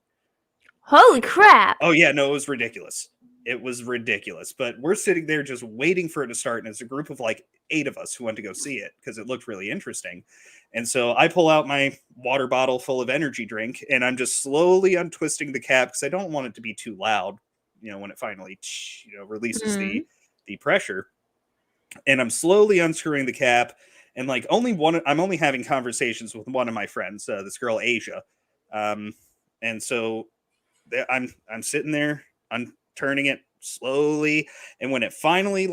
Holy crap. Oh yeah, no, it was ridiculous. It was ridiculous. But we're sitting there just waiting for it to start, and it's a group of like 8 of us who went to go see it because it looked really interesting. And so I pull out my water bottle full of energy drink, and I'm just slowly untwisting the cap because I don't want it to be too loud, when it finally releases the pressure. And I'm slowly unscrewing the cap, and like I'm only having conversations with one of my friends, this girl Asia, And so I'm sitting there, I'm turning it slowly, and when it finally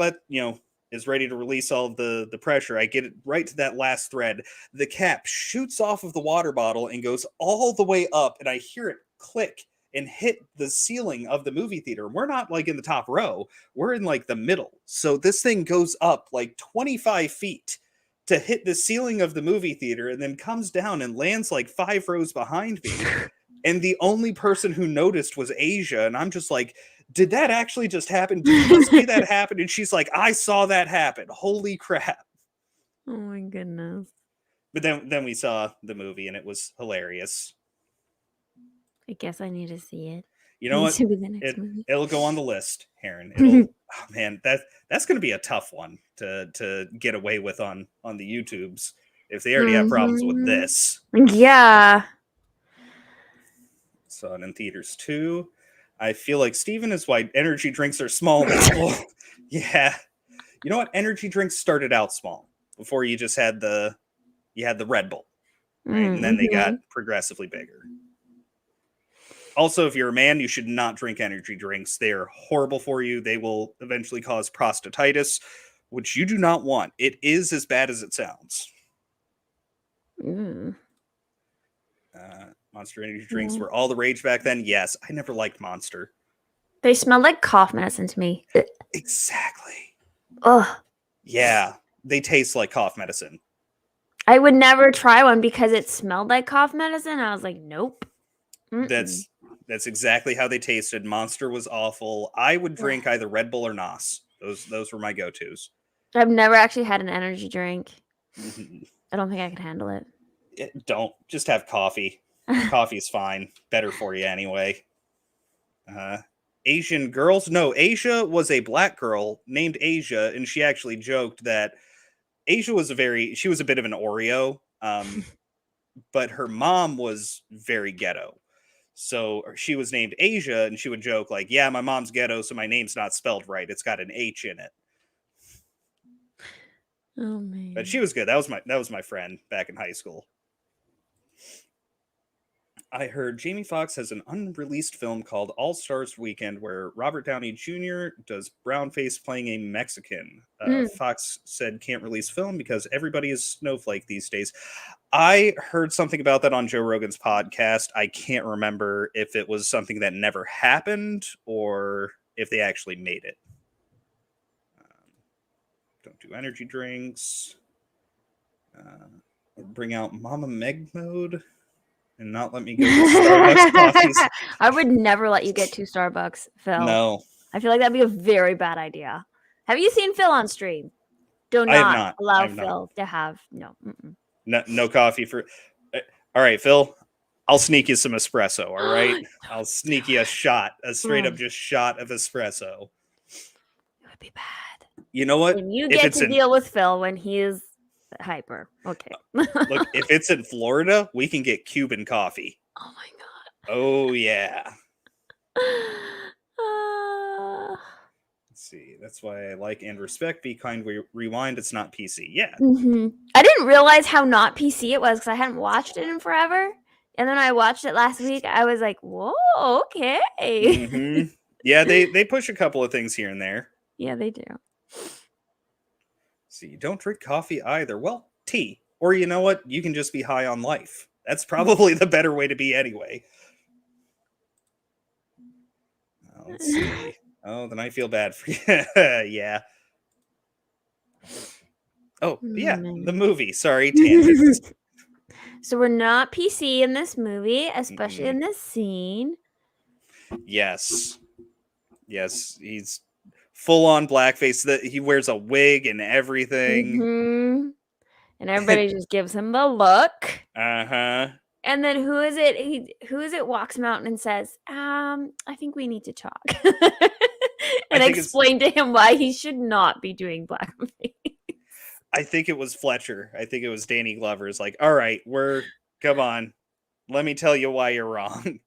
is ready to release all of the pressure, I get it right to that last thread. The cap shoots off of the water bottle and goes all the way up, and I hear it click and hit the ceiling of the movie theater. We're not like in the top row, we're in like the middle. So this thing goes up like 25 feet to hit the ceiling of the movie theater and then comes down and lands like 5 rows behind me. And the only person who noticed was Asia. And I'm just like, did that actually just happen? Did you just see that happen? And she's like, I saw that happen. Holy crap. Oh my goodness. But then we saw the movie and it was hilarious. I guess I need to see it. You know Needs what? to be the next movie. It'll go on the list, Heron. It'll oh man, that's gonna be a tough one to get away with on the YouTubes if they already have problems with this. Yeah. Saw it in theaters too. I feel like Steven is why energy drinks are small now. Yeah. You know what? Energy drinks started out small before you just had the Red Bull. Right? And then they got progressively bigger. Also, if you're a man, you should not drink energy drinks. They are horrible for you. They will eventually cause prostatitis, which you do not want. It is as bad as it sounds. Monster energy drinks were all the rage back then. Yes, I never liked Monster. They smelled like cough medicine to me. Exactly. Ugh. Yeah, they taste like cough medicine. I would never try one because it smelled like cough medicine. I was like, nope. That's exactly how they tasted. Monster was awful. I would drink either Red Bull or Nos. Those were my go-tos. I've never actually had an energy drink. I don't think I could handle it. Don't. Just have coffee. Coffee's fine. Better for you anyway. Asian girls? No, Asia was a black girl named Asia, and she actually joked that Asia was she was a bit of an Oreo, but her mom was very ghetto. So she was named Asia, and she would joke like, yeah, my mom's ghetto, so my name's not spelled right. It's got an H in it. Oh man. But she was good. That was my friend back in high school. I heard Jamie Foxx has an unreleased film called All Stars Weekend where Robert Downey Jr. does brownface playing a Mexican. Fox said can't release film because everybody is snowflake these days. I heard something about that on Joe Rogan's podcast. I can't remember if it was something that never happened or if they actually made it. Don't do energy drinks. Bring out Mama Meg mode. And not let me go to Starbucks coffees. I would never let you get 2 Starbucks, Phil. No. I feel like that'd be a very bad idea. Have you seen Phil on stream? Do not allow Phil to have no coffee for. All right, Phil. I'll sneak you some espresso. All right, I'll sneak you a straight up just shot of espresso. It would be bad. You know what? And you get to deal with Phil when he is hyper. Okay. Look, if it's in Florida, we can get Cuban coffee. Oh my god. Oh yeah. Let's see. That's why I like and respect Be Kind Rewind. It's not PC. Yeah. I didn't realize how not PC it was because I hadn't watched it in forever. And then I watched it last week. I was like, whoa, okay. Yeah, they push a couple of things here and there. Yeah, they do. See, you don't drink coffee either. Well, tea. Or you know what? You can just be high on life. That's probably the better way to be anyway. Let's see. Oh, then I feel bad for you. Yeah. Oh, yeah. The movie. Sorry, tangents. So we're not PC in this movie, especially in this scene. Yes. Yes, he's full on blackface. That he wears a wig and everything. And everybody just gives him the look. And then who is it walks him out and says, I think we need to talk. And explain to him why he should not be doing blackface. I think it was Fletcher. I think it was Danny Glover's like, all right, come on. Let me tell you why you're wrong.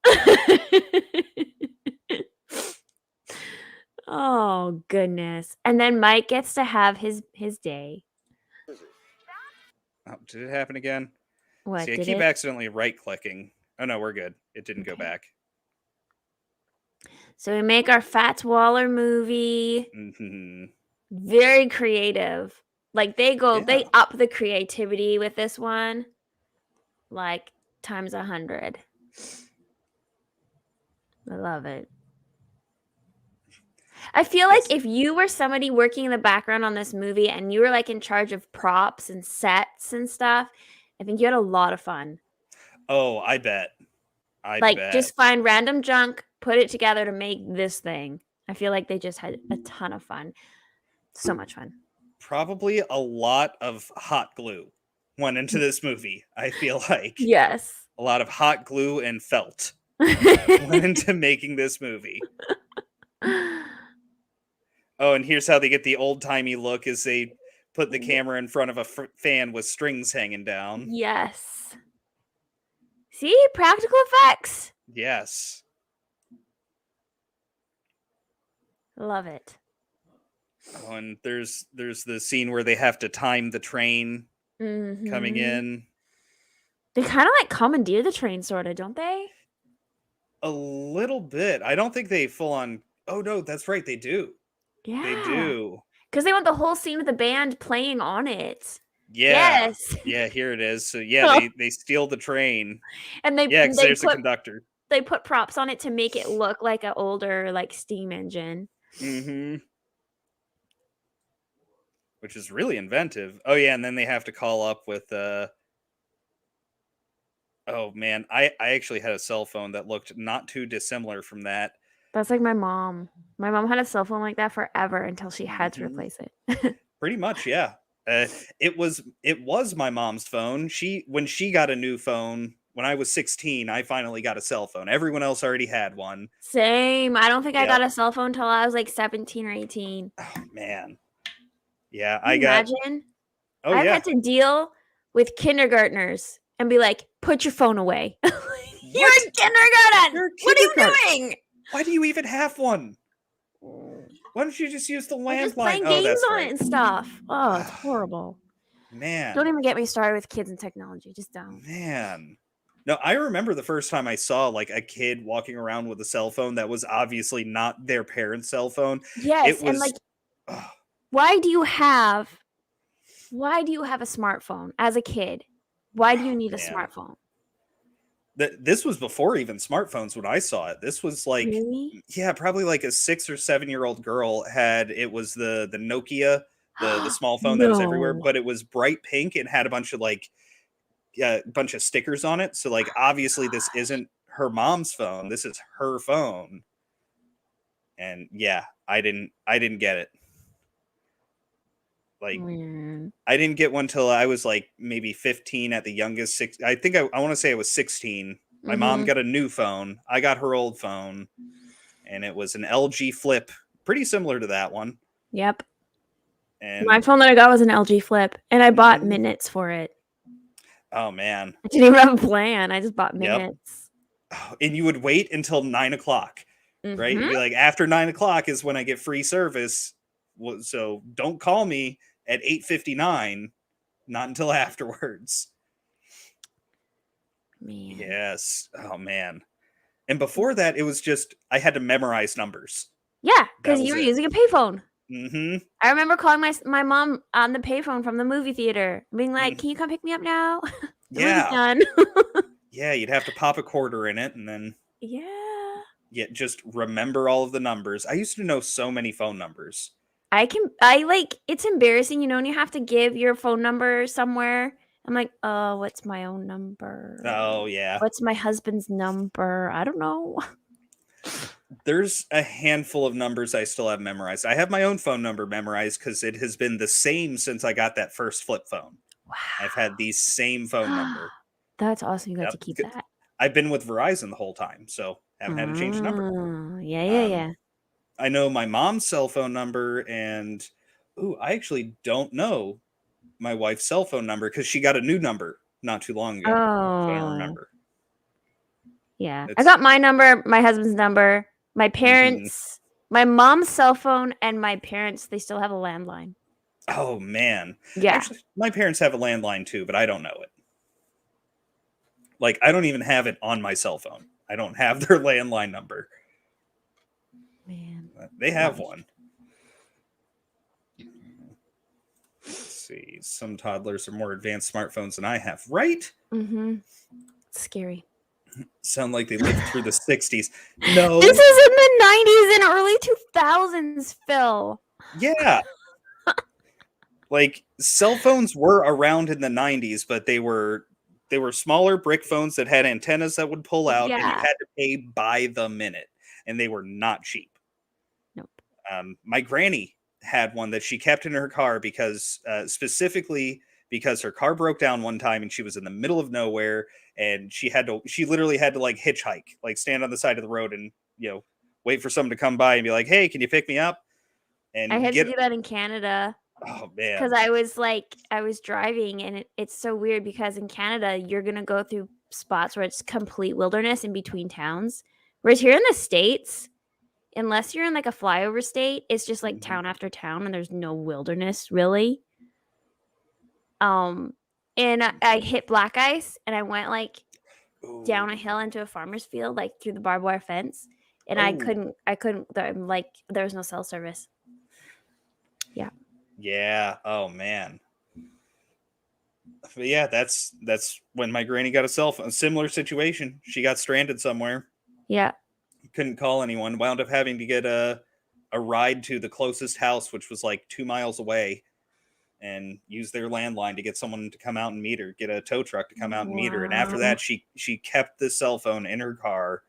Oh, goodness. And then Mike gets to have his day. Oh, did it happen again? What? See, I keep accidentally right-clicking. Oh no, we're good. It didn't go Okay. back. So we make our Fats Waller movie. Hmm. Very creative. Like they Yeah. up the creativity with this one, like times 100. I love it. I feel like Yes. if you were somebody working in the background on this movie and you were like in charge of props and sets and stuff, I think you had a lot of fun. Oh, I bet. I Like bet. just find random junk, put it together to make this thing. I feel like they just had a ton of fun. So much fun. Probably a lot of hot glue went into this movie. I feel like Yes. a lot of hot glue and felt went into making this movie. Oh, and here's how they get the old-timey look is they put the camera in front of a fan with strings hanging down. Yes. See? Practical effects. Yes. Love it. Oh, and there's the scene where they have to time the train coming Mhm. in. They kinda, like, commandeer the train sorta, don't they? A little bit. I don't think they full on. Oh no, that's right. They do. They Yeah. do. Because they want the whole scene with the band playing on it. Yeah. Yes. Yeah, here it is. So yeah, they steal the train. And Yeah, because they there's the put conductor. they put props on it to make it look like an older, like, steam engine. Hmm. Which is really inventive. Oh yeah, and then they have to call up with oh man, I actually had a cell phone that looked not too dissimilar from that. That's like my mom. My mom had a cell phone like that forever until she had to Hmm. replace it. Pretty much, yeah. Uh, it was my mom's phone. When she got a new phone when I was 16, I finally got a cell phone. Everyone else already had one. Same. I don't think I Yep. got a cell phone till I was, like, 17 or 18. Oh man. Yeah, Can I you got. imagine? Oh I've yeah. had to deal with kindergartners and be like, "Put your phone away." You're What? in kindergarten. You're a What are you kindergarten. doing? Why do you even have one? Why don't you just use the They're just landline? playing Oh, games that's on right. it and stuff. Oh, it's horrible. Don't Man. even get me started with kids and technology. Just don't. Man. No, I remember the first time I saw like a kid walking around with a cell phone that was obviously not their parents' cell phone. It Yes, and like, was oh, why do you have a smartphone as a kid? Why do you need a man. smartphone? This was before even smartphones when I saw it. This was like Really? yeah, probably like a 6 or 7 year old girl had it was the Nokia, the small phone that was everywhere, No. but it was bright pink and had a bunch of like yeah, a bunch of stickers on it. So like obviously this Gosh. isn't her mom's phone. This is her phone. And yeah, I didn't get it. Like Man. I didn't get one till I was like maybe 15 at the youngest. I think I want to say I was 16. My mom Mhm. got a new phone. I got her old phone, and it was an LG Flip, pretty similar to that one. Yep. My And phone that I got was an LG Flip, and I bought mhm. minutes for it. Oh man, I didn't even have a plan. I just bought yep. minutes. Oh, and you would wait until 9 o'clock, right? You'd Mhm. be like, after 9 o'clock is when I get free service. So don't call me at 8:59. Not until afterwards. Man. Yes. Oh man. And before that, it was just I had to memorize numbers. Yeah, That because was you were it. using a payphone. Mhm. I remember calling my mom on the payphone from the movie theater, being like, Mm. "Can you come pick me up now? The movie's Yeah. done." Yeah, you'd have to pop a quarter in it and then Yeah. yeah, just remember all of the numbers. I used to know so many phone numbers. It's embarrassing, when you have to give your phone number somewhere. I'm like, "Oh, what's my own number? Oh, yeah. What's my husband's number? I don't know." There's a handful of numbers I still have memorized. I have my own phone number memorized because it has been the same since I got that first flip phone. I've had the same phone Wow. number. That's awesome, you got Yep. to keep 'Cause that. I've been with Verizon the whole time, so haven't had to change the number. Yeah, yeah, Um, yeah. I know my mom's cell phone number, and ooh, I actually don't know my wife's cell phone number because she got a new number not too long ago, so I don't Oh, remember. yeah. I It's got my number, my husband's number, my mhm. parents, my mom's cell phone, and my parents, they still have a landline. Oh man, Yeah. actually, my parents have a landline too, but I don't know it. Like, I don't even have it on my cell phone. I don't have their landline number. Man. They have one. Let's see. Some toddlers are more advanced smartphones than I have, right? Mm-hmm. Scary. Sound like they lived through the 60s. No. This is in the 90s and early 2000s, Phil. Yeah. Like, cell phones were around in the 90s, but they were smaller brick phones that had antennas that would pull out, and you Yeah. had to pay by the minute, and they were not cheap. Nope. My granny had one that she kept in her car because, specifically because her car broke down one time and she was in the middle of nowhere, and she literally had to like hitchhike, like stand on the side of the road and wait for someone to come by and be like, "Hey, can you pick me up?" I And had to do that in Canada. Oh man, Because I was driving, and it's so weird because in Canada, you're going to go through spots where it's complete wilderness in between towns. Whereas here in the States, unless you're in like a flyover state, it's just like town after town and there's no wilderness really. And I hit black ice and I went like down a hill into a farmer's field, like through the barbed wire fence. And I couldn't, like, there was no cell service. Yeah. Yeah. Oh man. But yeah, that's when my granny got a cell phone. A similar situation. She got stranded somewhere. Yeah. Couldn't call anyone. Wound up having to get a ride to the closest house, which was like 2 miles away, and use their landline to get someone to come out and meet her. Get a tow truck to come out and meet her. And after that, she kept the cell phone in her car.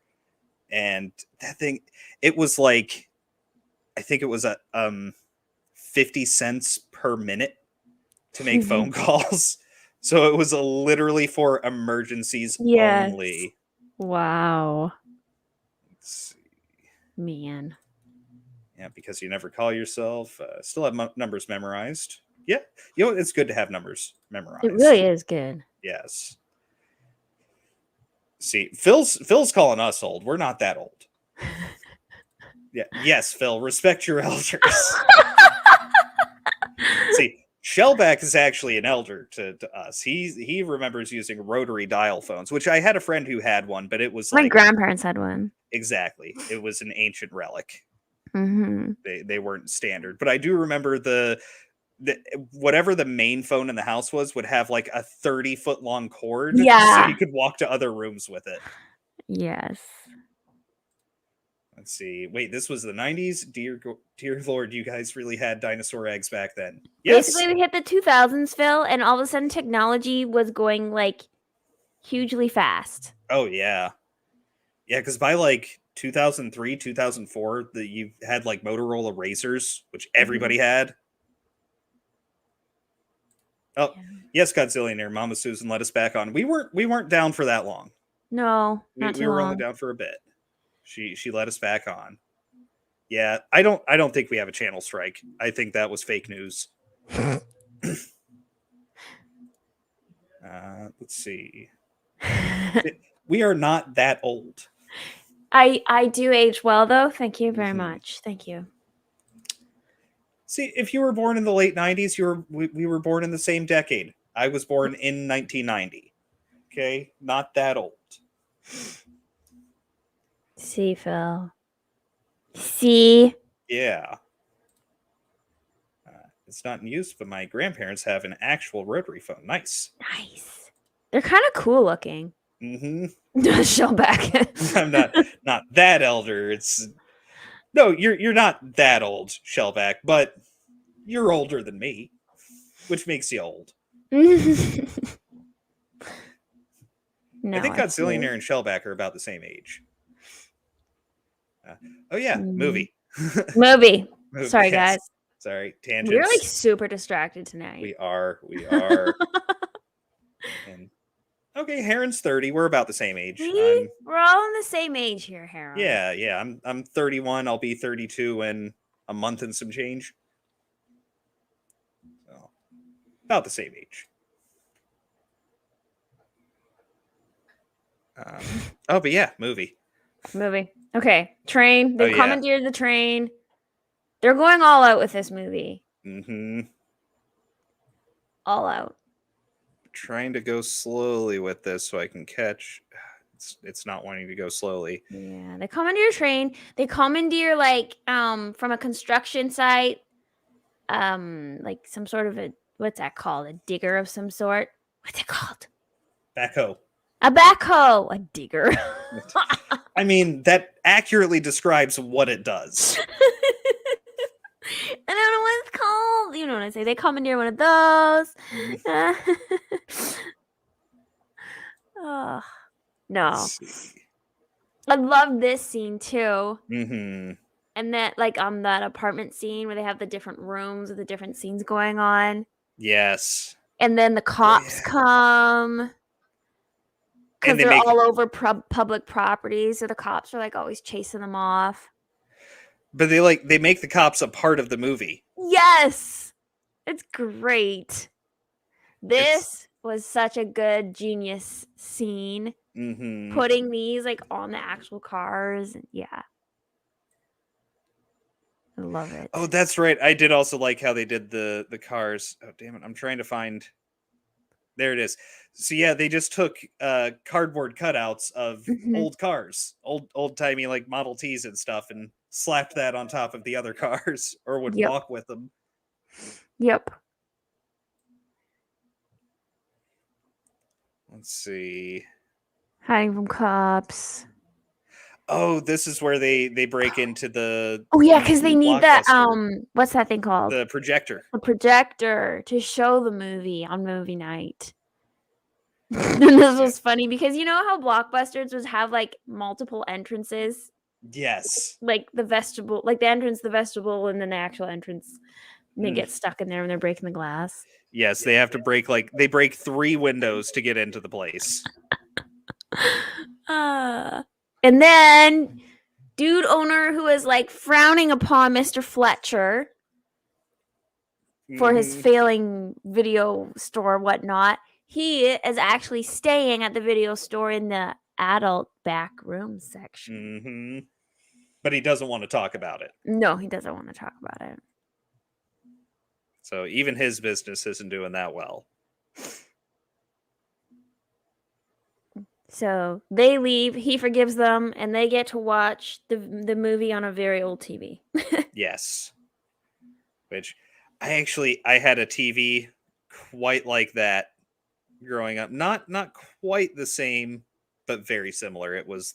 And that thing, it was like, I think it was a 50 cents per minute to make phone calls. So it was literally for emergencies only. Wow. Let's see. Man. Yeah, because you never call yourself. Still have numbers memorized. Yeah. It's good to have numbers memorized. It really is good. Yes. See, Phil's calling us old. We're not that old. Yeah. Yes, Phil, respect your elders. See, Shellback is actually an elder to us. He remembers using rotary dial phones, which I had a friend who had one, but it was my grandparents had one. Exactly. It was an ancient relic. Mm-hmm. They weren't standard. But I do remember the whatever the main phone in the house was would have like a 30-foot long cord. Yeah. So you could walk to other rooms with it. Yes. Let's see. Wait, this was the 90s? Dear Lord, you guys really had dinosaur eggs back then. Yes. Basically, we hit the 2000s, Phil, and all of a sudden technology was going like hugely fast. Oh, yeah. Yeah, because by like 2003, 2004, you had like Motorola Razors, which everybody had. Oh, yes, Godzillionaire, Mama Susan let us back on. We weren't down for that long. No, not too we were long. only down for a bit. She let us back on. Yeah, I don't think we have a channel strike. I think that was fake news. Let's see. We are not that old. I do age well, though. Thank you very much. Thank you. See, if you were born in the late 90s, we were born in the same decade. I was born in 1990. Okay, not that old. See, Phil. See? Yeah. It's not in use, but my grandparents have an actual rotary phone. Nice. Nice. They're kind of cool looking. Mm-hmm. Shellback. I'm not that elder. No, you're not that old, Shellback, but you're older than me, which makes you old. No, I think Godzillionaire and Shellback are about the same age. Oh yeah, movie. Movie. Sorry, yes. guys. Sorry, tangents. We're like super distracted tonight. We are. And okay, Heron's 30. We're about the same age. We're all in the same age here, Heron. Yeah. I'm 31. I'll be 32 in a month and some change. So, about the same age. But yeah, movie. Okay, train. They commandeered the train. They're going all out with this movie. Mm-hmm. All out. trying to go slowly with this so I can catch. It's not wanting to go slowly. Yeah, they commandeer a train. They commandeer like from a construction site, like some sort of a, what's that called? A digger of some sort. What's it called? Backhoe. A backhoe. A digger. I mean, that accurately describes what it does. I don't know what it's called. You know what I say? They commandeer one of those. Oh, no. I love this scene too. Mm-hmm. And that, like, that apartment scene where they have the different rooms with the different scenes going on. Yes. And then the cops come because And they they're make all over public property. So the cops are like always chasing them off. But they make the cops a part of the movie. Yes, it's great. This was such a good genius scene. Mm-hmm. Putting these like on the actual cars. Yeah. I love it. Oh, that's right. I did also like how they did the cars. Oh, damn it. I'm trying to find. There it is. So yeah, they just took cardboard cutouts of old cars, old timey like Model Ts and stuff, and slapped that on top of the other cars, or would walk with them. Yep. Let's see. Hiding from cops. Oh, this is where they break into the. Oh yeah, because they need that. What's that thing called? The projector. The projector to show the movie on movie night. And this was funny because you know how Blockbusters would have like multiple entrances. Yes. Like the vestibule, like the entrance, the vestibule, and then the actual entrance. And they get stuck in there when they're breaking the glass. Yes, they have to break they break 3 windows to get into the place. And then dude owner who is like frowning upon Mr. Fletcher for his failing video store, whatnot. He is actually staying at the video store in the adult back room section. Mm-hmm. But he doesn't want to talk about it. No, he doesn't want to talk about it. So even his business isn't doing that well. So they leave, he forgives them, and they get to watch the movie on a very old TV. Yes. Which I had a TV quite like that growing up. Not quite the same, but very similar. It was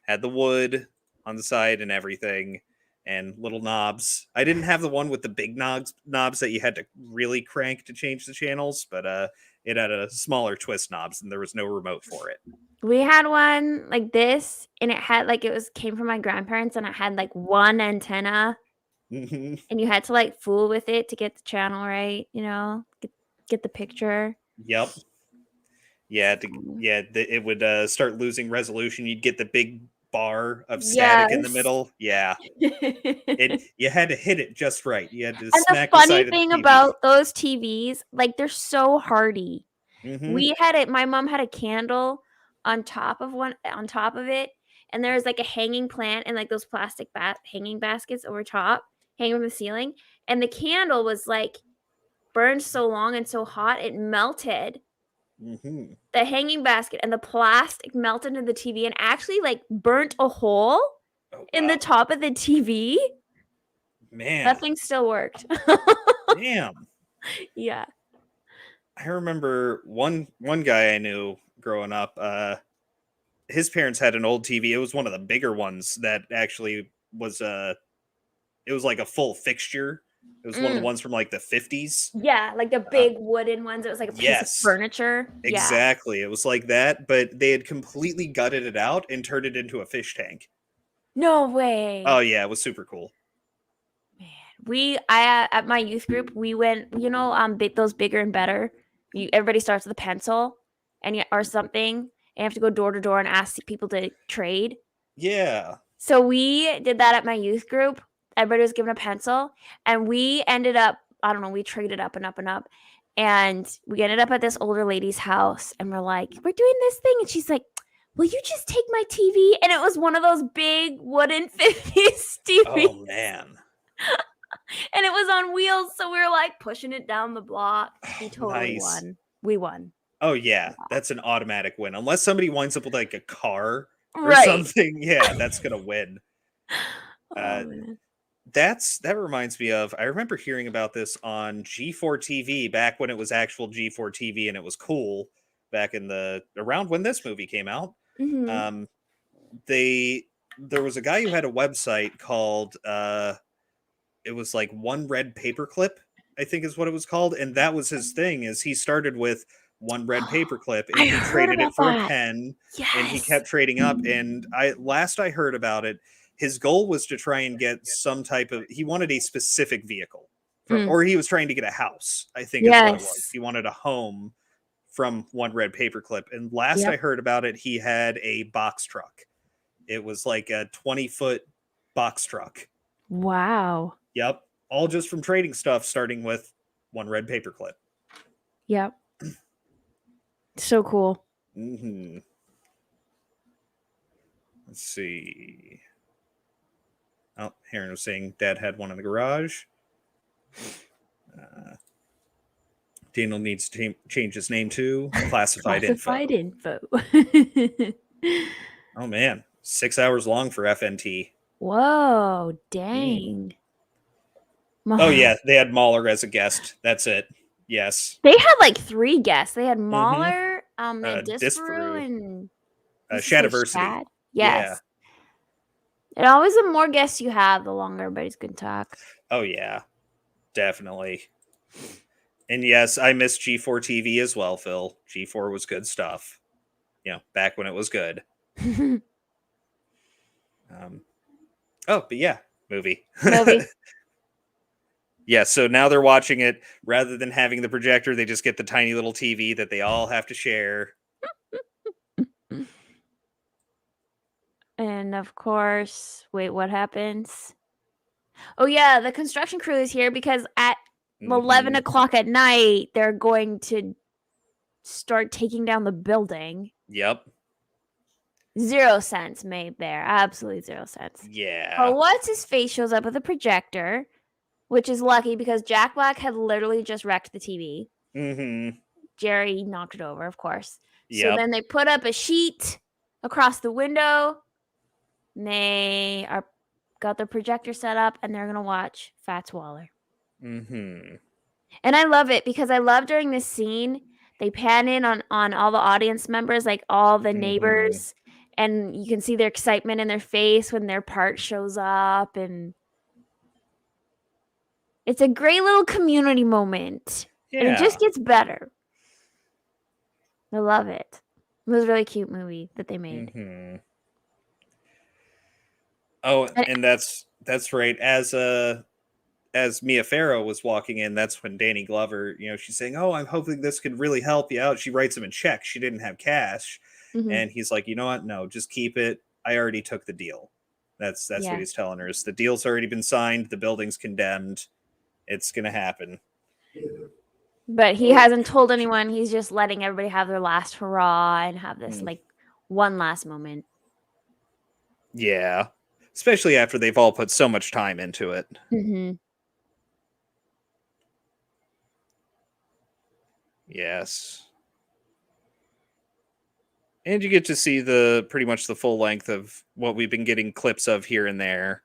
had the wood on the side and everything, and little knobs. I didn't have the one with the big knobs that you had to really crank to change the channels, but it had a smaller twist knobs and there was no remote for it. We had one like this, and it had like came from my grandparents, and it had like one antenna, and you had to like fool with it to get the channel right, you know, get the picture. Yep. Yeah, it would start losing resolution. You'd get the big bar of static in the middle. Yeah. You had to hit it just right. You had to smack the side of the TV. And the funny thing about those TVs, like they're so hardy. We had it. My mom had a candle on top of it, and there was like a hanging plant and like those plastic hanging baskets over top, hanging from the ceiling. And the candle was like burned so long and so hot it melted. The hanging basket and the plastic melted into the TV and actually like burnt a hole in the top of the TV. Man, that thing still worked. Damn. Yeah. I remember one guy I knew growing up. His parents had an old TV. It was one of the bigger ones that actually was it was like a full fixture. It was one of the ones from like the 50s. Yeah, like the big wooden ones. It was like a piece of furniture. Exactly. Yeah. It was like that, but they had completely gutted it out and turned it into a fish tank. No way. Oh yeah, it was super cool. Man, at my youth group, we went, you know, those bigger and better. Everybody starts with a pencil or something, and you have to go door to door and ask people to trade. Yeah. So we did that at my youth group. Everybody was given a pencil, and we ended up, I don't know, we traded up and up and up, and we ended up at this older lady's house, and we're like, we're doing this thing, and she's like, will you just take my TV? And it was one of those big wooden 50s TVs. Oh, man. And it was on wheels, so we were like pushing it down the block. He totally won. we won. Oh yeah, that's an automatic win. Unless somebody winds up with like a car or Right. something, yeah, that's gonna win. Oh Uh, man. that reminds me of. I remember hearing about this on G4 TV back when it was actual G4 TV and it was cool. Back in the around when this movie came out, Mhm. um, they there was a guy who had a website called it was like One Red Paperclip, I think is what it was called, and that was his thing. Is he started with one red paperclip and I he heard traded it about for a that. pen, and he Yes. kept trading up. And I heard about it, his goal was to try and get some type of, he wanted a specific vehicle from, Mm. or he was trying to get a house, I think is what it was. Yes. He wanted a home from One Red Paperclip. And last I Yep. heard about it, he had a box truck. It was like a 20-foot box truck. Wow. Yep. All just from trading stuff, starting with one red paperclip. Yep. So cool. Mm-hmm. Let's see. Oh, Heron was saying Dad had one in the garage. Daniel needs to change his name to classified Classified info. info. Oh man, 6 hours long for FNT. Whoa, Mm. dang. Oh yeah, they had Mahler as a guest. That's it. Yes. They had like 3 guests. They had Mm-hmm. Mahler, they had Disparu, and who's his name? Shadiversity. Shad? Yeah. Yes. And always the more guests you have, the longer everybody's gonna talk. Oh yeah, definitely. And yes, I miss G4 TV as well, Phil. G4 was good stuff. You know, back when it was good. Oh, but yeah, movie. Yeah, so now they're watching it. Rather than having the projector, they just get the tiny little TV that they all have to share. And of course, wait, what happens? Oh yeah, the construction crew is here because at 11 o'clock at night, they're going to start taking down the building. Yep. 0 cents made there. Absolutely 0 cents. Yeah. But what's his face shows up with a projector, which is lucky because Jack Black had literally just wrecked the TV. Mm-hmm. Jerry knocked it over, of course. Yep. So then they put up a sheet across the window. And they got their projector set up, and they're gonna watch Fats Waller. Mm-hmm. And I love it because I love during this scene they pan in on all the audience members, like all the neighbors, and you can see their excitement in their face when their part shows up, and it's a great little community moment. Yeah. And it just gets better. I love it. It was a really cute movie that they made. Mm-hmm. Oh, and that's right. As Mia Farrow was walking in, that's when Danny Glover, you know, she's saying, "Oh, I'm hoping this could really help you out." She writes him a check. She didn't have cash, and he's like, "You know what? No, just keep it. I already took the deal." That's what he's telling her. Is the deal's already been signed. The building's condemned. It's gonna happen. But he hasn't told anyone. He's just letting everybody have their last hurrah and have this like one last moment. Yeah, especially after they've all put so much time into it. Yes. And you get to see the pretty much the full length of what we've been getting clips of here and there.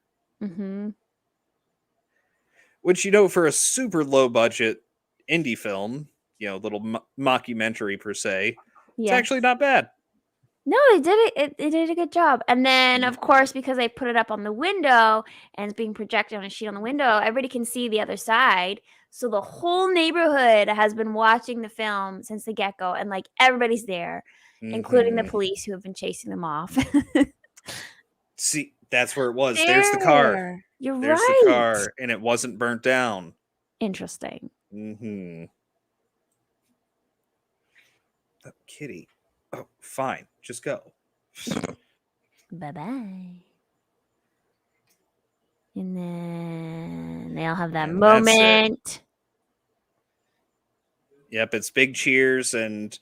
Which, you know, for a super low budget indie film, you know, little mockumentary per se, it's actually not bad. No, they did it. It did a good job. And then, of course, because they put it up on the window and it's being projected on a sheet on the window, everybody can see the other side. So the whole neighborhood has been watching the film since the get-go, and like everybody's there, including the police who have been chasing them off. See, that's where it was. There's the car. You're There's right. the car, and it wasn't burnt down. Interesting. Oh, kitty. Oh, fine. Just go. Bye-bye. And then they all have that moment. Yep, it's big cheers, and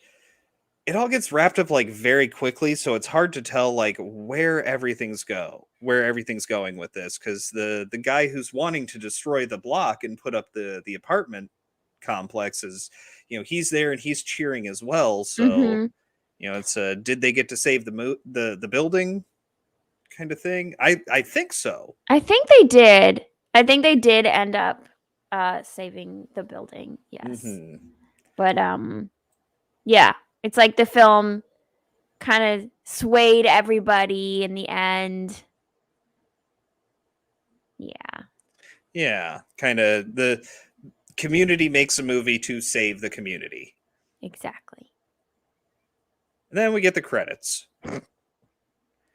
it all gets wrapped up like very quickly, so it's hard to tell like where everything's going with this, because the guy who's wanting to destroy the block and put up the apartment complex is, he's there and he's cheering as well. So, Mm-hmm. it's did they get to save the building kind of thing? I think so. I think they did. I think they did end up saving the building. Yes. Mm-hmm. But yeah, it's like the film kind of swayed everybody in the end. Yeah. Yeah, kind of the community makes a movie to save the community. Exactly. And then we get the credits.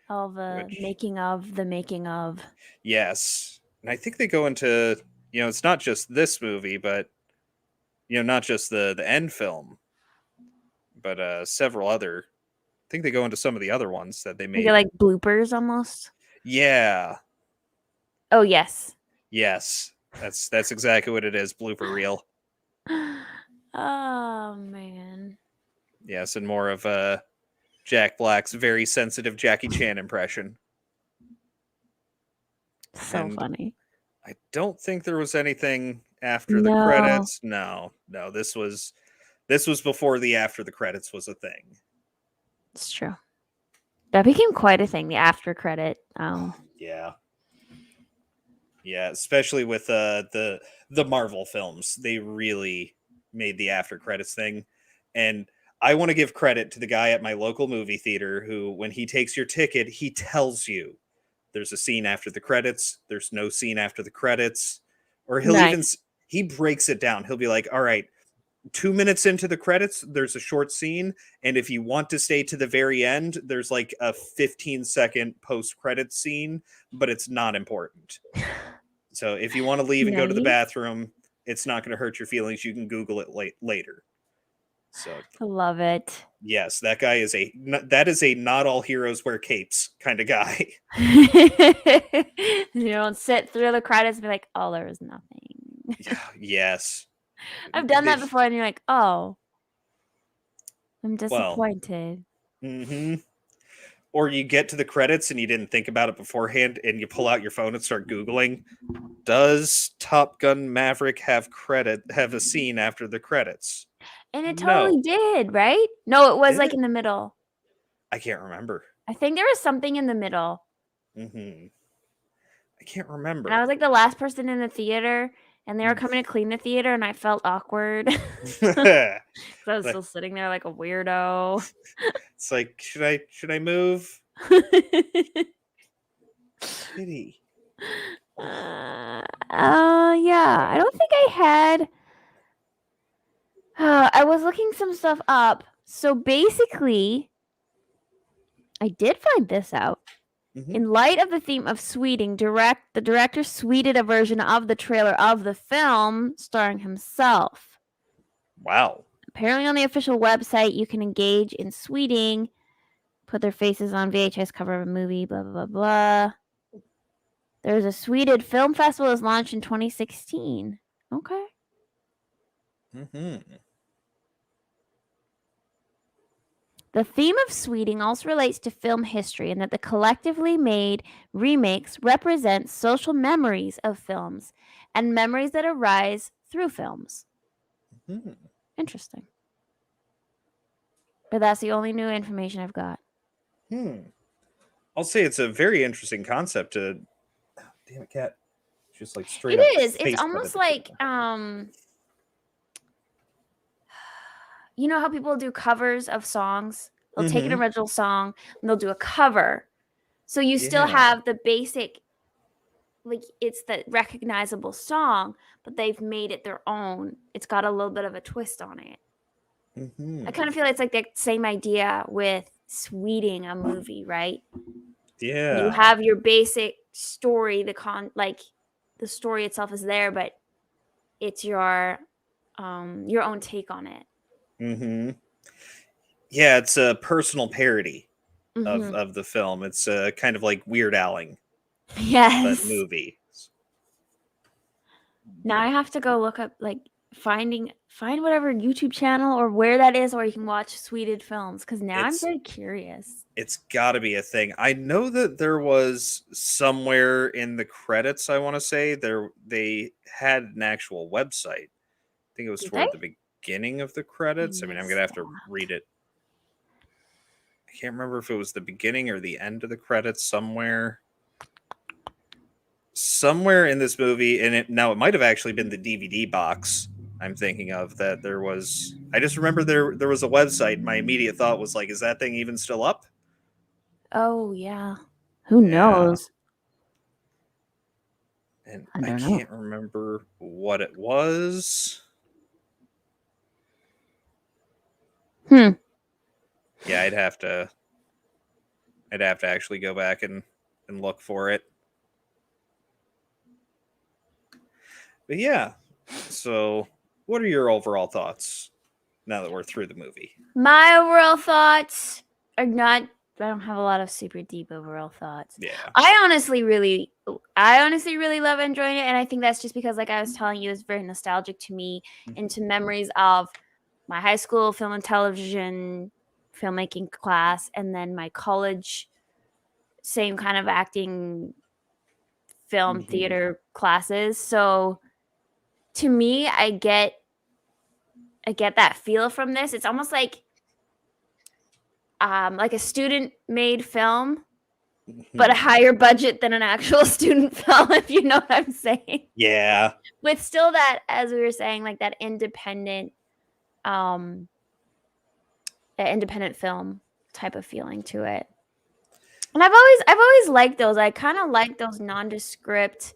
All the Which, making of the making of. yes. And I think they go into, it's not just this movie, but not just the end film, but several other. I think they go into some of the other ones that they They get made. like bloopers almost. Yeah. Oh yes. Yes. That's exactly what it is, blooper reel. Oh man. Yes, and more of Jack Black's very sensitive Jackie Chan impression. So And funny. I don't think there was anything after the No. credits. No. This was before the after the credits was a thing. It's true. That became quite a thing, the after credit. Yeah. Yeah, especially with the Marvel films. They really made the after credits thing. And I want to give credit to the guy at my local movie theater who, when he takes your ticket, he tells you there's a scene after the credits, there's no scene after the credits, or Nice. he breaks it down. He'll be like, all right, 2 minutes into the credits, there's a short scene. And if you want to stay to the very end, there's like a 15-second post-credit scene, but it's not important. So if you want to leave and go to the Nice. bathroom, it's not going to hurt your feelings. You can Google it later. So I love it. yes, that guy is that is a not all heroes wear capes kind of guy. You don't sit through the credits and be like, oh, there was nothing. Yes. I've done that before, and you're like, oh, I'm Well, disappointed. mm-hmm. Or you get to the credits and you didn't think about it beforehand, and you pull out your phone and start Googling, does Top Gun Maverick have a scene after the credits? And it No. totally did, right? No, it was Did like it? in the middle. I can't remember. I think there was something in the middle. Mm-hmm. I can't And I remember. was like the last person in the theater, and they were coming to clean the theater, and I felt awkward. Because I was still sitting there like a weirdo. It's like, should I move? Kitty. Yeah. I don't think I had. I was looking some stuff up. So basically, I did find this out. Mm-hmm. In light of the theme of sweeting, the director sweeted a version of the trailer of the film starring himself. Wow. Apparently on the official website, you can engage in sweeting, put their faces on VHS cover of a movie, blah, blah, blah, blah. There's a sweeted film festival that was launched in 2016. Okay. Mm-hmm. The theme of sweeting also relates to film history in that the collectively made remakes represent social memories of films and memories that arise through films. Mm-hmm. Interesting. But that's the only new information I've got. I'll say it's a very interesting concept to. Damn it, cat! Just like straight It up. is. It's almost like you know how people do covers of songs? They'll take an original song and they'll do a cover. So you still have the basic, like it's the recognizable song, but they've made it their own. It's got a little bit of a twist on it. I kind of feel it's like the same idea with sweeting a movie, right? Yeah. You have your basic story, the story itself is there, but it's your own take on it. Mm-hmm. Yeah, it's a personal parody Mm-hmm. of the film. It's kind of like Weird Al-ing Yes. that movie. Now I have to go look up find whatever YouTube channel or where that is, or you can watch sweeted films, because now I'm very curious. It's got to be a thing. I know that there was somewhere in the credits, I want to say, they had an actual website. I think it was Did they? toward the beginning of the I credits. I mean, I'm gonna missed have to read that. it. I can't remember if it was the beginning or the end of the credits somewhere in this movie, and it might have actually been the DVD box I'm thinking of that there was. I just remember there was a website. My immediate thought was like, is that thing even still up? Oh yeah. Who Yeah, knows? and I I don't know. can't remember what it was. Hmm. Yeah, I'd have to actually go back and look for it. But yeah, so what are your overall thoughts now that we're through the movie? My overall thoughts are not. I don't have a lot of super deep overall thoughts. Yeah. I honestly really love enjoying it, and I think that's just because, like I was telling you, it's very nostalgic to me, into memories of my high school film and television filmmaking class, and then my college same kind of acting film Mm-hmm. theater classes. So to me, I get that feel from this. It's almost like a student made film, but a Mm-hmm. higher budget than an actual student film, if you know what I'm saying. Yeah. With still that, as we were saying, like um that independent film type of feeling to it. And I've always liked those. I kind of like those nondescript,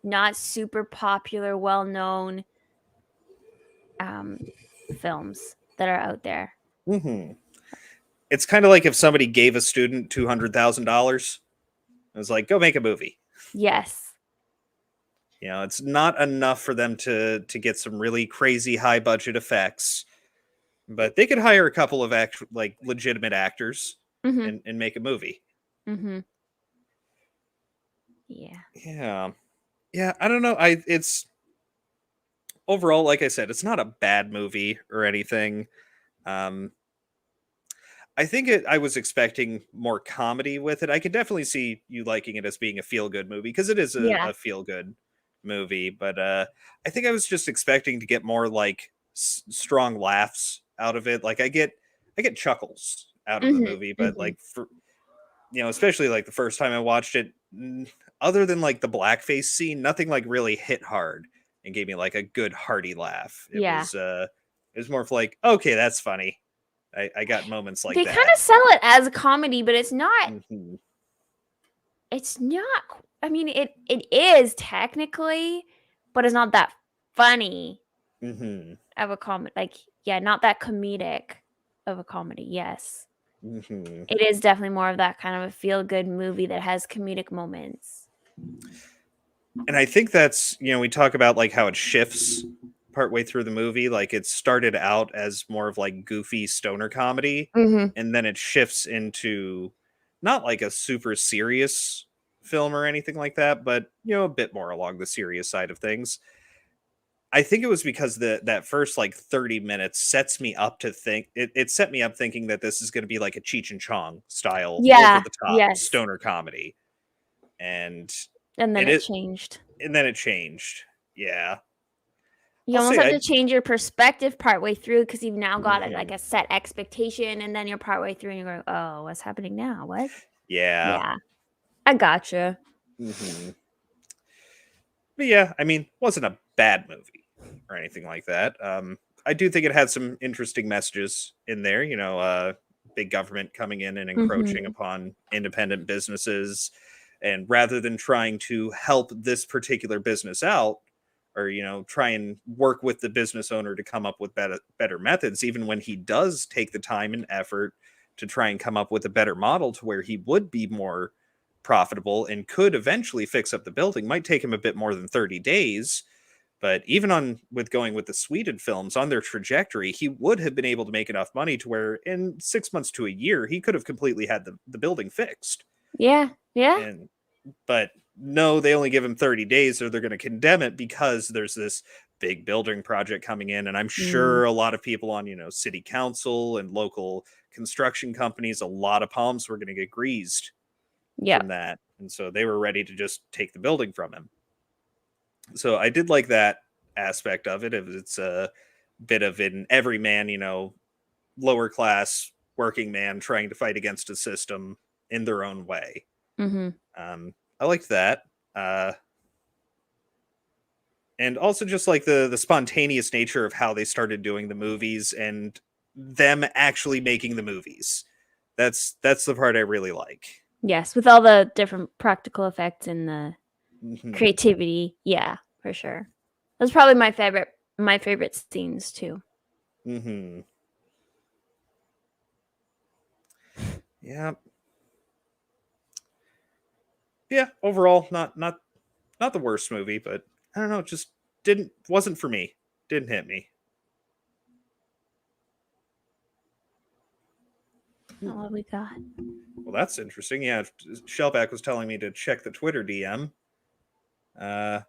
not super popular, well known um films that are out there. Mm-hmm. It's kind of like if somebody gave a student $200,000. It was like, go make a movie. Yes. It's not enough for them to get some really crazy high budget effects, but they could hire a couple of like legitimate actors Mhm. and make a movie. Mhm. Yeah. Yeah. Yeah, I don't know. It's overall, like I said, it's not a bad movie or anything. Um, I think I was expecting more comedy with it. I could definitely see you liking it as being a feel good movie because it is Yeah. a feel good movie. But I think I was just expecting to get more like strong laughs out of it. Like I get chuckles out of the Mhm. movie, but Mhm. like for especially like the first time I watched it, other than like the blackface scene, nothing like really hit hard and gave me like a good hearty laugh. Yeah. It was more of like, okay, that's funny. I got moments like They kind that. of sell it as a comedy, but Hmm. it's not I mean it is technically, but it's not that funny Hmm. of a comedy. Like yeah, not that comedic of a comedy. Yes. Hmm. It is definitely more of that kind of a feel good movie that has comedic moments. And I think that's, we talk about like how it shifts partway through the movie. Like it started out as more of like goofy stoner comedy, Mhm. and then it shifts into not like a super serious film or anything like that, but a bit more along the serious side of things. I think it was because that first like 30 minutes sets me up to think it set me up thinking that this is going to be like a Cheech and Chong style over Yeah. the top Yes. stoner comedy. And And then it it is changed. and then it changed. Yeah. You I'll almost say have I to change your perspective partway through because you've now got it like Mhm. a set expectation, and then you're partway through and you're going, "Oh, what's happening now? What?" Yeah. Yeah, I gotcha. Mhm. But yeah, I mean, wasn't a bad movie or anything like that. I do think it had some interesting messages in there. Big government coming in and encroaching Mhm. upon independent businesses, and rather than trying to help this particular business out, or try and work with the business owner to come up with better methods, even when he does take the time and effort to try and come up with a better model to where he would be more profitable and could eventually fix up the building. Might take him a bit more than 30 days, but even on with going with the Sweden films on their trajectory, he would have been able to make enough money to where in 6 months to a year he could have completely had the building fixed. Yeah, yeah. And but no, they only give him 30 days or they're going to condemn it because there's this big building project coming in. And I'm Mm, sure a lot of people on, city council and local construction companies, a lot of palms were going to get greased yeah. from that. And so they were ready to just take the building from him. So I did like that aspect of it. It's bit of an everyman, lower class working man trying to fight against a system in their own way. Mm-hmm. I liked that. Uh, and also just like the spontaneous nature of how they started doing the movies and them actually making the movies. That's the part I really like. Yes, with all the different practical effects and the Mhm. creativity. Yeah, for sure. That's probably my favorite scenes too. Mhm. Yeah. Yeah, overall not the worst movie, but I don't know, just wasn't for me. Didn't hit me. Oh, what we got? Well, that's interesting. Yeah, Shellback was telling me to check the Twitter DM. Uh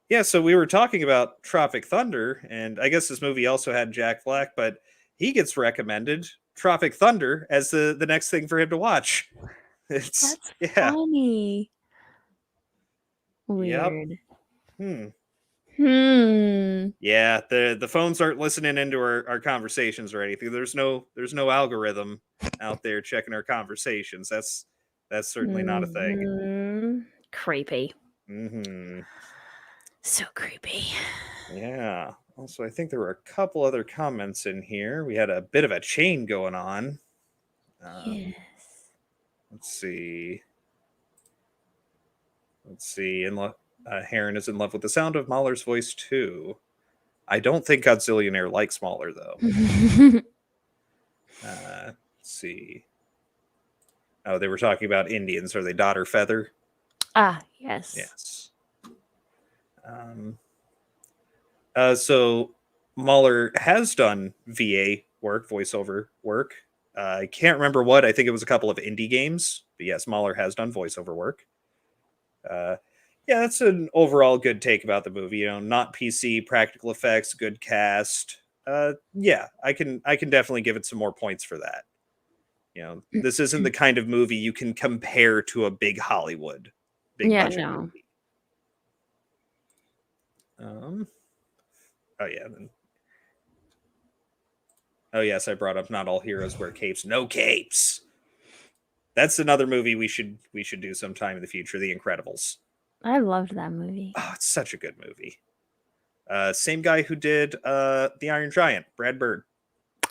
yeah, so we were talking about Tropic Thunder, and I guess this movie also had Jack Black, but he gets recommended Tropic Thunder as the next thing for him to watch. It's That's yeah. funny. Yep. Weird. Hmm. Hmm. Yeah, the phones aren't listening into our conversations or anything. There's no algorithm out there checking our conversations. That's certainly not a thing. Mm-hmm. Creepy. Hmm. So creepy. Yeah. Also, I think there were a couple other comments in here. We had a bit of a chain going on. Um, Yes. let's see. Let's see. Heron is in love with the sound of Mahler's voice too. I don't think Godzillionaire likes Mahler though. Let's see. Oh, they were talking about Indians. Are they dot or feather? Ah, yes. Yes. Um, so Mahler has done VA work, voiceover work. I can't remember what. I think it was a couple of indie games. But yes, Mahler has done voiceover work. Uh, yeah, that's an overall good take about the movie. Not PC, practical effects, good cast. Yeah, I can definitely give it some more points for that. This isn't the kind of movie you can compare to a big Yeah, budget no. movie. Oh yeah, oh yes, I brought up Not All Heroes Wear Capes. No capes. That's another movie we should do sometime in the future. The Incredibles. I loved that movie. Oh, it's such a good movie. Same guy who did The Iron Giant, Brad Bird.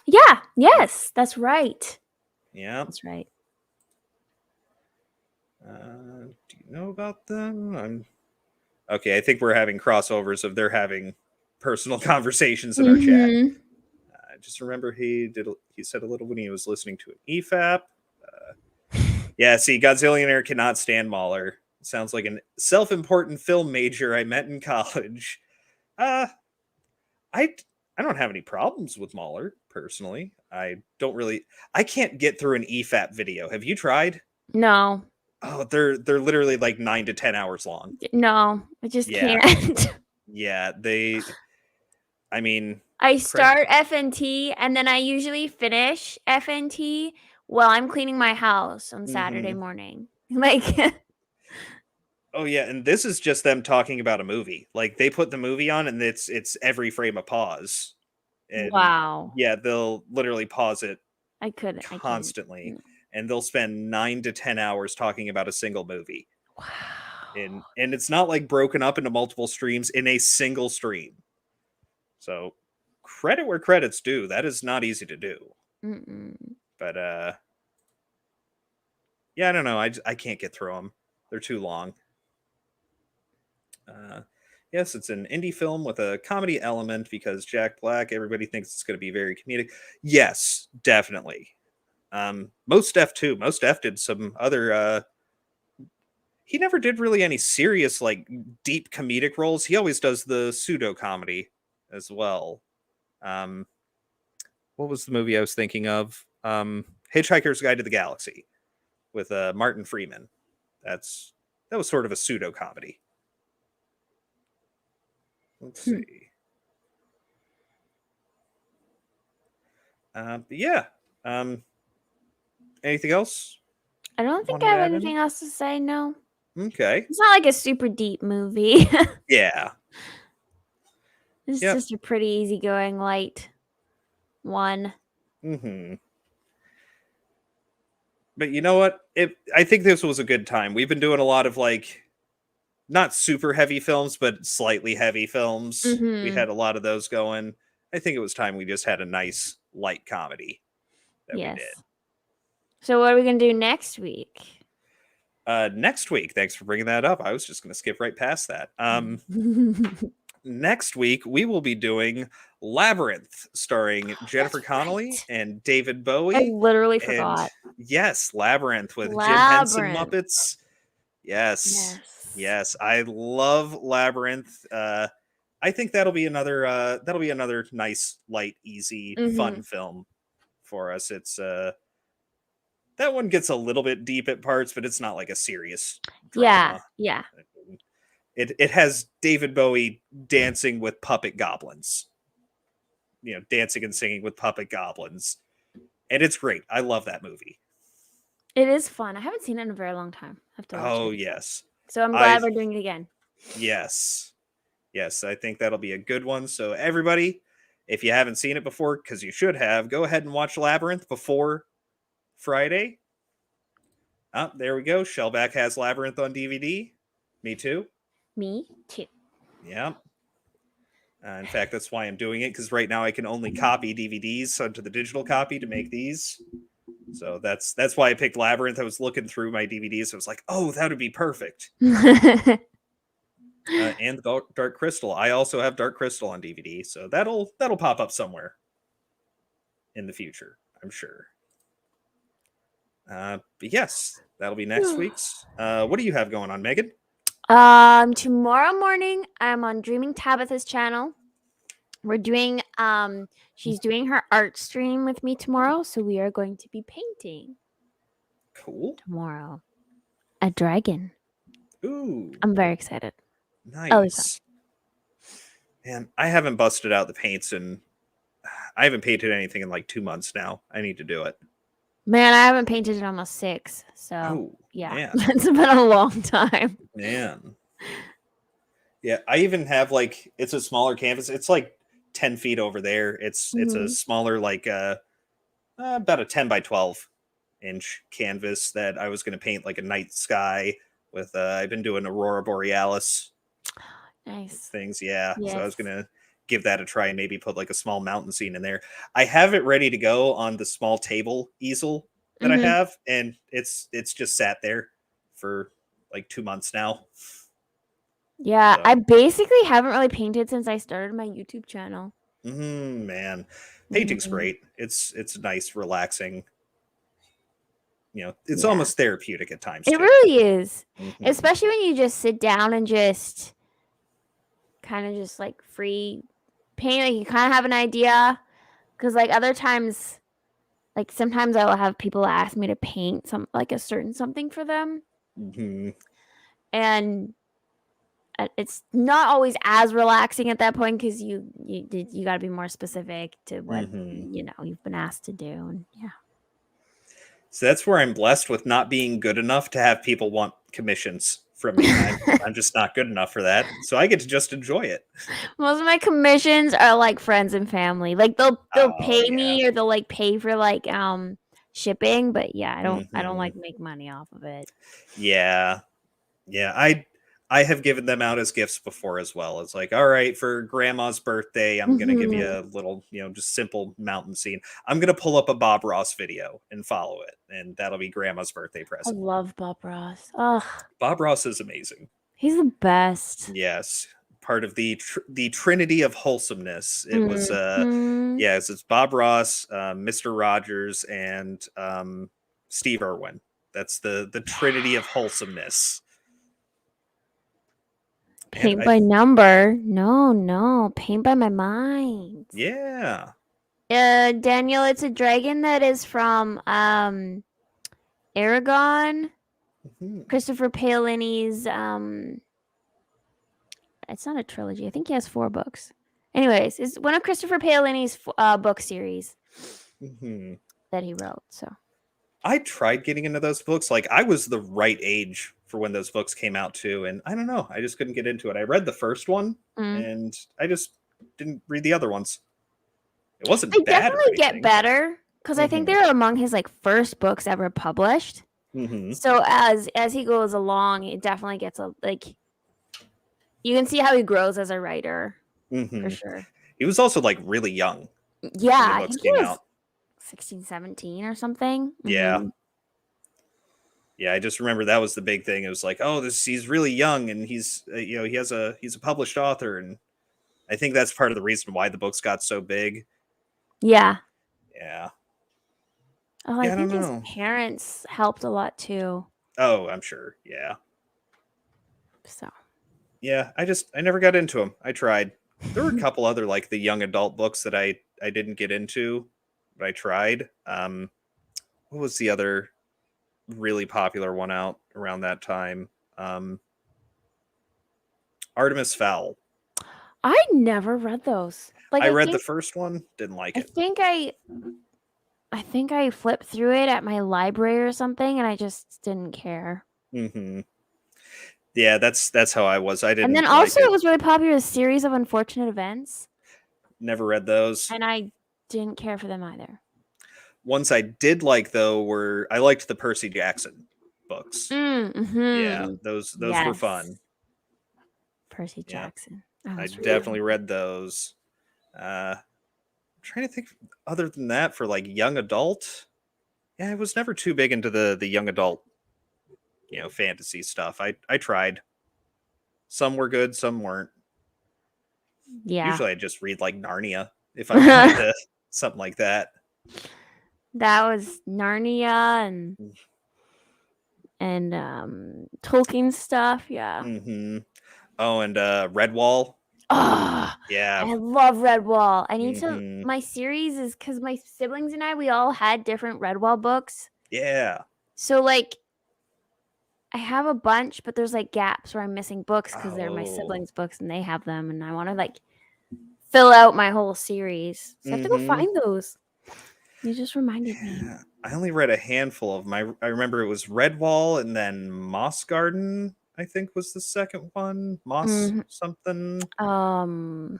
Yeah, yes, that's right. Yeah. That's right. Do you know about them? Okay. I think we're having crossovers of they're having personal conversations in our chat. Mm-hmm. I just remember he said a little when he was listening to an EFAP. Yeah, see, Godzillionaire cannot stand Mahler. Sounds like a self-important film major I met in college. Uh, I I don't have any problems with Mahler personally. I can't get through an EFAP video. Have you tried? No, Oh, they're literally like 9 to 10 hours long. no, I just Yeah, can't. yeah. I mean, I credit. start FNT and then I usually finish FNT while I'm cleaning my house on Saturday Hmm. morning. Like, Oh yeah, and this is just them talking about a movie. Like they put the movie on, and it's every frame a pause, and wow. yeah, they'll literally pause it I couldn't. constantly, and they'll spend 9 to 10 hours talking about a single movie. Wow. And it's not like broken up into multiple streams in a single stream. So credit where credit's due. That is not easy to do. Mm-mm. But yeah, I don't know. I can't get through them. They're too long. Uh, yes, it's an indie film with a comedy element because Jack Black. Everybody thinks it's going to be very comedic. Yes, definitely. Most Def too. Most Def did some other. He never did really any serious like deep comedic roles. He always does the pseudo comedy as well. Um, what was the movie I was thinking of? Hitchhiker's Guide to the Galaxy with Martin Freeman. That was sort of a pseudo comedy. Let's Hmm. see. But yeah. Anything else I don't you think I wanted to have add in? anything else to say. No, Okay. it's not like a super deep movie. Yeah. This is Yep. just a pretty easygoing light one. But you know what? I think this was a good time. We've been doing a lot of like not super heavy films, but slightly heavy films. We Mm-hmm. had a lot of those going. I think it was time we just had a nice light comedy that we did. Yes. So what are we gonna do next week? Next week, thanks for bringing that up. I was just going to skip right past that. Next week, we will be doing Labyrinth, starring Jennifer Connelly right. and David I Bowie. literally And forgot. yes, Labyrinth with Jim Henson Labyrinth. Muppets. Yes. Yes. Yes, I love Labyrinth. I think that'll be another nice, light, easy, Mm-hmm. fun film for us. It's that one gets a little bit deep at parts, but it's not like a serious Yeah. drama. Yeah. It has David Bowie dancing with puppet goblins. You know, dancing and singing with puppet goblins. And it's great. I love that movie. It is fun. I haven't seen it in a very long time. I have to watch Oh, it. yes. So I'm I glad we're doing it again. Yes. Yes, I think that'll be a good one. So everybody, if you haven't seen it before, because you should have, go ahead and watch Labyrinth before Friday. Oh, there we go. Shellback has Labyrinth on DVD. Me too. Me too. Yeah. In fact, that's why I'm doing it, because right now I can only copy DVDs onto the digital copy to make these. So that's why I picked Labyrinth. I was looking through my DVDs. I was like, oh, that would be perfect. And Dark Crystal. I also have Dark Crystal on DVD, so that'll pop up somewhere in the future, I'm sure. But yes, that'll be next week's. What do you have going on, Megan? Tomorrow morning I'm on Dreaming Tabitha's channel. We're doing she's doing her art stream with me tomorrow, so we are going to be painting. Cool. Tomorrow. A dragon. Ooh. I'm very excited. Nice. Man, I haven't busted out the paints and I haven't painted anything in like 2 months now. I need to do it. Man, I haven't painted in almost 6. So yeah. Man. It's been a long time. Man. Yeah, I even have like it's a smaller canvas. It's like 10 feet over there. It's a smaller like about a 10 by 12 inch canvas that I was going to paint like a night sky with I've been doing aurora borealis Nice things. Yeah. Yes. So I was going to give that a try and maybe put like a small mountain scene in there. I have it ready to go on the small table easel that I have, and it's just sat there for like 2 months now. Yeah, so. I basically haven't really painted since I started my YouTube channel. Man, painting's great. It's nice, relaxing. You know, it's almost therapeutic at times. It really is, especially when you just sit down and just kind of just like free paint. Like you kind of have an idea, because like other times, like sometimes I will have people ask me to paint some like a certain something for them, and it's not always as relaxing at that point because you got to be more specific to what you know you've been asked to do, and so that's where I'm blessed with not being good enough to have people want commissions from me. I'm just not good enough for that, so I get to just enjoy it. Most of my commissions are like friends and family. Like they'll pay me, or they'll like pay for like shipping, but yeah, I don't like make money off of it. Yeah. I have given them out as gifts before as well. It's like, all right, for grandma's birthday, I'm going to give you a little, just simple mountain scene. I'm going to pull up a Bob Ross video and follow it. And that'll be grandma's birthday present. I love Bob Ross. Oh, Bob Ross is amazing. He's the best. Yes. Part of the trinity of wholesomeness. It was, it's Bob Ross, Mr. Rogers, and Steve Irwin. That's the trinity of wholesomeness. Paint by number. No. Paint by my mind. Yeah. Daniel, it's a dragon that is from Aragon. Christopher Paolini's it's not a trilogy. I think he has 4 books. Anyways, it's one of Christopher Paolini's book series that he wrote. So I tried getting into those books. Like I was the right age for when those books came out too, and I don't know, I just couldn't get into it. I read the first one and I just didn't read the other ones. It wasn't They bad or definitely get anything. better because I think Mm-hmm. they're among his like first books ever published. Mm-hmm. So as he goes along, it definitely gets like you can see how he grows as a writer Mm-hmm. for sure. He was also like really young Yeah, when the I books think he came was out. 16, 17 or something. Yeah. Mhm. Yeah, I just remember that was the big thing. It was like, oh, he's really young, and he's he's a published author, and I think that's part of the reason why the books got so big. Yeah. Yeah, Oh, I yeah, I don't think his know. parents helped a lot too. Oh, I'm sure. Yeah, So yeah. I never got into them. I tried. There were a couple other like the young adult books that I didn't get into, but I tried. What was the other really popular one out around that time? Um, Artemis Fowl. I never read those. Like I read the first one, didn't like I it. think I flipped through it at my library or something, and I just didn't care. Hmm. Yeah, that's how I was. I And then didn't like also, it it. was really popular. A series of unfortunate events, Never read those. and I didn't care for them either. Ones I did like though were I liked the Percy Jackson books. Yeah, Mm-hmm. those were Yes, fun. Percy Yeah, Jackson. Oh, I that's really definitely read those. I'm trying to think other than that for like young adult. Yeah, I was never too big into the young adult, fantasy stuff. I tried. Some were good, some weren't. yeah. Usually I just read like Narnia if I wanted to something like that. That was Narnia and Tolkien stuff. Yeah. Mm-hmm. Oh, and Redwall. Oh, Yeah. I love Redwall. I need to. Mm-hmm. My series is because my siblings and I, we all had different Redwall books. Yeah. So like, I have a bunch, but there's like gaps where I'm missing books because they're my Oh. siblings' books and they have them, and I want to like fill out my whole series. So I have to go Mm-hmm. find those. You just reminded me. Yeah. I only read a handful of them. I remember it was Redwall and then Moss Garden, I think was the second one. Moss Mhm. something. Oh,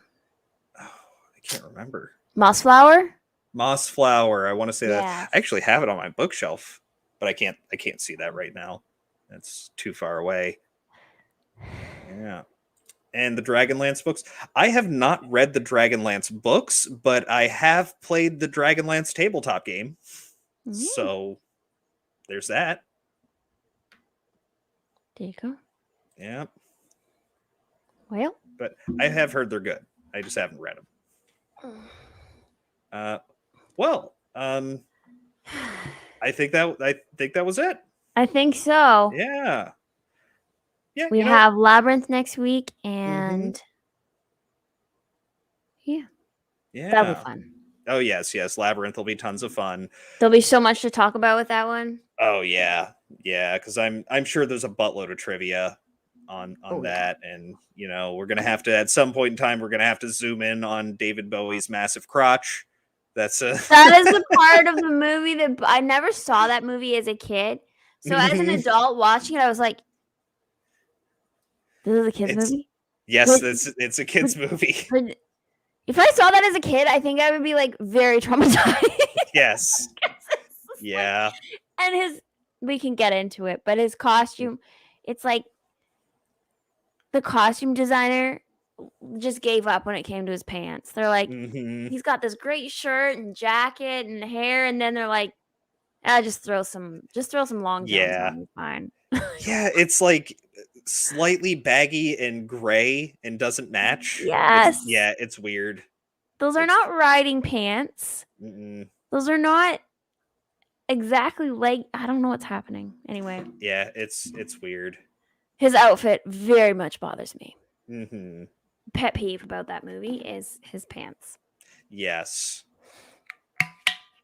I can't remember. Mossflower. Moss Flower. I want to say that. Yes. I actually have it on my bookshelf, but I can't see that right now. It's too far away. Yeah. And the Dragonlance books. I have not read the Dragonlance books, but I have played the Dragonlance tabletop game. Mm, So there's that. there you go. Yeah. Well, But I have heard they're good. I just haven't read them. Well, I think that was it. I think so. Yeah. Yeah, We have Labyrinth next week, Mhm. and yeah, that'll be Yeah. fun. Oh yes, Labyrinth will be tons of fun. There'll be so much to talk about with that one. Oh yeah. Yeah, because I'm sure there's a buttload of trivia on Oh, yeah. that. And we're gonna have to at some point in time we're gonna have to zoom in on David Bowie's massive crotch. That's a That is the part of the movie that I never saw that movie as a kid. So as an Mhm. adult watching it, I was like, "This is a kids It's movie." yes, Like, it's a kids movie. but if I saw that as a kid, I think I would be like very traumatized. Yes. It's Yeah. and we can get into it, but his costume, it's like the costume designer just gave up when it came to his pants. They're like, Hmm. he's got this great shirt and jacket and hair, and then they're like, just throw some long johns Yeah. on, you're fine. Yeah, it's like slightly baggy and gray and doesn't match. Yes. It's weird. Those are It's not riding pants. mm-mm. Those are not exactly like I don't know what's happening. Anyway, Yeah, it's weird. his outfit very much bothers me. Hmm. Pet peeve about that movie is his pants. Yes.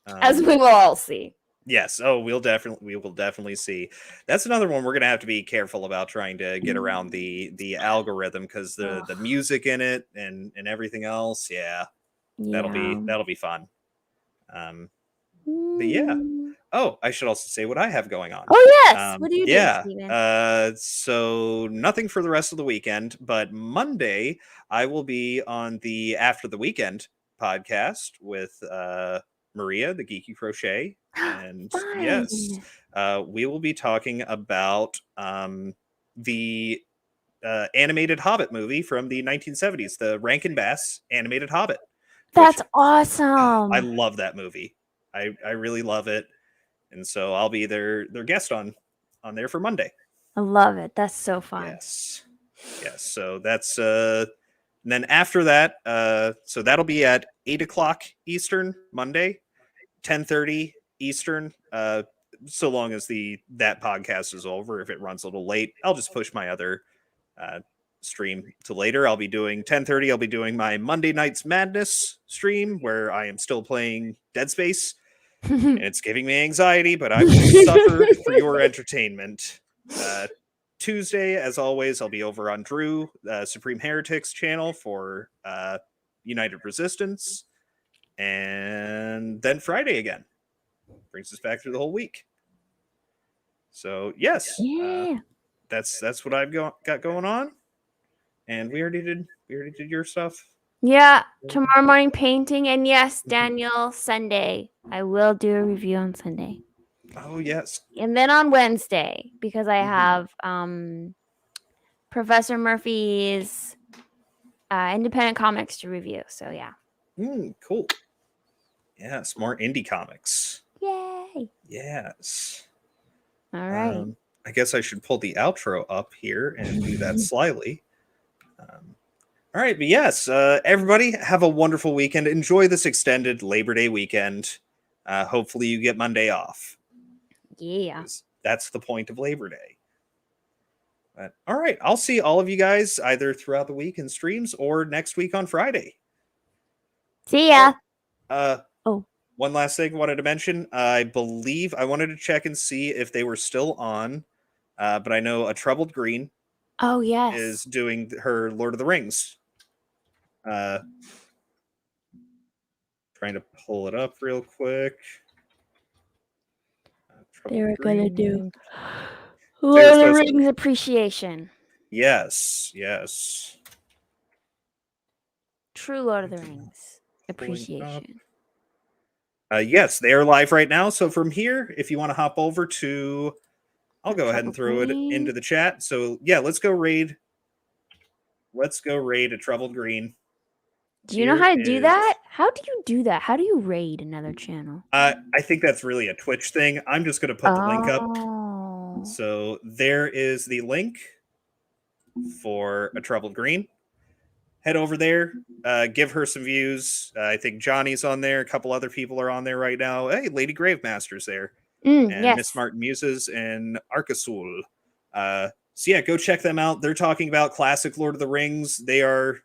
As we will all see. Yes. Oh, we will definitely see. That's another one we're gonna have to be careful about trying to get around the algorithm because the Ugh. music in it and everything else. Yeah, that'll be fun. But yeah, Oh, I should also say what I have going on. Oh, yes. What do you do, Steven? So nothing for the rest of the weekend, but Monday I will be on the After the Weekend podcast with Maria, the Geeky Crochet. And yes, Fun. we will be talking about the animated Hobbit movie from the 1970s, the Rankin Bass animated Hobbit. That's I awesome. love that movie. I really love it. And so I'll be their guest on there for Monday. I love it. That's so fun. Yes. So that's and then after that, so that'll be at 8:00 Eastern Monday, 10:30 Eastern. So long as that podcast is over. If it runs a little late, I'll just push my other stream to later. I'll be doing 10:30. I'll be doing my Monday Night's Madness stream where I am still playing Dead Space. And it's giving me anxiety, but I will suffer for your entertainment. Tuesday, as always, I'll be over on Drew, Supreme Heretics channel for United Resistance. And then Friday again. Brings us back through the whole week. So, yes. Yeah. That's what I've got going on. And we already did your stuff. Yeah, tomorrow morning painting, and yes, Daniel, Sunday. I will do a review on Sunday. Oh yes. And then on Wednesday, because I have Professor Murphy's independent comics to review. So yeah. Cool. Yes, more indie comics. Yay. Yes. All right. I guess I should pull the outro up here and do that slyly. All right, but yes, everybody have a wonderful weekend. Enjoy this extended Labor Day weekend. Hopefully you get Monday off. Yeah. That's the point of Labor Day. But, all right, I'll see all of you guys either throughout the week in streams or next week on Friday. See ya. One last thing I wanted to mention. I believe I wanted to check and see if they were still on. But I know A Troubled Green is doing her Lord of the Rings. Trying to pull it up real quick. They were going to do Lord of the Rings appreciation. Yes. True Lord of the Rings appreciation. Yes, they are live right now. So from here, if you want to hop over to, I'll go ahead and throw it into the chat. So yeah, let's go raid A Troubled Green. Do you know how to do that? How do you do that? How do you raid another channel? I think that's really a Twitch thing. I'm just going to put the link up. So there is the link for A Troubled Green. Head over there, give her some views. I think Johnny's on there. A couple other people are on there right now. Hey, Lady Gravemaster's there. And Miss Martin Muses and Arcasul. So yeah, go check them out. They're talking about classic Lord of the Rings. They are,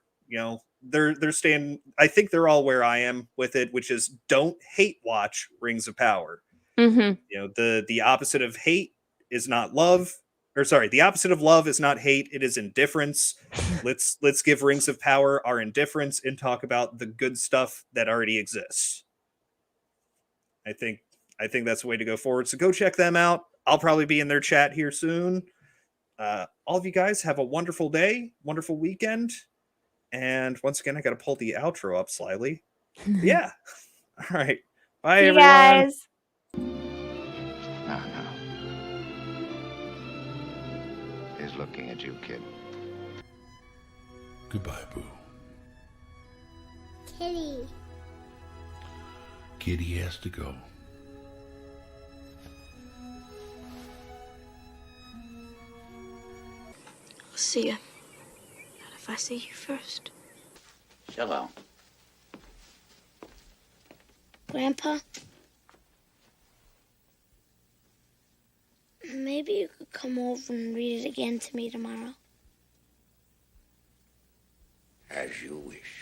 they're staying. I think they're all where I am with it, which is don't hate watch Rings of Power. The opposite of hate is not love. Or sorry, the opposite of love is not hate, it is indifference. Let's give Rings of Power our indifference and talk about the good stuff that already exists. I think that's the way to go forward. So go check them out. I'll probably be in their chat here soon. All of you guys have a wonderful day, wonderful weekend. And once again, I got to pull the outro up slightly. Yeah. All right. Bye, everyone. Guys. No. He's looking at you, kid. Goodbye, Boo. Kitty. Kitty has to go. I'll see you. Not if I see you first. Hello. Grandpa? Maybe you could come over and read it again to me tomorrow. As you wish.